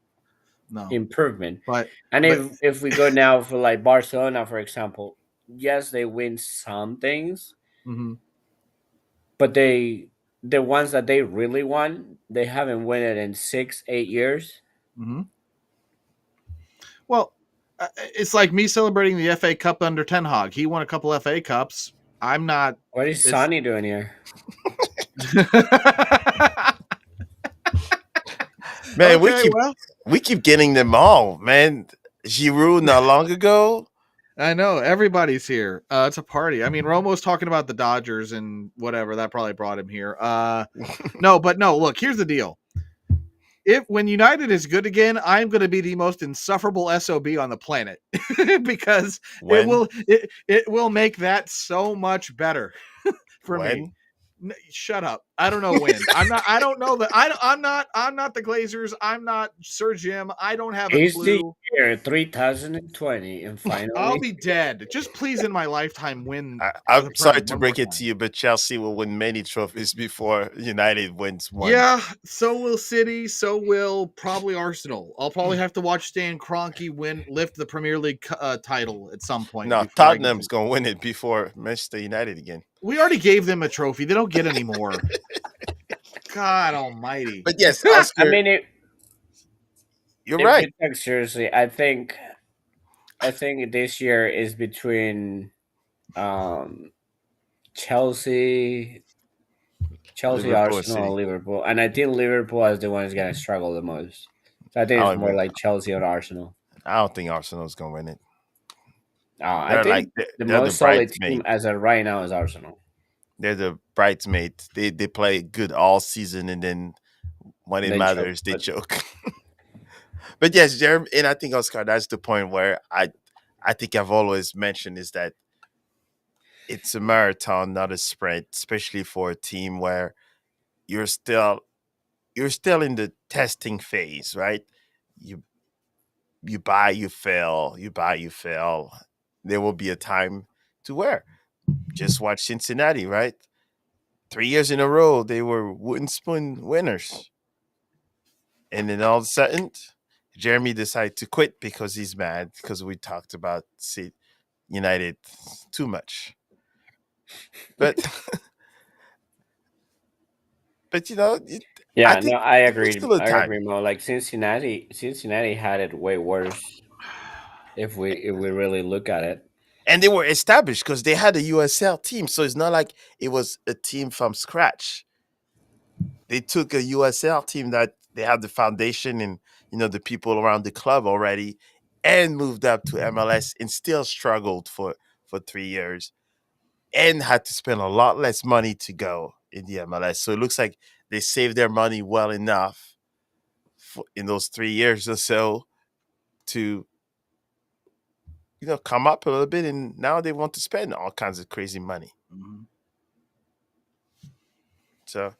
no, improvement. but And but if we go now for like Barcelona, for example, yes, they win some things, mhm, but the ones that they really won, they haven't won it in 6-8 years. mhm. Well, it's like me celebrating the FA Cup under Ten Hag. He won a couple FA Cups. I'm not. What is It's Sonny doing here? Man, okay. Well, we keep getting them all, man. Giroud not long ago. I know everybody's here. It's a party. I mean, Romo's talking about the Dodgers and whatever. That probably brought him here. No, but no. Look, here's the deal. If when United is good again, I'm going to be the most insufferable SOB on the planet because When? it will make that so much better for me. When? Shut up. I don't know when. I don't know that. I'm not the Glazers. I'm not Sir Jim. I don't have a It's the clue. year 3020, and I'll finally, be dead. Just please in my lifetime win I'm the sorry Prem to one more break it time. to you, but Chelsea will win many trophies before United wins one. Yeah, so will City. So will probably Arsenal. I'll probably have to watch Stan Kroenke lift the Premier League title at some point No, before I get to. Tottenham's gonna win it before Manchester United again. We already gave them a trophy. They don't get any more. God Almighty. But yes, I Oscar, mean, you're if right. you talk seriously, I think this year is between um, Chelsea, Chelsea, Liverpool Arsenal, City. Liverpool, and I think Liverpool is the one who's gonna struggle the most. So I think I it's don't more even. like Chelsea or Arsenal. I don't think Arsenal's gonna win it. I They're like think the they're the most solid team bridesmaid. as of right now is Arsenal. They're the bridesmaid. They play good all season, and then when it They choke, matters, they but choke. But yes, Jeremy, and I think Oscar, that's the point where I think I've always mentioned is that it's a marathon, not a sprint, especially for a team where you're still you're still in the testing phase, right? You you buy, you fail, you buy, you fail. There will be a time to where just watch Cincinnati, right? 3 years in a row, they were wooden spoon winners. And then all of a sudden, Jeremy decided to quit because he's mad because we talked about United too much. But but I yeah, no, think I there's agree. still a I time. agree more. Like Cincinnati had it way worse if we really look at it. And they were established because they had a USL team. So it's not like it was a team from scratch. They took a USL team that they had the foundation and the people around the club already, and moved up to MLS and still struggled for 3 years and had to spend a lot less money to go in the MLS. So it looks like they saved their money well enough in those 3 years or so to come up a little bit, and now they want to spend all kinds of crazy money. Mhm. So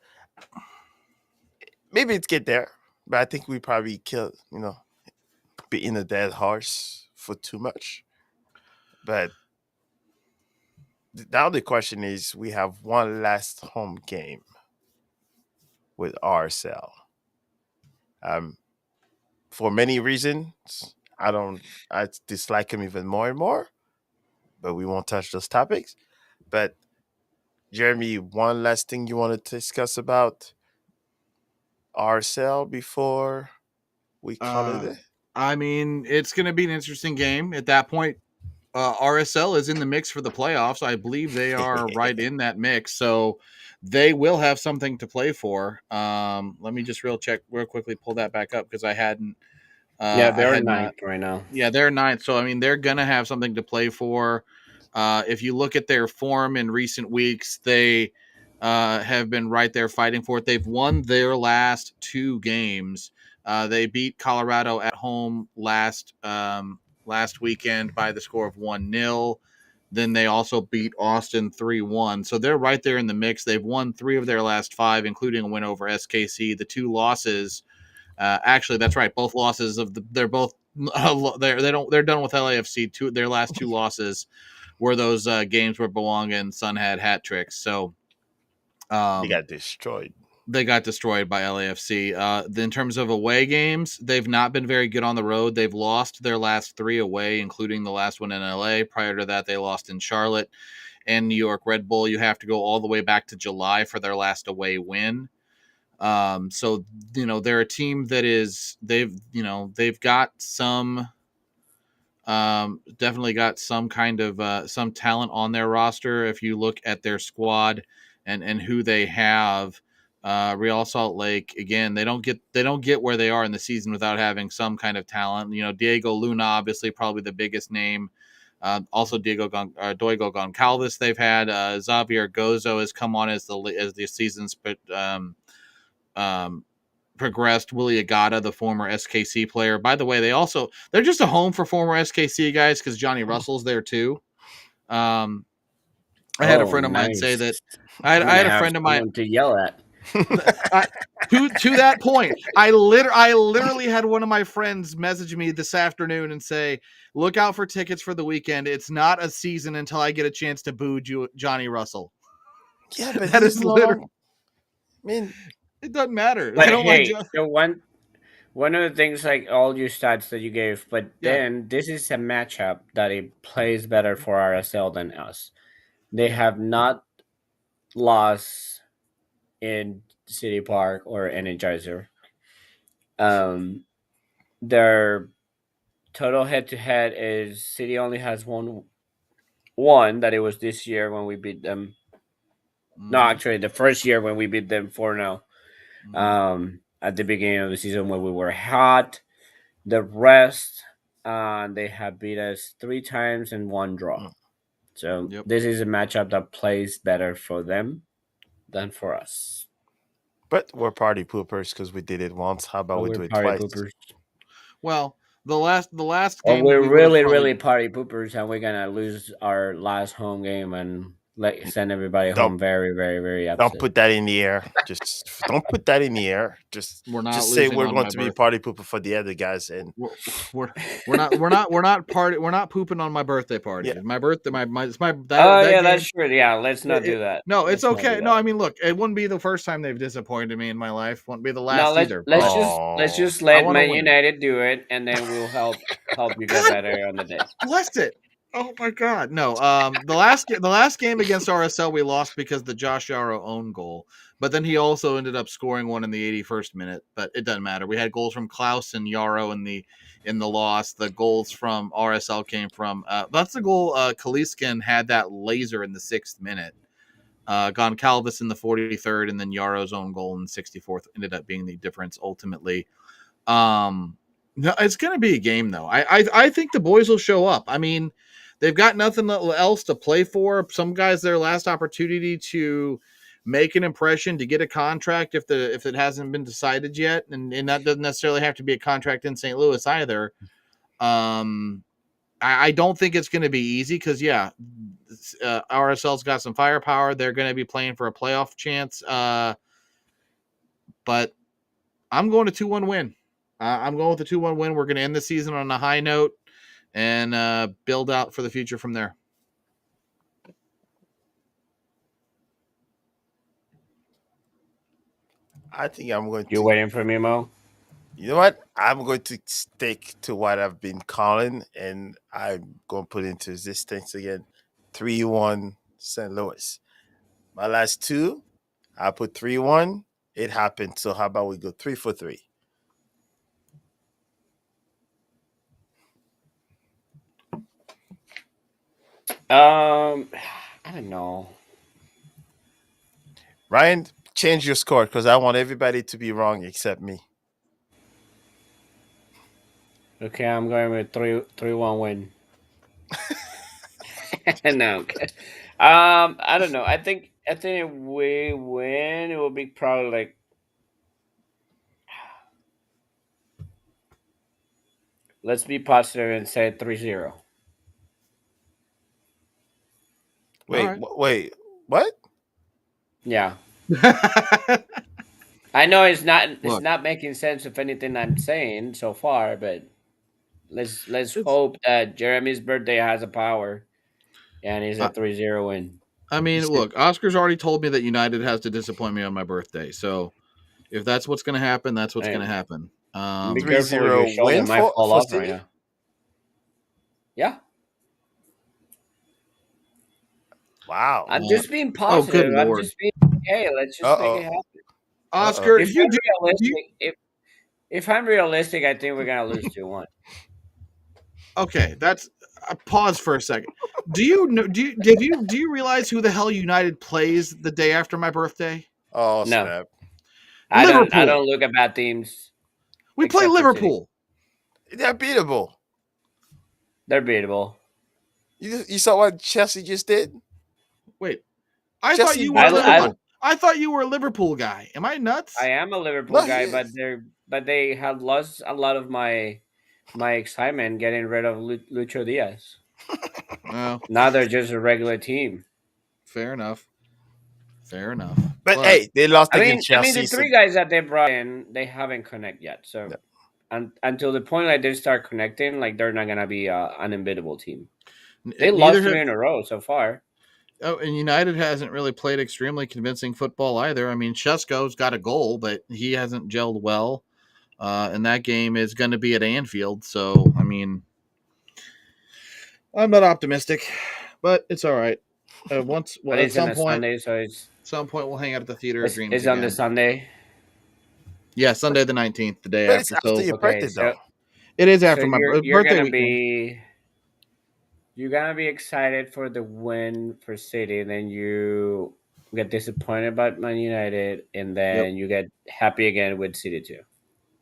maybe it's get there, but I think we probably killed, beating a dead horse for too much. But now the question is, we have one last home game with RSL. Um, for many reasons, I dislike him even more and more. But we won't touch those topics. But Jeremy, one last thing you want to discuss about RSL before we call it Uh, a I mean, it's going to be an interesting game at that point. RSL is in the mix for the playoffs. I believe they are right in that mix, so they will have something to play for. Let me just real quickly, pull that back up because Yeah, I they're had not. ninth right now. Yeah, they're ninth, so I mean, they're gonna have something to play for. If you look at their form in recent weeks, they have been right there fighting for it. They've won their last two games. They beat Colorado at home last weekend by the score of 1-0. Then they also beat Austin 3-1. So they're right there in the mix. They've won three of their last five, including a win over SKC. The two losses, actually, that's right. Both losses they're both they're done with LAFC. Their last two losses were those games where Belonga and Sun had hat tricks. So they um, got destroyed. they got destroyed by LAFC. In terms of away games, they've not been very good on the road. They've lost their last three away, including the last one in LA. Prior to that, they lost in Charlotte and New York Red Bull. You have to go all the way back to July for their last away win. So they're a team that they've got some definitely got some kind of some talent on their roster. If you look at their squad and who they have, Real Salt Lake, again, they don't get where they are in the season without having some kind of talent. Diego Luna, obviously, probably the biggest name. Also, Doigo Goncalves they've had. Xavier Gozo has come on as the season's um, progressed. Willie Agata, the former SKC player. By the way, they're just a home for former SKC guys because Johnny Russell's there too. Um, I had a Oh, friend of mine say nice. that. I'm I gonna had a have friend of mine. someone to yell at. I, to that point, I literally had one of my friends message me this afternoon and say, "Look out for tickets for the weekend. It's not a season until I get a chance to boo Johnny Russell." Yeah, but That he's is no literally. longer. I mean, It doesn't matter. I But don't like. hey, the one of the things, like all your stats that you gave, but Yeah. then this is a matchup that it plays better for RSL than us. They have not lost in City Park or Energizer. Um, their total head to head is City only has one that it was this year when we beat them. No, actually, the first year when we beat them 4-0. At the beginning of the season when we were hot. The rest, they have beat us 3 times and 1 draw. So this is a matchup that plays better for them than for us. But we're party poopers because we did it once. How about we do it party twice? Poopers. Well, the last Or game we're we really, probably... really party poopers, and we're gonna lose our last home game and send everybody home very, very, very upset. Don't put that in the air. Just don't put that in the air. Just say we're going to be party pooper for the other guys, and we're not pooping on my birthday party. Yeah. My birthday, it's my. That's true. Yeah, let's not do that. No, it's okay. No, I mean, look, it wouldn't be the first time they've disappointed me in my life. Wouldn't be the last either. Let's just let Man United do it, and then we'll help you get better on the day. Bless it. Oh my God, no. The last game against RSL we lost because the Josh Yarrow own goal, but then he also ended up scoring one in the 81st minute. But it doesn't matter. We had goals from Klaus and Yarrow in the loss. The goals from RSL came from that's the goal. Kaliskin had that laser in the 6th minute. Goncalves in the 43rd, and then Yarrow's own goal in the 64th ended up being the difference ultimately. No, it's going to be a game though. I think the boys will show up. I mean, they've got nothing else to play for. Some guys, their last opportunity to make an impression, to get a contract if it hasn't been decided yet, and that doesn't necessarily have to be a contract in St. Louis either. I don't think it's going to be easy because RSL's got some firepower. They're going to be playing for a playoff chance. But I'm going to 2-1 win. I'm going with a 2-1 win. We're going to end the season on a high note and build out for the future from there. I think I'm going to... You waiting for me, Mo? You know what? I'm going to stick to what I've been calling, and I'm going to put into existence again. 3-1 St. Louis. My last 2, I put 3-1. It happened. So how about we go 3 for 3? I don't know. Ryan, change your score because I want everybody to be wrong except me. Okay, I'm going with 3-1 win. No. I don't know. I think if we win, it will be probably like... Let's be positive and say 3-0. Wait, what? Yeah. I know it's not making sense of anything I'm saying so far, but let's hope that Jeremy's birthday has a power and he's a 3-0 win. I mean, look, Oscar's already told me that United has to disappoint me on my birthday. So if that's what's going to happen, that's what's going to happen. Be careful with your shoulder, might fall off right now. Yeah. Wow. I'm just being positive. I'm just being, hey, let's just make it happen. Oscar, if I'm realistic, I think we're going to lose 2-1. Okay, that's pause for a second. Do you realize who the hell United plays the day after my birthday? Oh, no. Snap. I don't look at bad teams. We play Liverpool. They're beatable. They're beatable. You saw what Chelsea just did? Wait. I thought you were a Liverpool guy. Am I nuts? I am a Liverpool guy, but they have lost a lot of my excitement getting rid of Lucho Diaz. Well, now they're just a regular team. Fair enough. But hey, they lost against Chelsea. I mean, the 3 guys that they brought in, they haven't connected yet. So until the point like they start connecting, like they're not gonna be an unbeatable team. They lost 3 in a row so far. Oh, and United hasn't really played extremely convincing football either. I mean, Šeško's got a goal, but he hasn't gelled well. And that game is going to be at Anfield. So, I mean, I'm not optimistic, but it's all right. At some point, we'll hang out at the Theater of Dreams. It's on the Sunday. Yeah, Sunday the 19th, the day but after. It's after your birthday, though. It is after my birthday weekend. You're gonna be excited for the win for City, and then you get disappointed by Man United, and then you get happy again with City 2.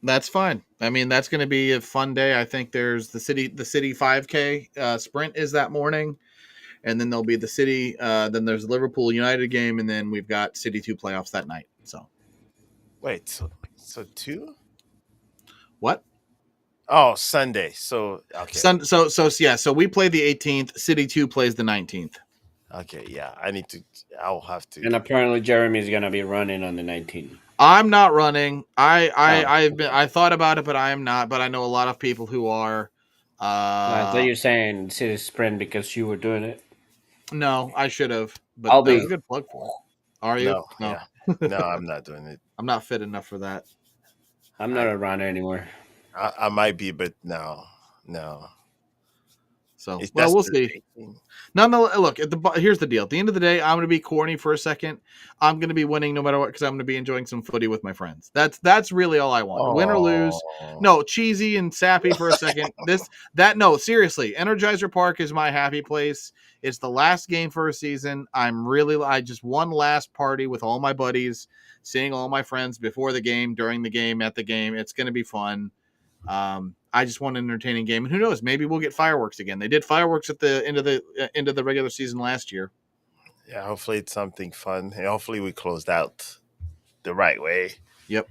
That's fine. I mean, that's going to be a fun day. I think there's the city 5K sprint is that morning, and then there'll be the city. Then there's the Liverpool United game, and then we've got City 2 playoffs that night. So Wait, so 2? what? Oh, Sunday. So okay. So we play the 18th. City 2 plays the 19th. Okay, yeah. I'll have to. And apparently Jeremy's gonna be running on the 19th. I'm not running. I thought about it, but I am not. But I know a lot of people who are. I thought you're saying City Sprint because you were doing it. No, I should have. But I'll that was be. a good plug for it. Are you? No, yeah. No, I'm not doing it. I'm not fit enough for that. I'm not a runner anymore. I might be, but no. So, It's well, we'll just the see. 18. Nonetheless, look, here's the deal. At the end of the day, I'm going to be corny for a second. I'm going to be winning no matter what because I'm going to be enjoying some footy with my friends. That's really all I want. Win or lose. Oh. No, cheesy and sappy for a second. No, seriously. Energizer Park is my happy place. It's the last game for a season. I just one last party with all my buddies, seeing all my friends before the game, during the game, at the game. It's going to be fun. I just want an entertaining game, and who knows? Maybe we'll get fireworks again. They did fireworks at the end of the regular season last year. Yeah, hopefully it's something fun. And hopefully we closed out the right way. Yep.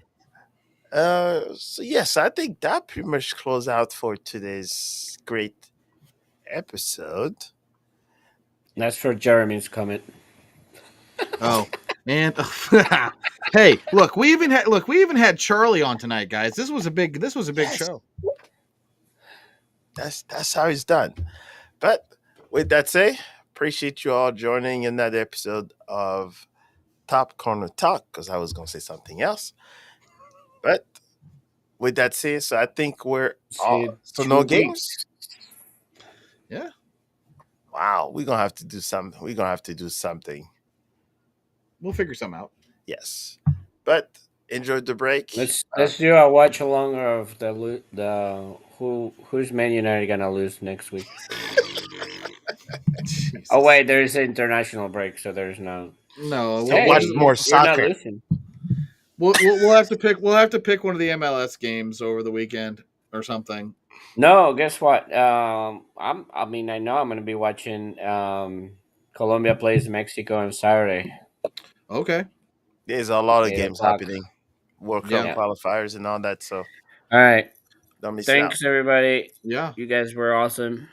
So yes, I think that pretty much closed out for today's great episode. That's for Jeremy's comment. Oh, and hey, look, we even had Charlie on tonight, guys. This was a big Yes. show. That's how it's done. But with that say, appreciate you all joining in that episode of Top Corner Talk, because I was gonna say something else. But with that said, so I think we're all so no games. Yeah. Wow, we're gonna have to do something. We're gonna have to do something. We'll figure some out. Yes. But enjoyed the break. Let's do a watch along of who's Man United gonna lose next week. Jesus. Oh wait, there is an international break, so there's no. No, So watch more You're not soccer. losing. We'll have to pick. We'll have to pick one of the MLS games over the weekend or something. No, guess what? I know I'm gonna be watching Colombia plays Mexico on Saturday. Okay. There's a lot of 8 games o'clock. happening. World Cup Yeah. qualifiers and all that. So All right. don't miss out. Thanks, everybody. Yeah. You guys were awesome.